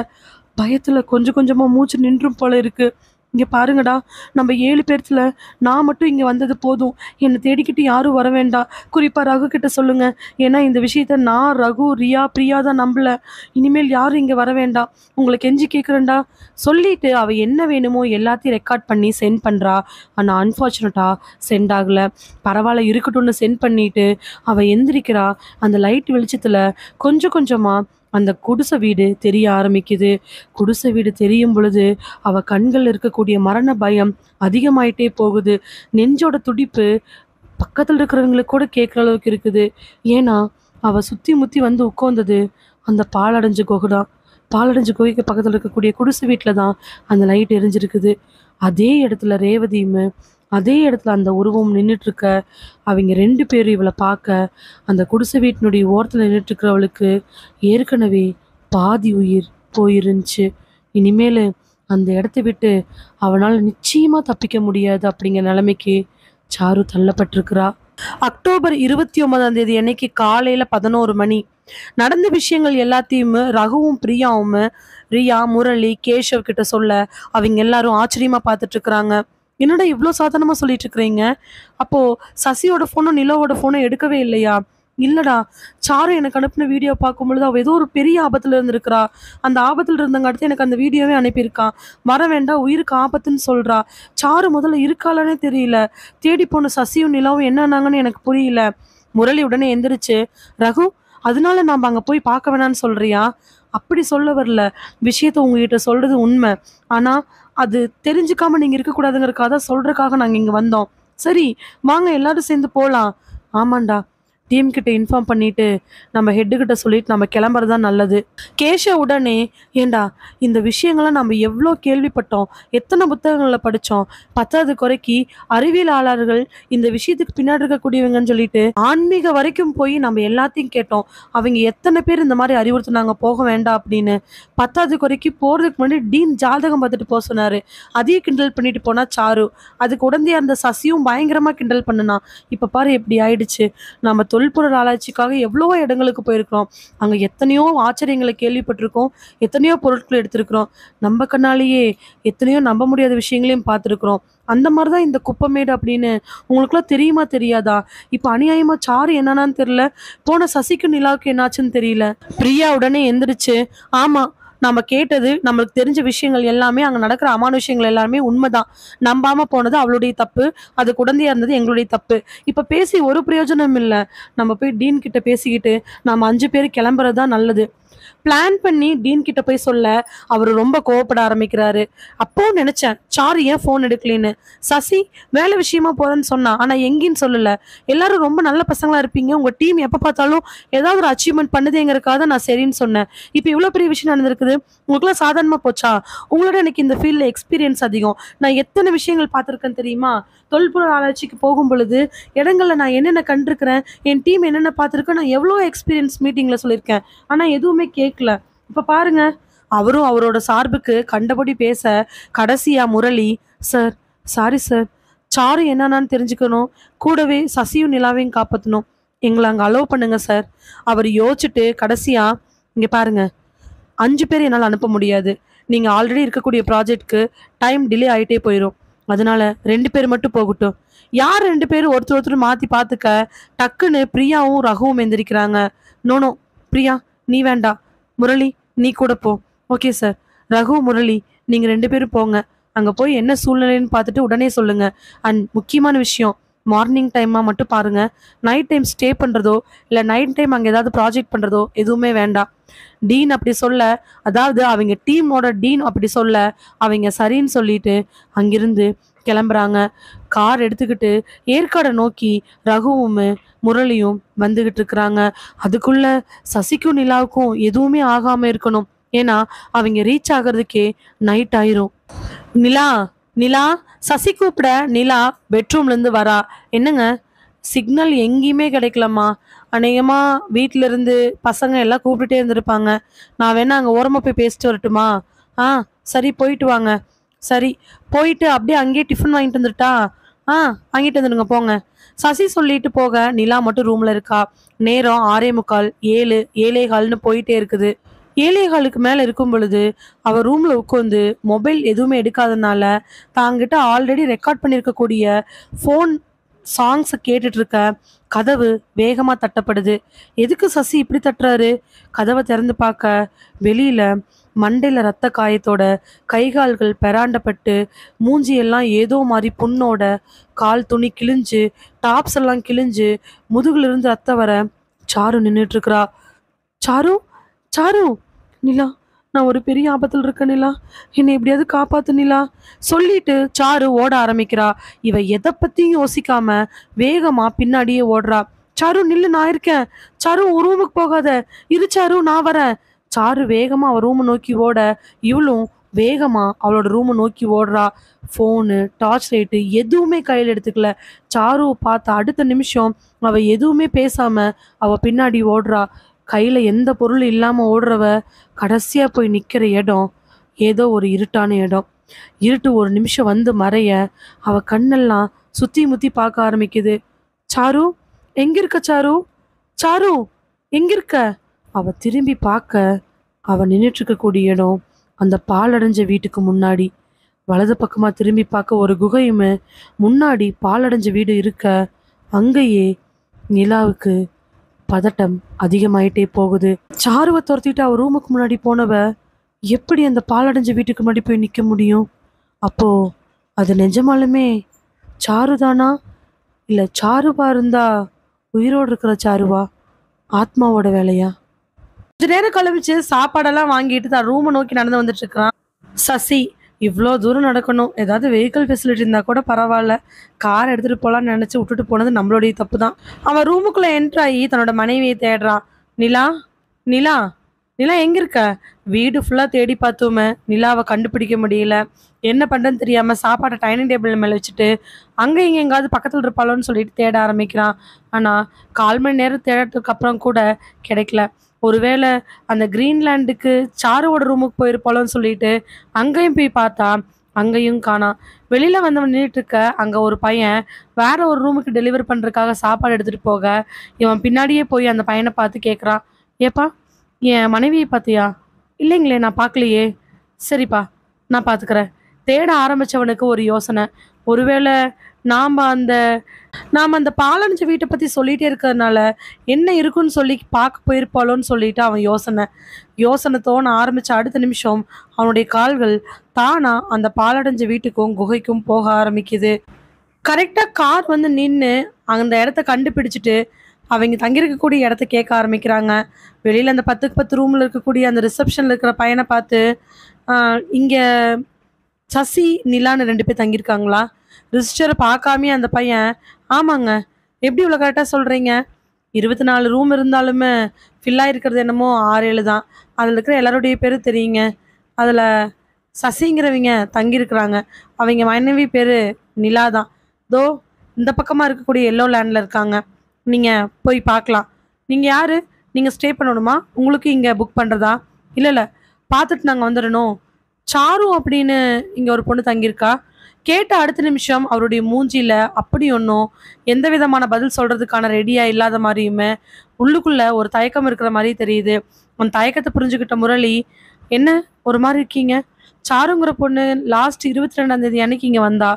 பயத்துல கொஞ்சம் கொஞ்சமா மூச்சு நின்றும் போல இருக்கு. இங்க பாருங்கடா, நம்ம 7 பேர்த்துல நான் மட்டும் இங்க வந்தது போதும். என்ன தேடிக்கிட்டு யாரும் வர வேண்டாம். குறிப்பா ரகு கிட்ட சொல்லுங்க. ஏன்னா இந்த விஷயத்த நான், ரகு, ரியா, பிரியா தான் நம்பல. இனிமேல் யாரும் இங்க வர வேண்டாம். உங்கள கெஞ்சி கேட்குறேன்டா. சொல்லிட்டு அவ என்ன வேணுமோ எல்லாத்தையும் ரெக்கார்ட் பண்ணி சென்ட் பண்றா. ஆனா அன்ஃபார்ச்சுனேட்டா சென்ட் ஆகல. பரவாயில்ல இருக்கட்டும்னு சென்ட் பண்ணிட்டு அவ எந்திரிக்கிறா. அந்த லைட் வெளிச்சத்துல கொஞ்சம் கொஞ்சமா அந்த குடிசை வீடு தெரிய ஆரம்பிக்குது. குடிசை வீடு தெரியும் பொழுது அவ கண்கள்ல இருக்கக்கூடிய மரண பயம் அதிகமாயிட்டே போகுது. நெஞ்சோட துடிப்பு பக்கத்துல இருக்கிறவங்களுக்கு கூட கேட்குற அளவுக்கு இருக்குது. ஏன்னா அவ சுத்தி முத்தி வந்து உட்கார்ந்தது அந்த பாழடைஞ்ச குகை தான். பாழடைஞ்ச குகைக்கு பக்கத்துல இருக்கக்கூடிய குடிசை வீட்டில் தான் அந்த லைட் எரிஞ்சிருக்குது. அதே இடத்துல ரேவதியும் அதே இடத்துல அந்த உருவம் நின்றுட்டு இருக்க. அவங்க 2 பேரும் இவளை பார்க்க அந்த குடிசை வீட்டினுடைய ஓரத்தில் நின்றுட்டு இருக்கிறவளுக்கு ஏற்கனவே பாதி உயிர் போயிருந்துச்சு. இனிமேல் அந்த இடத்த விட்டு அவனால் நிச்சயமா தப்பிக்க முடியாது அப்படிங்கிற நிலைமைக்கு சாரு தள்ளப்பட்டிருக்கிறா. அக்டோபர் 29ஆம் தேதி அன்னைக்கு காலையில 11 மணி நடந்த விஷயங்கள் எல்லாத்தையும் ரகுவும் பிரியாவும் ரியா, முரளி, கேஷவ் கிட்ட சொல்ல அவங்க எல்லாரும் ஆச்சரியமா பார்த்துட்டு இருக்கிறாங்க. என்னடா இவ்வளோ சாதாரணமா சொல்லிட்டு இருக்கிறீங்க? அப்போ சசியோட ஃபோனும் நிலவோட ஃபோனும் எடுக்கவே இல்லையா? இல்லடா, சாரு எனக்கு அனுப்பின வீடியோ பார்க்கும்பொழுது அவள் ஏதோ ஒரு பெரிய ஆபத்துல இருந்திருக்கிறா. அந்த ஆபத்துல இருந்தங்க அடுத்து எனக்கு அந்த வீடியோவே அனுப்பியிருக்கான். வர வேண்டாம், உயிருக்கு ஆபத்துன்னு சொல்றா. சாரு முதல்ல இருக்காளனே தெரியல. தேடி போன சசியும் நிலாவும் என்னன்னாங்கன்னு எனக்கு புரியல. முரளி உடனே எந்திரிச்சு, ரகு, அதனால நாம அங்க போய் பார்க்க வேணான்னு சொல்றியா? அப்படி சொல்ல வரல. விஷயத்த உங்ககிட்ட சொல்றது உண்மை. ஆனா அது தெரிஞ்சுக்காம நீங்க இருக்கக்கூடாதுங்கிறக்காக தான் சொல்றதுக்காக நாங்க இங்க வந்தோம். சரி, வாங்க எல்லாரும் சேர்ந்து போலாம். ஆமாண்டா, டீம் கிட்ட இன்ஃபார்ம் பண்ணிட்டு நம்ம ஹெட்டு கிட்ட சொல்லிட்டு நம்ம கிளம்புறது தான் நல்லது. கேஷ உடனே, ஏண்டா இந்த விஷயங்களை நம்ம எவ்வளோ கேள்விப்பட்டோம், எத்தனை புத்தகங்களில் படித்தோம், 10வது குறைக்கு அறிவியலாளர்கள் இந்த விஷயத்துக்கு பின்னாடி இருக்கக்கூடியவங்கன்னு சொல்லிட்டு ஆன்மீக வரைக்கும் போய் நம்ம எல்லாத்தையும் கேட்டோம். அவங்க எத்தனை பேர் இந்த மாதிரி அறிவுறுத்தினாங்க போக வேண்டாம் அப்படின்னு. 10வது குறைக்கு போகிறதுக்கு முன்னாடி டீன் ஜாதகம் பார்த்துட்டு போக சொன்னார். அதையும் கிண்டல் பண்ணிட்டு போனா சாரு. அதுக்கு உடனே அந்த சசியும் பயங்கரமாக கிண்டல் பண்ணுனா. இப்போ பாரு எப்படி ஆயிடுச்சு. நம்ம தொல்பொருள் ஆராய்ச்சிக்காக எவ்வளவோ இடங்களுக்கு போயிருக்கிறோம். அங்கே எத்தனையோ ஆச்சரியங்களை கேள்விப்பட்டிருக்கோம். எத்தனையோ பொருட்கள் எடுத்திருக்கிறோம். நம்ம கண்ணாலேயே எத்தனையோ நம்ப முடியாத விஷயங்களையும் பார்த்துருக்குறோம். அந்த மாதிரி தான் இந்த குப்பமேடு அப்படின்னு உங்களுக்குலாம் தெரியுமா தெரியாதா? இப்போ அநியாயமா சாரு என்னன்னு தெரியல, போன சசிக்கு நிலாவுக்கு என்னாச்சுன்னு தெரியல. பிரியா உடனே எந்திரிச்சு, ஆமா, நம்ம கேட்டது நம்மளுக்கு தெரிஞ்ச விஷயங்கள் எல்லாமே அங்கே நடக்கிற அமானுஷயங்கள் எல்லாமே உண்மைதான். நம்பாம போனது அவளுடைய தப்பு, அது குழந்தையா இருந்தது எங்களுடைய தப்பு. இப்போ பேசி ஒரு பிரயோஜனம் இல்லை. நம்ம போய் டீன் கிட்ட பேசிக்கிட்டு நம்ம 5 பேர் கிளம்புறது தான் நல்லது. பிளான் பண்ணி டீன் கிட்ட போய் சொல்ல அவர் ரொம்ப கோவப்பட ஆரம்பிக்கிறாரு. அப்போ நினைச்சேன் சாரு ஏன் ஃபோன் எடுக்கலன்னு. சசி வேலை விஷயமா போறேன்னு சொன்னா, ஆனா எங்கேன்னு சொல்லல. எல்லாரும் ரொம்ப நல்ல பசங்களா இருப்பீங்க, உங்க டீம் எப்ப பார்த்தாலும் ஏதாவது ஒரு அச்சீவ்மெண்ட் பண்ணுதேங்கிறதுக்காக நான் சரின்னு சொன்னேன். இப்போ இவ்வளவு பெரிய விஷயம் நடந்திருக்குது, உங்களுக்குலாம் சாதாரணமா போச்சா? உங்களோட எனக்கு இந்த ஃபீல்ட்ல எக்ஸ்பீரியன்ஸ் அதிகம். நான் எத்தனை விஷயங்கள் பார்த்துருக்கேன் தெரியுமா? தொல்பொருள் ஆராய்ச்சிக்கு போகும் பொழுது இடங்கள்ல நான் என்னென்ன கண்டிருக்கிறேன், என் டீம் என்னென்ன பார்த்துருக்கேன், நான் எவ்வளோ எக்ஸ்பீரியன்ஸ் மீட்டிங்ல சொல்லியிருக்கேன். ஆனா எதுவுமே கேட்கல. இப்ப பாருங்க, அவரும் அவரோட சார்புக்கு கண்டபடி பேச கடைசியா Murali, sir, sorry sir, sir என்னன்னு தெரிஞ்சுக்கணும், கூடவே சசியும் நிலாவையும் காப்பாற்றணும், எங்களை அங்கே அலோவ் பண்ணுங்க சார். அவர் யோசிச்சுட்டு கடைசியா, இங்க பாருங்க, 5 பேர் என்னால் அனுப்ப முடியாது. நீங்க ஆல்ரெடி இருக்கக்கூடிய ப்ராஜெக்ட்க்கு டைம் டிலே ஆகிட்டே போயிடும். அதனால 2 பேர் மட்டும் போகட்டும். யார் 2 பேரும் ஒருத்தர் ஒருத்தர் மாத்தி பார்த்துக்க. டக்குன்னு பிரியாவும் ரகுவும் எந்திரிக்கிறாங்க. நோனோ, பிரியா நீ வேண்டாம், முரளி நீ கூட போ. Okay sir. ரகு, முரளி நீங்க 2 பேரும் போங்க. அங்க போய் என்ன சூழ்நிலைன்னு பார்த்துட்டு உடனே சொல்லுங்க. அண்ட் முக்கியமான விஷயம், மார்னிங் டைமா மட்டும் பாருங்க. நைட் டைம் ஸ்டே பண்றதோ இல்லை நைட் டைம் அங்கே ஏதாவது ப்ராஜெக்ட் பண்றதோ எதுவுமே வேண்டாம். டீன் அப்படி சொல்ல, அதாவது அவங்க டீமோட டீன் அப்படி சொல்ல அவங்க சரின்னு சொல்லிட்டு அங்கிருந்து கிளம்புறாங்க. கார் எடுத்துக்கிட்டு ஏற்காடை நோக்கி ரகுவும் முரளியும் வந்துகிட்டு இருக்கிறாங்க. அதுக்குள்ள சசிக்கும் நிலாவுக்கும் எதுவுமே ஆகாம இருக்கணும். ஏன்னா அவங்க ரீச் ஆகிறதுக்கே நைட் ஆயிரும். நிலா, நிலா, சசி கூப்பிட நிலா பெட்ரூம்ல இருந்து வரா. என்னங்க, சிக்னல் எங்கேயுமே கிடைக்கலம்மா. அநேகமா வீட்டில இருந்து பசங்க எல்லாம் கூப்பிட்டுட்டே இருந்திருப்பாங்க. நான் வேணா அங்கே ஓரமாக போய் பேசிட்டு வரட்டுமா? ஆ சரி, போயிட்டு வாங்க. சரி, போயிட்டு அப்படியே அங்கேயே டிஃபன் வாங்கிட்டு வந்துட்டா? ஆ வாங்கிட்டு வந்துடுங்க போங்க. சசி சொல்லிட்டு போக நிலா மட்டும் ரூம்ல இருக்கா. நேரம் 6:45, 7, 7:15 போயிட்டே இருக்குது. 7:15க்கு மேல இருக்கும் பொழுது அவ ரூம்ல உட்காந்து மொபைல் எதுவுமே எடுக்காதனால தாங்கிட்ட ஆல்ரெடி ரெக்கார்ட் பண்ணியிருக்கக்கூடிய ஃபோன் சாங்ஸை கேட்டுட்டு இருக்க கதவு வேகமா தட்டப்படுது. எதுக்கு சசி இப்படி தட்டுறாரு? கதவை திறந்து பார்க்க வெளியில மண்டையில ரத்த காயத்தோட கை கால்கள் பெராண்டப்பட்டு மூஞ்சி எல்லாம் ஏதோ மாதிரி புண்ணோட கால் துணி கிழிஞ்சு டாப்ஸ் எல்லாம் கிழிஞ்சு முதுகுல இருந்து ரத்தம் வர சாரு நின்றுட்டு இருக்கிறா. சாரு, சாரு, நிலா, நான் ஒரு பெரிய ஆபத்தில் இருக்கேன் நிலா, என்னை எப்படியாவது காப்பாத்து நிலா சொல்லிட்டு சாரு ஓட ஆரம்பிக்கிறா. இவ எதை பத்தியும் யோசிக்காம வேகமா பின்னாடியே ஓடுறா. சாரு நில்லு, நான் இருக்கேன். சாரு ஒரு ரூமுக்கு போகாத, இரு சாரு நான் வரேன். சாரு வேகமா அவ ரூமை நோக்கி ஓட இவளும் வேகமா அவளோட ரூமை நோக்கி ஓடுறா. ஃபோனு டார்ச் லைட்டு எதுவுமே கையில் எடுத்துக்கல. சாருவை பார்த்த அடுத்த நிமிஷம் அவ எதுவுமே பேசாம அவ பின்னாடி ஓடுறா. கையில எந்த பொருள் இல்லாம ஓடுறவ கடைசியா போய் நிக்கிற இடம் ஏதோ ஒரு இருட்டான இடம். இருட்டு ஒரு நிமிஷம் வந்து மறைய அவ கண்ணெல்லாம் சுத்தி முத்தி பார்க்க ஆரம்பிக்குது. சாரு, எங்க இருக்க சாரு? சாரு, எங்க இருக்க? அவ திரும்பி பார்க்க அவ நின்றுட்டு இருக்கக்கூடிய இடம் அந்த பாலடைஞ்ச வீட்டுக்கு முன்னாடி. வலது பக்கமா திரும்பி பார்க்க ஒரு குகையுமே, முன்னாடி பாலடைஞ்ச வீடு இருக்க அங்கேயே நிலாவுக்கு பதட்டம் அதிகமாயிட்டே போகுது. சாருவை துரத்திட்டு அவ ரூமுக்கு முன்னாடி போனவ எப்படி அந்த பாலடைஞ்ச வீட்டுக்கு முன்னாடி போய் நிற்க முடியும்? அப்போ அது நிஜமாலுமே சாரு தானா? இல்லை சாருவா இருந்தா உயிரோடு இருக்கிற சாருவா? ஆத்மாவோட வேலையா? கொஞ்ச நேரம் கழிச்சு சாப்பாடெல்லாம் வாங்கிட்டு தான் ரூமை நோக்கி நடந்து வந்துட்டு இருக்கிறான் சசி. இவ்வளோ தூரம் நடக்கணும், ஏதாவது வெஹிக்கிள் ஃபெசிலிட்டி இருந்தால் கூட பரவாயில்ல, கார் எடுத்துகிட்டு போகலான்னு நினச்சி விட்டுட்டு போனது நம்மளுடைய தப்பு தான். அவன் ரூமுக்குள்ளே என்ட்ராகி தன்னோட மனைவியை தேடுறான். நிலா, நிலா, நிலா எங்கே இருக்க? வீடு ஃபுல்லாக தேடி பார்த்தோமே, நிலாவை கண்டுபிடிக்க முடியல. என்ன பண்ணுறதுன்னு தெரியாமல் சாப்பாட்டை டைனிங் டேபிள் மேலே வச்சுட்டு அங்கே இங்கே எங்காவது பக்கத்தில் இருப்பாளோன்னு சொல்லிட்டு தேட ஆரம்பிக்கிறான். ஆனால் 1/4 மணி நேரம் தேடுறதுக்கு அப்புறம் கூட கிடைக்கல. ஒருவேளை அந்த கிரீன்லாண்டுக்கு சாருவோட ரூமுக்கு போயிருப்பாளோன்னு சொல்லிட்டு அங்கேயும் போய் பார்த்தா அங்கேயும் காணாம். வெளியில வந்தவன் நின்றுட்டு இருக்க அங்க ஒரு பையன் வேற ஒரு ரூமுக்கு டெலிவரி பண்றதுக்காக சாப்பாடு எடுத்துட்டு போக இவன் பின்னாடியே போய் அந்த பையனை பார்த்து கேட்குறான். ஏப்பா, என் மனைவியை பார்த்தியா? இல்லைங்களே, நான் பார்க்கலையே. சரிப்பா, நான் பார்த்துக்கிறேன். தேட ஆரம்பிச்சவனுக்கு ஒரு யோசனை. ஒருவேளை நாம் அந்த நாம் அந்த பாலடைஞ்ச வீட்டை பற்றி சொல்லிகிட்டே இருக்கிறதுனால என்ன இருக்குன்னு சொல்லி பார்க்க போயிருப்பாளோன்னு சொல்லிட்டு அவன் யோசனை தோண ஆரம்பித்த அடுத்த நிமிஷம் அவனுடைய கால்கள் தானா அந்த பாலடைஞ்ச வீட்டுக்கும் குகைக்கும் போக ஆரம்பிக்குது. கரெக்டாக கார் வந்து நின்று அந்த இடத்த கண்டுபிடிச்சிட்டு அவங்க தங்கியிருக்கக்கூடிய இடத்த கேட்க ஆரம்பிக்கிறாங்க. வெளியில் அந்த 10க்கு 10 ரூமில் இருக்கக்கூடிய அந்த ரிசப்ஷனில் இருக்கிற பையனை பார்த்து, இங்கே சசி நிலான்னு 2 பேர் தங்கியிருக்காங்களா? ரிஜிஸ்டரை பார்க்காமே அந்த பையன், ஆமாங்க. எப்படி இவ்வளோ கரெக்டாக சொல்கிறீங்க? 24 ரூம் இருந்தாலுமே ஃபில்லாக இருக்கிறது என்னமோ 6-7 தான். அதில் இருக்கிற எல்லாருடைய பேரும் தெரியுங்க. அதில் சசிங்கிறவங்க தங்கியிருக்கிறாங்க. அவங்க மனைவி பேர் நிலா தான். தோ இந்த பக்கமாக இருக்கக்கூடிய எல்லோ லேண்டில் இருக்காங்க. நீங்கள் போய் பார்க்கலாம். நீங்கள் யார்? நீங்கள் ஸ்டே பண்ணணுமா? உங்களுக்கு இங்கே புக் பண்ணுறதா? இல்லை, பார்த்துட்டு நாங்கள் வந்துடணும். சாரு அப்படின்னு இங்கே ஒரு பொண்ணு தங்கியிருக்கா. கேட்ட அடுத்த நிமிஷம் அவருடைய மூஞ்சியில் அப்படி ஒன்றும் எந்த விதமான பதில் சொல்கிறதுக்கான ரெடியாக இல்லாத மாதிரியுமே உள்ளுக்குள்ளே ஒரு தயக்கம் இருக்கிற மாதிரி தெரியுது. அந்த தயக்கத்தை புரிஞ்சுக்கிட்ட முரளி, என்ன ஒரு மாதிரி இருக்கீங்க? சாருங்கிற பொண்ணு லாஸ்ட் 22ஆம் தேதி அன்னைக்கு இங்கே வந்தா,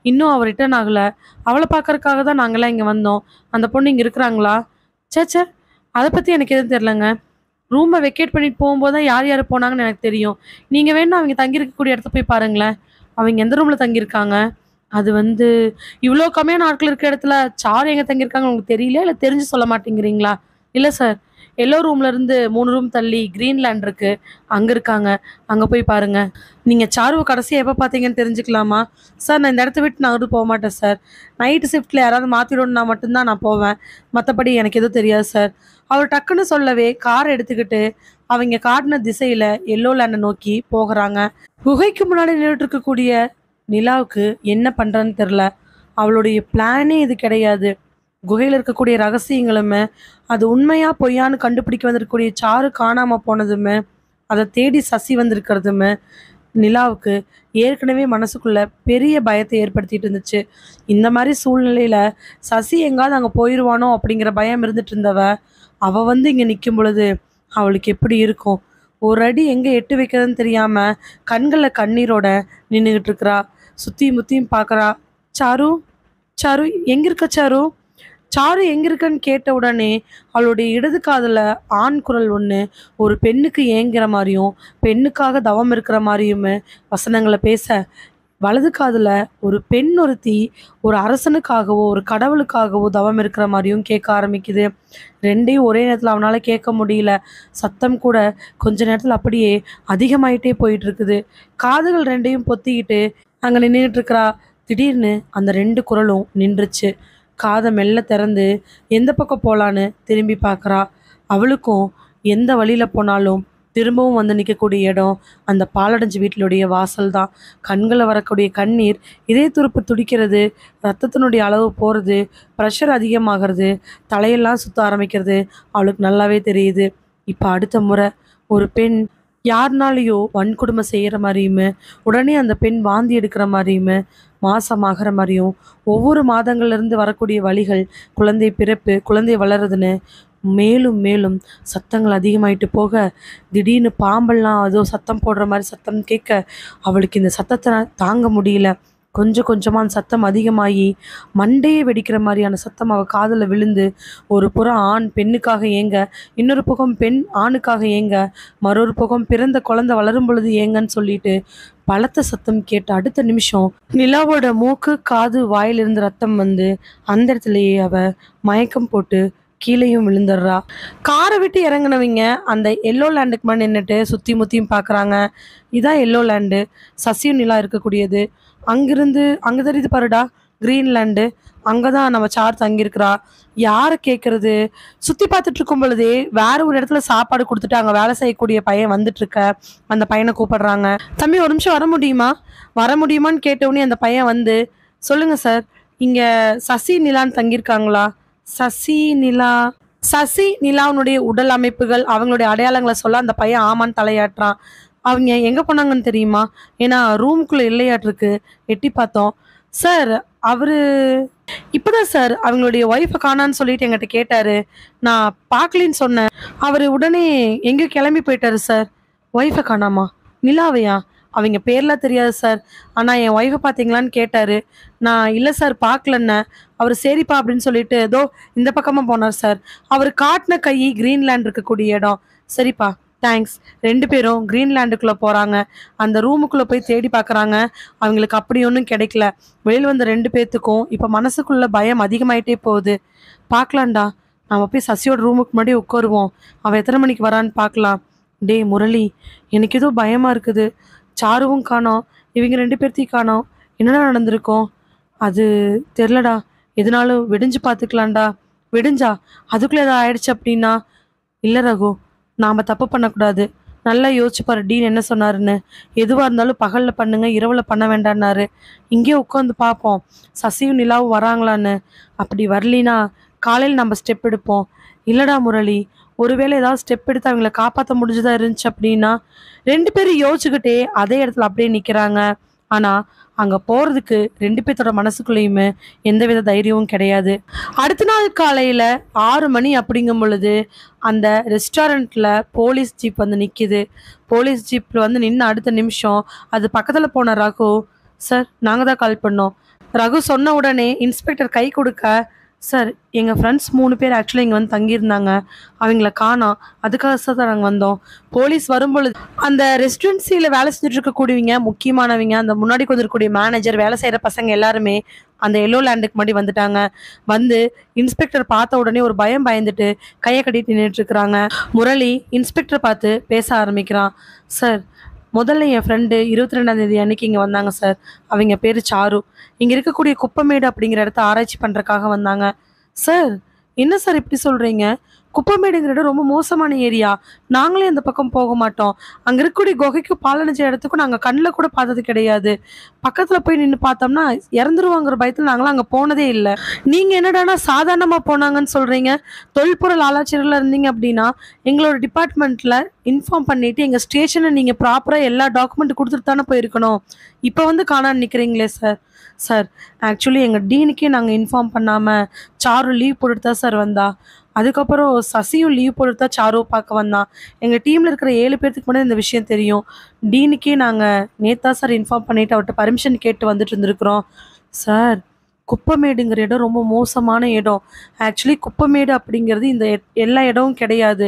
இன்னும் அவள் ரிட்டர்ன் ஆகலை. அவளை பார்க்கறதுக்காக தான் நாங்களாம் இங்கே வந்தோம். அந்த பொண்ணு இங்கே இருக்கிறாங்களா? சேச்சே, அதை பற்றி எனக்கு எதுவும் தெரிலங்க. ரூமை வெக்கேட் பண்ணிட்டு போகும்போது தான் யார் யார் போனாங்கன்னு எனக்கு தெரியும். நீங்கள் வேணா அவங்க தங்கியிருக்கக்கூடிய இடத்த போய் பாருங்களேன். அவங்க எந்த ரூமில் தங்கியிருக்காங்க? அது வந்து இவ்வளோ கம்மியான ஆட்கள் இருக்கிற இடத்துல சாரு எங்கே தங்கியிருக்காங்க உங்களுக்கு தெரியல, இல்லை தெரிஞ்சு சொல்ல மாட்டேங்கிறீங்களா? இல்லை சார், எல்லோ ரூம்லேருந்து 3 ரூம் தள்ளி கிரீன்லேண்ட் இருக்குது, அங்கே இருக்காங்க. அங்கே போய் பாருங்கள். நீங்கள் சாருவை கடைசியாக எப்போ பார்த்தீங்கன்னு தெரிஞ்சுக்கலாமா? சார், நான் இந்த இடத்த விட்டு நான் போக மாட்டேன் சார். நைட்டு ஷிஃப்ட்டில் யாராவது மாற்றிடணுன்னா மட்டும்தான் நான் போவேன். மற்றபடி எனக்கு எதுவும் தெரியாது சார். அவர் டக்குன்னு சொல்லவே காரை எடுத்துக்கிட்டு அவங்க காட்டின திசையில் எல்லோ லேண்டை நோக்கி போகிறாங்க. குகைக்கு முன்னாடி நின்றுட்டு இருக்கக்கூடிய நிலாவுக்கு என்ன பண்ணுறன்னு தெரில. அவளுடைய பிளானே இது கிடையாது. குகையில் இருக்கக்கூடிய ரகசியங்களுமே, அது உண்மையா பொய்யான்னு கண்டுபிடிக்க வந்திருக்கக்கூடிய சாரு காணாமல் போனதுமே, அதை தேடி சசி வந்திருக்கிறதுமே நிலாவுக்கு ஏற்கனவே மனசுக்குள்ள பெரிய பயத்தை ஏற்படுத்திட்டு இருந்துச்சு. இந்த மாதிரி சூழ்நிலையில் சசி எங்காவது அங்கே போயிடுவானோ அப்படிங்கிற பயம் இருந்துட்டு இருந்தவ, அவள் வந்து இங்கே நிற்கும் பொழுது அவளுக்கு எப்படி இருக்கும்? ஒரு அடி எங்கே எட்டு வைக்கிறதுன்னு தெரியாம கண்களில் கண்ணீரோட நின்றுக்கிட்டு இருக்கிறா. சுற்றி முத்தியும் பார்க்குறா. சாரு, சாரு எங்கே இருக்க சாரு? சாரு எங்கே இருக்கன்னு கேட்ட உடனே அவளுடைய இடது காதில் ஆண் குரல் ஒன்று ஒரு பெண்ணுக்கு ஏங்குற மாதிரியும் பெண்ணுக்காக தவம் இருக்கிற மாதிரியுமே வசனங்களை பேச, வலது காதில் ஒரு பெண் ஒருத்தி ஒரு அரசனுக்காகவோ ஒரு கடவுளுக்காகவோ தவம் இருக்கிற மாதிரியும் கேட்க ஆரம்பிக்குது. ரெண்டையும் ஒரே நேரத்தில் அவனால் கேட்க முடியல. சத்தம் கூட கொஞ்ச நேரத்தில் அப்படியே அதிகமாயிட்டே போயிட்டு இருக்குது. காதுகள் ரெண்டையும் பொத்திக்கிட்டு அங்கே நின்றுட்டு இருக்கிறா. திடீர்னு அந்த ரெண்டு குரலும் நின்றுச்சு. காதை மெல்ல திறந்து எந்த பக்கம் போகலான்னு திரும்பி பார்க்குறா. அவளுக்கும் எந்த வழியில் போனாலும் திரும்பவும் வந்து நிற்கக்கூடிய இடம் அந்த பாலடைஞ்சு வீட்டிலுடைய வாசல் தான். கண்களில் வரக்கூடிய கண்ணீர், இதய துடிப்பு துடிக்கிறது, ரத்தத்தினுடைய அளவு போகிறது, ப்ரெஷர் அதிகமாகிறது, தலையெல்லாம் சுற்ற ஆரம்பிக்கிறது அவளுக்கு நல்லாவே தெரியுது. இப்போ அடுத்த முறை ஒரு பெண் யாருனாலேயோ வன்கொடுமை செய்கிற மாதிரியுமே, உடனே அந்த பெண் வாந்தி எடுக்கிற மாதிரியுமே, மாசமாகிற மாதிரியும், ஒவ்வொரு மாதங்கள்லேருந்து வரக்கூடிய வலிகள், குழந்தை பிறப்பு, குழந்தை வளருதுன்னு மேலும் மேலும் சத்தங்கள் அதிகமாயிட்டு போக, திடீர்னு பாம்பெல்லாம் ஏதோ சத்தம் போடுற மாதிரி சத்தம் கேட்க, அவளுக்கு இந்த சத்தத்தை தாங்க முடியல. கொஞ்சம் கொஞ்சமாக அந்த சத்தம் அதிகமாகி மண்டையே வெடிக்கிற மாதிரியான சத்தம் அவள் காதில் விழுந்து, ஒரு புறம் ஆண் பெண்ணுக்காக ஏங்க, இன்னொரு பக்கம் பெண் ஆணுக்காக ஏங்க, மற்றொரு பக்கம் பிறந்த குழந்தை வளரும் பொழுது ஏங்கன்னு சொல்லிட்டு பலத்த சத்தம் கேட்ட அடுத்த நிமிஷம் நிலாவோட மூக்கு, காது, வாயிலிருந்து ரத்தம் வந்து அந்த இடத்துலையே அவ மயக்கம் போட்டு கீழேயும் விழுந்துடுறா. காரை விட்டு இறங்கினவங்க அந்த எல்லோ லேண்டுக்கு மேலே நின்றுட்டு சுற்றி முற்றியும் பார்க்குறாங்க. இதான் எல்லோ லேண்டு, சசியும் நிலா இருக்கக்கூடியது. அங்கிருந்து அங்கே தெரியுது பாருடா கிரீன்லேண்டு, அங்கே தான் நம்ம சார் தங்கியிருக்கிறா. யாரை கேட்குறது? சுற்றி பார்த்துட்டு இருக்கும் பொழுதே வேற ஒரு இடத்துல சாப்பாடு கொடுத்துட்டு அங்கே வேலை செய்யக்கூடிய பையன் வந்துட்டுருக்க. அந்த பையனை கூப்பிடுறாங்க. தம்பி ஒரு நிமிஷம் வர முடியுமா, வர முடியுமான்னு கேட்டவுடனே அந்த பையன் வந்து, சொல்லுங்கள் சார், இங்கே சசி நிலான்னு தங்கியிருக்காங்களா? சசி நிலா, சசி நிலாவுனுடைய உடல் அமைப்புகள், அவங்களுடைய அடையாளங்களை சொல்ல அந்த பையன் ஆமான்னு தலையாட்டுறான். அவங்க எங்கே போனாங்கன்னு தெரியுமா? ஏன்னா ரூமுக்குள்ளே இல்லையாட்டிருக்கு. எட்டி பார்த்தோம் சார். அவரு இப்போதான் சார் அவங்களுடைய ஒய்ஃபை காணான்னு சொல்லிட்டு என்கிட்ட கேட்டாரு. நான் பார்க்கலின்னு சொன்னேன். அவர் உடனே எங்கேயோ கிளம்பி போயிட்டாரு சார். ஒய்ஃபை காணாமா? நிலாவையா? அவங்க பேர்லாம் தெரியாது சார், ஆனால் என் ஒய்ஃபை பார்த்தீங்களான்னு கேட்டார். நான் இல்லை சார் பார்க்கலன்னேன். அவர் சரிப்பா அப்படின்னு சொல்லிட்டு ஏதோ இந்த பக்கமாக போனார் சார். அவர் காட்டின கை கிரீன்லேண்ட் இருக்கக்கூடிய இடம். சரிப்பா தேங்க்ஸ். ரெண்டு பேரும் கிரீன்லேண்டுக்குள்ளே போகிறாங்க. அந்த ரூமுக்குள்ளே போய் தேடி பார்க்குறாங்க. அவங்களுக்கு அப்படி ஒன்றும் கிடைக்கல. வெளியில் வந்த ரெண்டு பேர்த்துக்கும் இப்போ மனசுக்குள்ளே பயம் அதிகமாயிட்டே போகுது. பார்க்கலான்டா, நம்ம போய் சசியோட ரூமுக்கு முன்னாடி உட்காருவோம், அவன் எத்தனை மணிக்கு வரான்னு பார்க்கலாம். டே முரளி, எனக்கு ஏதோ பயமாக இருக்குது. சாருவும் காணோம், இவங்க ரெண்டு பேர்த்தையும் காணோம். என்னடா நடந்திருக்கோம்? அது தெரிலடா, எதுனாலும் விடிஞ்சு பார்த்துக்கலாம்டா. விடிஞ்சா அதுக்குள்ளே ஏதாவது ஆயிடுச்சு அப்படின்னா? இல்லை ரகு, நாம் தப்பு பண்ணக்கூடாது. நல்லா யோசிச்சு பாரு டீன் என்ன சொன்னாருன்னு. எதுவாக இருந்தாலும் பகலில் பண்ணுங்க, இரவில் பண்ண வேண்டான்னாரு. இங்கேயே உட்காந்து பார்ப்போம் சசியும் நிலாவும் வராங்களான்னு. அப்படி வரலினா காலையில் நம்ம ஸ்டெப் எடுப்போம். இல்லைடா முரளி, ஒருவேளை ஏதாவது ஸ்டெப் எடுத்து அவங்கள காப்பாற்ற முடிஞ்சதா இருந்துச்சு அப்படின்னா. ரெண்டு பேரும் யோசிச்சுக்கிட்டே அதே இடத்துல அப்படியே நிற்கிறாங்க. ஆனால் அங்கே போகிறதுக்கு ரெண்டு பேர்த்தோட மனசுக்குள்ளேயுமே எந்தவித தைரியமும் கிடையாது. அடுத்த நாள் காலையில் 6 மணி அப்படிங்கும் பொழுது அந்த ரெஸ்டாரண்ட்டில் போலீஸ் ஜீப் வந்து நிற்கிது. போலீஸ் ஜீப்பில் வந்து நின்று அடுத்த நிமிஷம் அது பக்கத்தில் போன ரகு, சார் நாங்கள் தான் கால் பண்ணோம். ரகு சொன்ன உடனே இன்ஸ்பெக்டர் கை கொடுக்க, சார் எங்கள் ஃப்ரெண்ட்ஸ் 3 பேர் ஆக்சுவலாக இங்கே வந்து தங்கியிருந்தாங்க, அவங்கள காணோம், அதுக்காக சார் தான் நாங்கள் வந்தோம். போலீஸ் வரும்பொழுது அந்த ரெசிடென்சியில் வேலை செஞ்சுட்டு இருக்கக்கூடியவங்க, முக்கியமானவங்க, அந்த முன்னாடி கொண்டிருக்கக்கூடிய மேனேஜர், வேலை செய்கிற பசங்க எல்லாருமே அந்த எல்லோ லேண்டுக்கு முன்னாடி வந்துட்டாங்க. வந்து இன்ஸ்பெக்டர் பார்த்த உடனே ஒரு பயந்துட்டு கையை கட்டிட்டு நின்றுட்டு இருக்கிறாங்க. முரளி இன்ஸ்பெக்டர் பார்த்து பேச ஆரம்பிக்கிறான். சார், முதல்ல என் ஃப்ரெண்டு 22ஆம் தேதி அன்னைக்கு இங்கே வந்தாங்க சார். அவங்க பேர் சாரு. இங்கே இருக்கக்கூடிய குப்பமேடு அப்படிங்கிற இடத்த ஆராய்ச்சி பண்ணுறக்காக வந்தாங்க. சார் என்ன சார் இப்படி சொல்கிறீங்க? குப்பமேடுங்கிற இடம் ரொம்ப மோசமான ஏரியா. நாங்களே அந்த பக்கம் போக மாட்டோம். அங்கே இருக்கக்கூடிய குகைக்கும் பாலடைஞ்ச இடத்துக்கும் நாங்கள் கண்ணில் கூட பார்த்தது கிடையாது. பக்கத்தில் போய் நின்று பார்த்தோம்னா இறந்துருவாங்கிற பயத்தில் நாங்களாம் அங்கே போனதே இல்லை. நீங்கள் என்னடானா சாதாரணமாக போனாங்கன்னு சொல்கிறீங்க? தொல்பொருள் ஆராய்ச்சியரில் இருந்தீங்க அப்படின்னா எங்களோட டிபார்ட்மெண்ட்டில் இன்ஃபார்ம் பண்ணிவிட்டு எங்கள் ஸ்டேஷனை நீங்கள் ப்ராப்பராக எல்லா டாக்குமெண்ட் கொடுத்துட்டு தானே போயிருக்கணும். இப்போ வந்து காணான்னு நிற்கிறீங்களே சார். சார், ஆக்சுவலி எங்கள் டீனுக்கே நாங்கள் இன்ஃபார்ம் பண்ணாமல் சாரு லீவ் போட்டுட்டு தான் சார் வந்தா. அதுக்கப்புறம் சசியும் லீவ் போட்டுட்டு தான் சாருவை பார்க்க வந்தான். எங்கள் டீமில் இருக்கிற 7 பேர்த்துக்கு மட்டும் இந்த விஷயம் தெரியும். டீனுக்கே நாங்கள் நேத்தா சார் இன்ஃபார்ம் பண்ணிவிட்டு அவர்கிட்ட பர்மிஷன் கேட்டு வந்துட்டு இருந்திருக்கிறோம். சார், குப்பமேடுங்கிற இடம் ரொம்ப மோசமான இடம். ஆக்சுவலி குப்பமேடு அப்படிங்கிறது இந்த எல்லா இடமும் கிடையாது.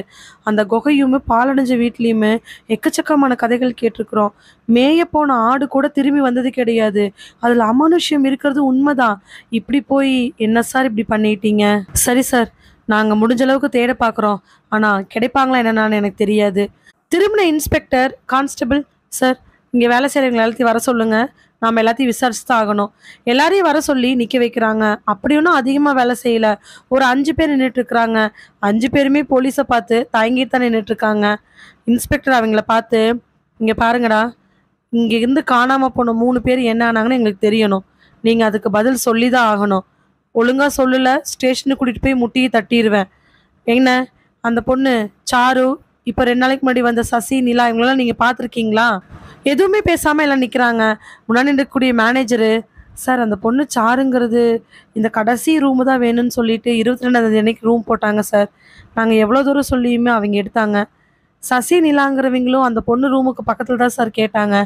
அந்த குகையுமே பாலடைஞ்ச வீட்லேயுமே எக்கச்சக்கமான கதைகள் கேட்டிருக்கிறோம். மேய போன ஆடு கூட திரும்பி வந்தது கிடையாது. அதில் அமானுஷ்யம் இருக்கிறது உண்மைதான். இப்படி போய் என்ன சார் இப்படி பண்ணிட்டீங்க? சரி சார், நாங்கள் முடிஞ்ச அளவுக்கு தேட பார்க்குறோம். ஆனால் கிடைப்பாங்களா என்னன்னு எனக்கு தெரியாது. திரும்பின இன்ஸ்பெக்டர் கான்ஸ்டபிள், சார், இங்கே வேலை செய்கிறவங்க எல்லாத்தையும் வர சொல்லுங்கள். நாம் எல்லாத்தையும் விசாரிச்சு தான் ஆகணும். எல்லாரையும் வர சொல்லி நிற்க வைக்கிறாங்க. அப்படி ஒன்றும் அதிகமாக வேலை செய்யலை. ஒரு 5 பேர் நின்றுட்டுருக்குறாங்க. 5 பேருமே போலீஸை பார்த்து தயங்கிட்டு தான் நின்றுட்டுருக்காங்க. இன்ஸ்பெக்டர் அவங்கள பார்த்து, இங்கே பாருங்கடா, இங்கேருந்து காணாமல் போன 3 பேர் என்ன ஆனாங்கன்னு எங்களுக்கு தெரியணும். நீங்கள் அதுக்கு பதில் சொல்லி தான் ஆகணும். ஒழுங்காக சொல்லலை, ஸ்டேஷனுக்கு கூட்டிகிட்டு போய் முட்டியை தட்டிடுவேன். என்ன, அந்த பொண்ணு சாரு, இப்போ 2 நாளைக்கு முன்னாடி வந்த சசி, நிலா, இவங்களெல்லாம் நீங்கள் பார்த்துருக்கீங்களா? எதுவுமே பேசாமல் எல்லாம் நிற்கிறாங்க. முன்னாடி இருக்கக்கூடிய மேனேஜரு, சார், அந்த பொண்ணு சாருங்கிறது இந்த கடைசி ரூமு தான் வேணும்னு சொல்லிட்டு 22ஆம் அன்னைக்கு ரூம் போட்டாங்க சார். நாங்கள் எவ்வளோ தூரம் சொல்லியுமே அவங்க எடுத்தாங்க. சசி நிலாங்கிறவங்களும் அந்த பொண்ணு ரூமுக்கு பக்கத்தில் தான் சார் கேட்டாங்க.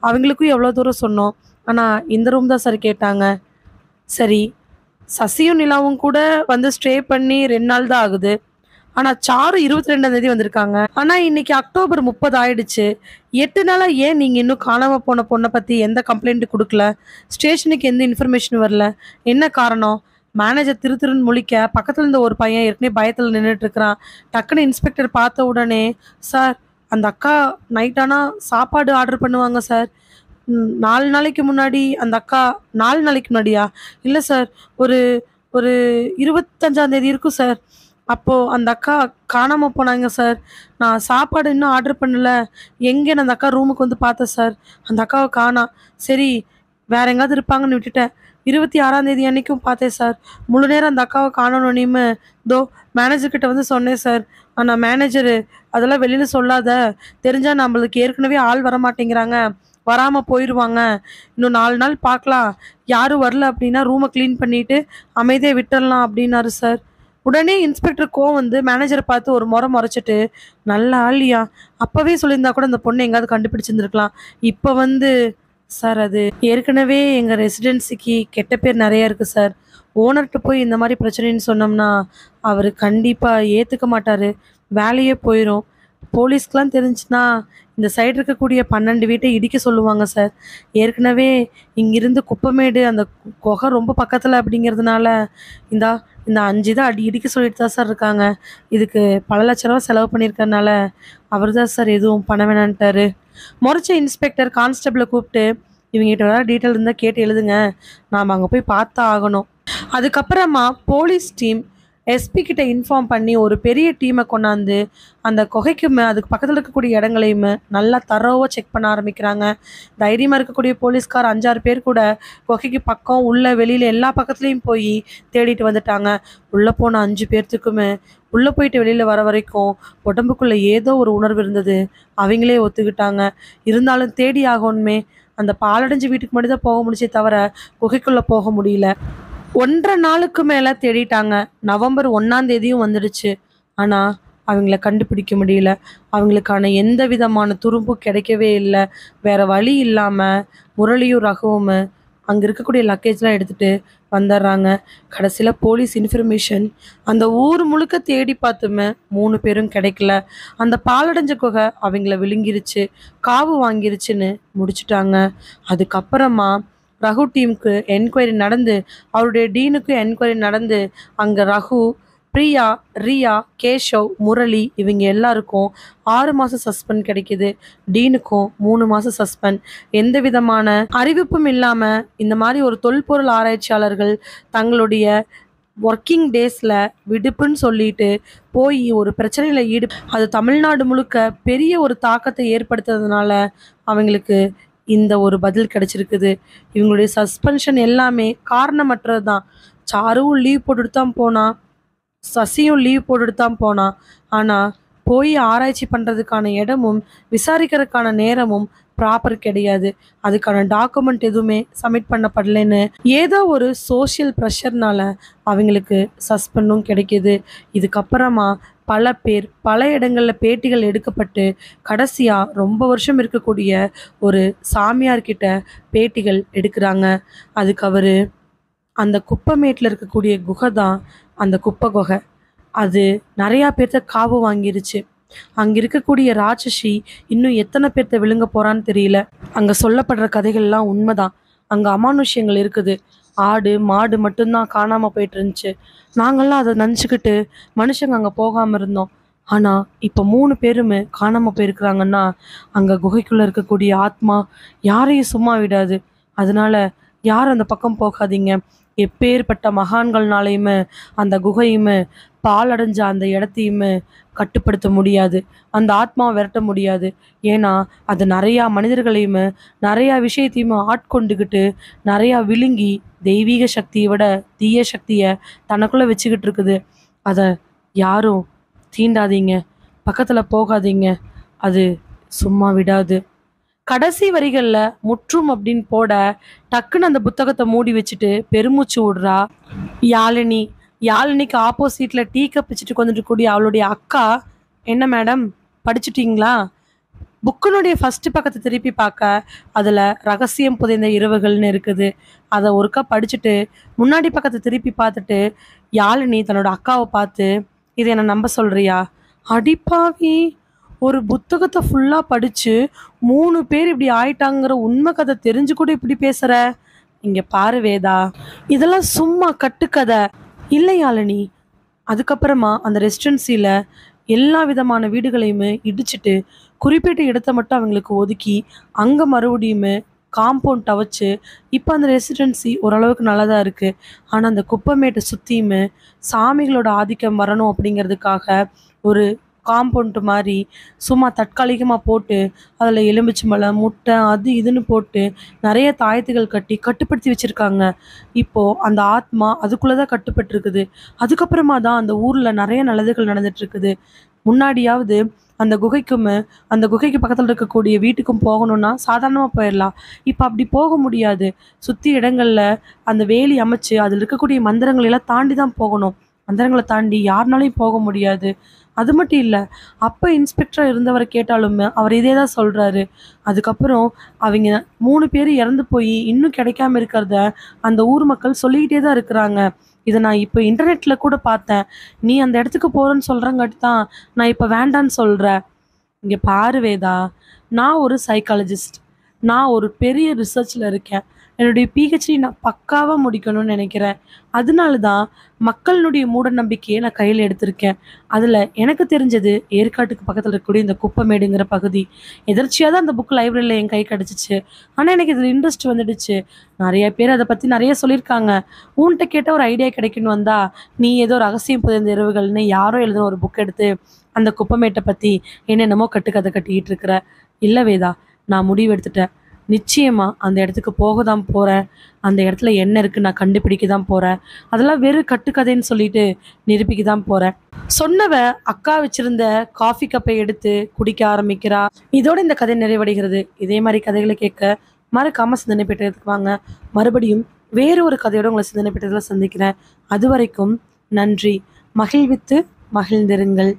அவங்களுக்கும் எவ்வளோ தூரம் சொன்னோம். ஆனால் இந்த ரூம் தான் சார் கேட்டாங்க. சரி, சசியும் நிலாவும் கூட வந்து ஸ்டே பண்ணி 2 நாள் தான் ஆகுது. ஆனா சாரு 22ஆம் தேதி வந்திருக்காங்க. ஆனா இன்னைக்கு அக்டோபர் 30 ஆயிடுச்சு. 8 நாளா ஏன் நீங்க இன்னும் காணாம போன பொண்ணை பத்தி எந்த கம்ப்ளைண்ட் கொடுக்கல? ஸ்டேஷனுக்கு எந்த இன்ஃபர்மேஷன் வரல? என்ன காரணம்? மேனேஜர் திருன்னு முழிக்க பக்கத்துல இருந்த ஒரு பையன் ஏற்கனவே பயத்துல நின்றுட்டு இருக்கிறான். டக்குன்னு இன்ஸ்பெக்டர் பார்த்த உடனே, சார், அந்த அக்கா நைட் ஆனா சாப்பாடு ஆர்டர் பண்ணுவாங்க சார். 4 நாளைக்கு முன்னாடி அந்த அக்கா, 4 நாளைக்கு முன்னாடியா? இல்லை சார், ஒரு ஒரு 25ஆம் தேதி இருக்கும் சார். அப்போது அந்த அக்கா காணாமல் போனாங்க சார். நான் சாப்பாடு இன்னும் ஆர்டர் பண்ணல. எங்கேன்னு அந்த அக்கா ரூமுக்கு வந்து பார்த்தேன் சார். அந்த அக்காவை காணோம். சரி, வேற எங்கேயாவது இருப்பாங்கன்னு விட்டுட்டேன். 26ஆம் தேதி அன்னைக்கும் பார்த்தேன் சார். முழு நேரம் அந்த அக்காவை காணணும்னு தோ மேனேஜர்கிட்ட வந்து சொன்னேன் சார். ஆனால் மேனேஜரு, அதெல்லாம் வெளியில் சொல்லாத, தெரிஞ்சால் நம்மளுக்கு ஏற்கனவே ஆள் வர மாட்டேங்கிறாங்க, வராமல் போயிடுவாங்க, இன்னும் 4 நாள் பார்க்கலாம், யாரும் வரல அப்படின்னா ரூமை க்ளீன் பண்ணிவிட்டு அமைதியாக விட்டுடலாம் அப்படின்னாரு சார். உடனே இன்ஸ்பெக்டர் கோவம் வந்து மேனேஜரை பார்த்து ஒரு முறைச்சிட்டு, நல்ல ஆளியா, அப்போவே சொல்லியிருந்தா கூட அந்த பொண்ணை எங்கேயாவது கண்டுபிடிச்சிருந்துருக்கலாம். இப்போ வந்து, சார், அது ஏற்கனவே எங்கள் ரெசிடென்சிக்கு கெட்ட பேர் நிறையா இருக்குது சார். ஓனர்கிட்ட போய் இந்த மாதிரி பிரச்சனைன்னு சொன்னோம்னா அவர் கண்டிப்பாக ஏற்றுக்க மாட்டார், வேலையே போயிடும். போலீஸ்க்கெலாம் தெரிஞ்சுன்னா இந்த சைடு இருக்கக்கூடிய 12 வீட்டை இடிக்க சொல்லுவாங்க சார். ஏற்கனவே இங்கிருந்து குப்பமேடு அந்த குகை ரொம்ப பக்கத்தில் அப்படிங்கிறதுனால இந்த இந்த 5 தான் இடிக்க சொல்லிட்டு தான் சார் இருக்காங்க. இதுக்கு பல லட்ச ரூபா செலவு பண்ணியிருக்கறனால அவர் தான் சார் எதுவும் பண்ண வேணான்ட்டாரு. முறைச்ச இன்ஸ்பெக்டர் கான்ஸ்டபிளை கூப்பிட்டு, இவங்ககிட்ட ஏதாவது டீட்டெயில் இருந்தால் கேட்டு எழுதுங்க, நாம் அங்கே போய் பார்த்தா ஆகணும். அதுக்கப்புறமா போலீஸ் டீம் எஸ்பி கிட்ட இன்ஃபார்ம் பண்ணி ஒரு பெரிய டீமை கொண்டாந்து அந்த குகைக்குமே அதுக்கு பக்கத்தில் இருக்கக்கூடிய இடங்களையுமே நல்லா தரோவாக செக் பண்ண ஆரம்பிக்கிறாங்க. தைரியமாக இருக்கக்கூடிய போலீஸ்கார் 5-6 பேர் கூட குகைக்கு பக்கம் உள்ள வெளியில் எல்லா பக்கத்துலேயும் போய் தேடிட்டு வந்துட்டாங்க. உள்ளே போன 5 பேர்த்துக்குமே உள்ளே போயிட்டு வெளியில் வர வரைக்கும் உடம்புக்குள்ளே ஏதோ ஒரு உணர்வு இருந்தது. அவங்களே ஒத்துக்கிட்டாங்க. இருந்தாலும் தேடி ஆகணுமே, அந்த பாலடைஞ்ச வீட்டுக்கு மட்டும் தான் போக முடிச்சே தவிர குகைக்குள்ளே போக முடியல. 1.5 நாளுக்கு மேலே தேடிட்டாங்க. நவம்பர் 1ஆம் தேதியும் வந்துடுச்சு. ஆனால் அவங்கள கண்டுபிடிக்க முடியல. அவங்களுக்கான எந்த விதமான துரும்பும் கிடைக்கவே இல்லை. வேறு வழி இல்லாமல் முரளியும் ரகுவும் அங்கே இருக்கக்கூடிய லக்கேஜ்லாம் எடுத்துகிட்டு வந்துடுறாங்க. கடைசியில் போலீஸ் இன்ஃபர்மேஷன், அந்த ஊர் முழுக்க தேடி பார்த்துமே 3 பேரும் கிடைக்கல. அந்த பாலடைஞ்ச குகை அவங்கள விழுங்கிருச்சு, காவு வாங்கிருச்சுன்னு முடிச்சுட்டாங்க. அதுக்கப்புறமா ரகு டீமுக்கு என்கொயரி நடந்து, அவருடைய டீனுக்கு என்கொயரி நடந்து, அங்கே ரகு, பிரியா, ரியா, கேஷவ், முரளி இவங்க எல்லாருக்கும் 6 மாதம் சஸ்பெண்ட் கிடைக்கிது. டீனுக்கும் 3 மாதம் சஸ்பெண்ட். எந்த விதமான அறிவிப்பும் இல்லாமல் இந்த மாதிரி ஒரு தொல்பொருள் ஆராய்ச்சியாளர்கள் தங்களுடைய ஒர்க்கிங் டேஸில் விடுப்புன்னு சொல்லிட்டு போய் ஒரு பிரச்சனையில் அது தமிழ்நாடு முழுக்க பெரிய ஒரு தாக்கத்தை ஏற்படுத்துறதுனால அவங்களுக்கு இந்த ஒரு பதில் கிடைச்சிருக்குது. இவங்களுடைய சஸ்பென்ஷன் எல்லாமே காரணமற்றது தான். சாருவும் லீவ் போட்டுட்டு தான் போனான், சசியும் லீவ் போட்டுட்டு தான் போனான். ஆனால் போய் ஆராய்ச்சி பண்ணுறதுக்கான இடமும் விசாரிக்கிறதுக்கான நேரமும் ப்ராப்பர் கிடையாது, அதுக்கான டாக்குமெண்ட் எதுவுமே சப்மிட் பண்ணப்படலைன்னு ஏதோ ஒரு சோஷியல் ப்ரெஷர்னால அவங்களுக்கு சஸ்பெண்டும் கிடைக்கிது. இதுக்கப்புறமா பல பேர் பல இடங்கள்ல பேட்டிகள் எடுக்கப்பட்டு கடைசியா ரொம்ப வருஷம் இருக்கக்கூடிய ஒரு சாமியார்கிட்ட பேட்டிகள் எடுக்கிறாங்க. அதுக்கு அவரு அந்த குப்பமேட்டில் இருக்கக்கூடிய குகை தான் அந்த குப்பை குகை. அது நிறையா பேர்த்த காவு வாங்கிருச்சு. அங்க இருக்கக்கூடிய ராட்சசி இன்னும் எத்தனை பேர்த்த விழுங்க போறான்னு தெரியல. அங்க சொல்லப்படுற கதைகள்லாம் உண்மைதான். அங்க அமானுஷ்யங்கள் இருக்குது. ஆடு மாடு மட்டும்தான் காணாம போயிட்டு இருந்துச்சு. நாங்கள்லாம் அதை நினச்சிக்கிட்டு மனுஷங்க அங்கே போகாம இருந்தோம். ஆனா இப்போ 3 பேருமே காணாம போயிருக்கிறாங்கன்னா அங்க குகைக்குள்ள இருக்கக்கூடிய ஆத்மா யாரையும் சும்மா விடாது. அதனால யாரும் அந்த பக்கம் போகாதீங்க. எப்பேற்பட்ட மகான்கள்னாலையுமே அந்த குகையுமே பாழடைஞ்ச அந்த இடத்தையுமே கட்டுப்படுத்த முடியாது. அந்த ஆத்மாவை விரட்ட முடியாது. ஏன்னா அது நிறையா மனிதர்களையுமே நிறையா விஷயத்தையுமே ஆட்கொண்டுக்கிட்டு நிறையா விழுங்கி தெய்வீக சக்தியை விட தீய சக்தியை தனக்குள்ளே வச்சுக்கிட்டு இருக்குது. அதை யாரும் தீண்டாதீங்க, பக்கத்தில் போகாதீங்க, அது சும்மா விடாது. கடைசி வரிகளில் முற்றும் அப்படின்னு போட டக்குன்னு அந்த புத்தகத்தை மூடி வச்சுட்டு பெருமூச்சு விடுறா யாழினி. யாழினிக்கு ஆப்போசிட்டில் டீ கப் வச்சுட்டு உட்காந்துட்டு கூடிய அவளுடைய அக்கா, என்ன மேடம் படிச்சுட்டீங்களா? புக்கினுடைய ஃபஸ்ட்டு பக்கத்தை திருப்பி பார்க்க அதில் ரகசியம் புதைந்த இரவுகள்னு இருக்குது. அதை ஒருக்கா படிச்சுட்டு முன்னாடி பக்கத்தை திருப்பி பார்த்துட்டு யாழினி தன்னோட அக்காவை பார்த்து, இதை என்னை நம்ப சொல்கிறியா? அடிப்பாவி, ஒரு புத்தகத்தை ஃபுல்லாக படித்து 3 பேர் இப்படி ஆயிட்டாங்கிற உண்மை கதை தெரிஞ்சு கூட இப்படி பேசுகிற? இங்கே பாரு வேதா, இதெல்லாம் சும்மா கட்டுக்கதை இல்லை யாழினி. அதுக்கப்புறமா அந்த ரெசிடென்சியில் எல்லா விதமான வீடுகளையுமே இடிச்சிட்டு குறிப்பிட்ட இடத்த மட்டும் அவங்களுக்கு ஒதுக்கி அங்கே மறுபடியுமே காம்பவுண்ட் வச்சு இப்போ அந்த ரெசிடென்சி ஓரளவுக்கு நல்லதாக இருக்குது. ஆனால் அந்த குப்பைமேட்டை சுற்றியுமே சாமிகளோட ஆதிக்கம் வரணும் அப்படிங்கிறதுக்காக ஒரு காம்பவுண்ட் மாதிரி சும்மா தற்காலிகமாக போட்டு அதில் எலுமிச்சம்பழம் முட்டை அது இதுன்னு போட்டு நிறைய தாயத்துகள் கட்டி கட்டுப்படுத்தி வச்சுருக்காங்க. இப்போது அந்த ஆத்மா அதுக்குள்ளே தான் கட்டுப்பட்டுருக்குது. அதுக்கப்புறமா தான் அந்த ஊரில் நிறைய நல்லதுகள் நடந்துட்டுருக்குது. முன்னாடியாவது அந்த குகைக்குமே அந்த குகைக்கு பக்கத்தில் இருக்கக்கூடிய வீட்டுக்கும் போகணுன்னா சாதாரணமாக போயிடலாம். இப்போ அப்படி போக முடியாது. சுற்றி இடங்களில் அந்த வேலி அமைச்சு அதில் இருக்கக்கூடிய மந்திரங்களெல்லாம் தாண்டி தான் போகணும். மந்திரங்களை தாண்டி யாருனாலையும் போக முடியாது. அது மட்டும் இல்லை, அப்போ இன்ஸ்பெக்டராக இருந்தவரை கேட்டாலுமே அவர் இதே தான் சொல்கிறாரு. அதுக்கப்புறம் அவங்க 3 பேர் இறந்து போய் இன்னும் கிடைக்காம இருக்கிறத அந்த ஊர் மக்கள் சொல்லிக்கிட்டே தான் இருக்கிறாங்க. இதை நான் இப்போ இன்டர்நெட்டில் கூட பார்த்தேன். நீ அந்த இடத்துக்கு போகிறேன்னு சொல்கிறங்காட்டி தான் நான் இப்போ வேண்டான்னு சொல்கிறேன். இங்கே பாரு வேதா, நான் ஒரு சைக்காலஜிஸ்ட். நான் ஒரு பெரிய ரிசர்ச்சில் இருக்கேன். என்னுடைய பிஹெச்டி நான் பக்காவாக முடிக்கணும்னு நினைக்கிறேன். அதனால தான் மக்களினுடைய மூட நம்பிக்கையை நான் கையில் எடுத்திருக்கேன். அதில் எனக்கு தெரிஞ்சது ஏற்காட்டுக்கு பக்கத்தில் இருக்கக்கூடிய இந்த குப்பமேடுங்கிற பகுதி. எதர்ச்சியாக தான் அந்த புக் லைப்ரரியில் என் கை கிடச்சிச்சு. ஆனால் எனக்கு இதில் இன்ட்ரெஸ்ட் வந்துடுச்சு. நிறைய பேர் அதை பற்றி நிறைய சொல்லியிருக்காங்க. உன்கிட்ட கேட்டால் ஒரு ஐடியா கிடைக்குன்னு வந்தா நீ ஏதோ ரகசியம் புதைந்த இரவுகள்னு யாரோ எழுதுன ஒரு புக் எடுத்து அந்த குப்பமேட்டை பற்றி என்னென்னமோ கட்டுக்கதை கட்டிக்கிட்டு இருக்கிற. இல்லை வேதா, நான் முடிவு எடுத்துட்டேன். நிச்சயமாக அந்த இடத்துக்கு போக தான் போகிறேன். அந்த இடத்துல என்ன இருக்குது நான் கண்டுபிடிக்க தான் போகிறேன். அதெல்லாம் வெறும் கட்டுக்கதைன்னு சொல்லிட்டு நிரூபிக்க தான் போகிறேன். சொன்னவ அக்கா வச்சிருந்த காஃபி கப்பை எடுத்து குடிக்க ஆரம்பிக்கிறா. இதோட இந்த கதை நிறைவடைகிறது. இதே மாதிரி கதைகளை கேட்க மறக்காமல் சிந்தனை பெற்றதுக்கு வாங்க. மறுபடியும் வேறு ஒரு கதையோட உங்களை சிந்தனை பெற்றதில் சந்திக்கிறேன். அது வரைக்கும் நன்றி. மகிழ்வித்து மகிழ்ந்திருங்கள்.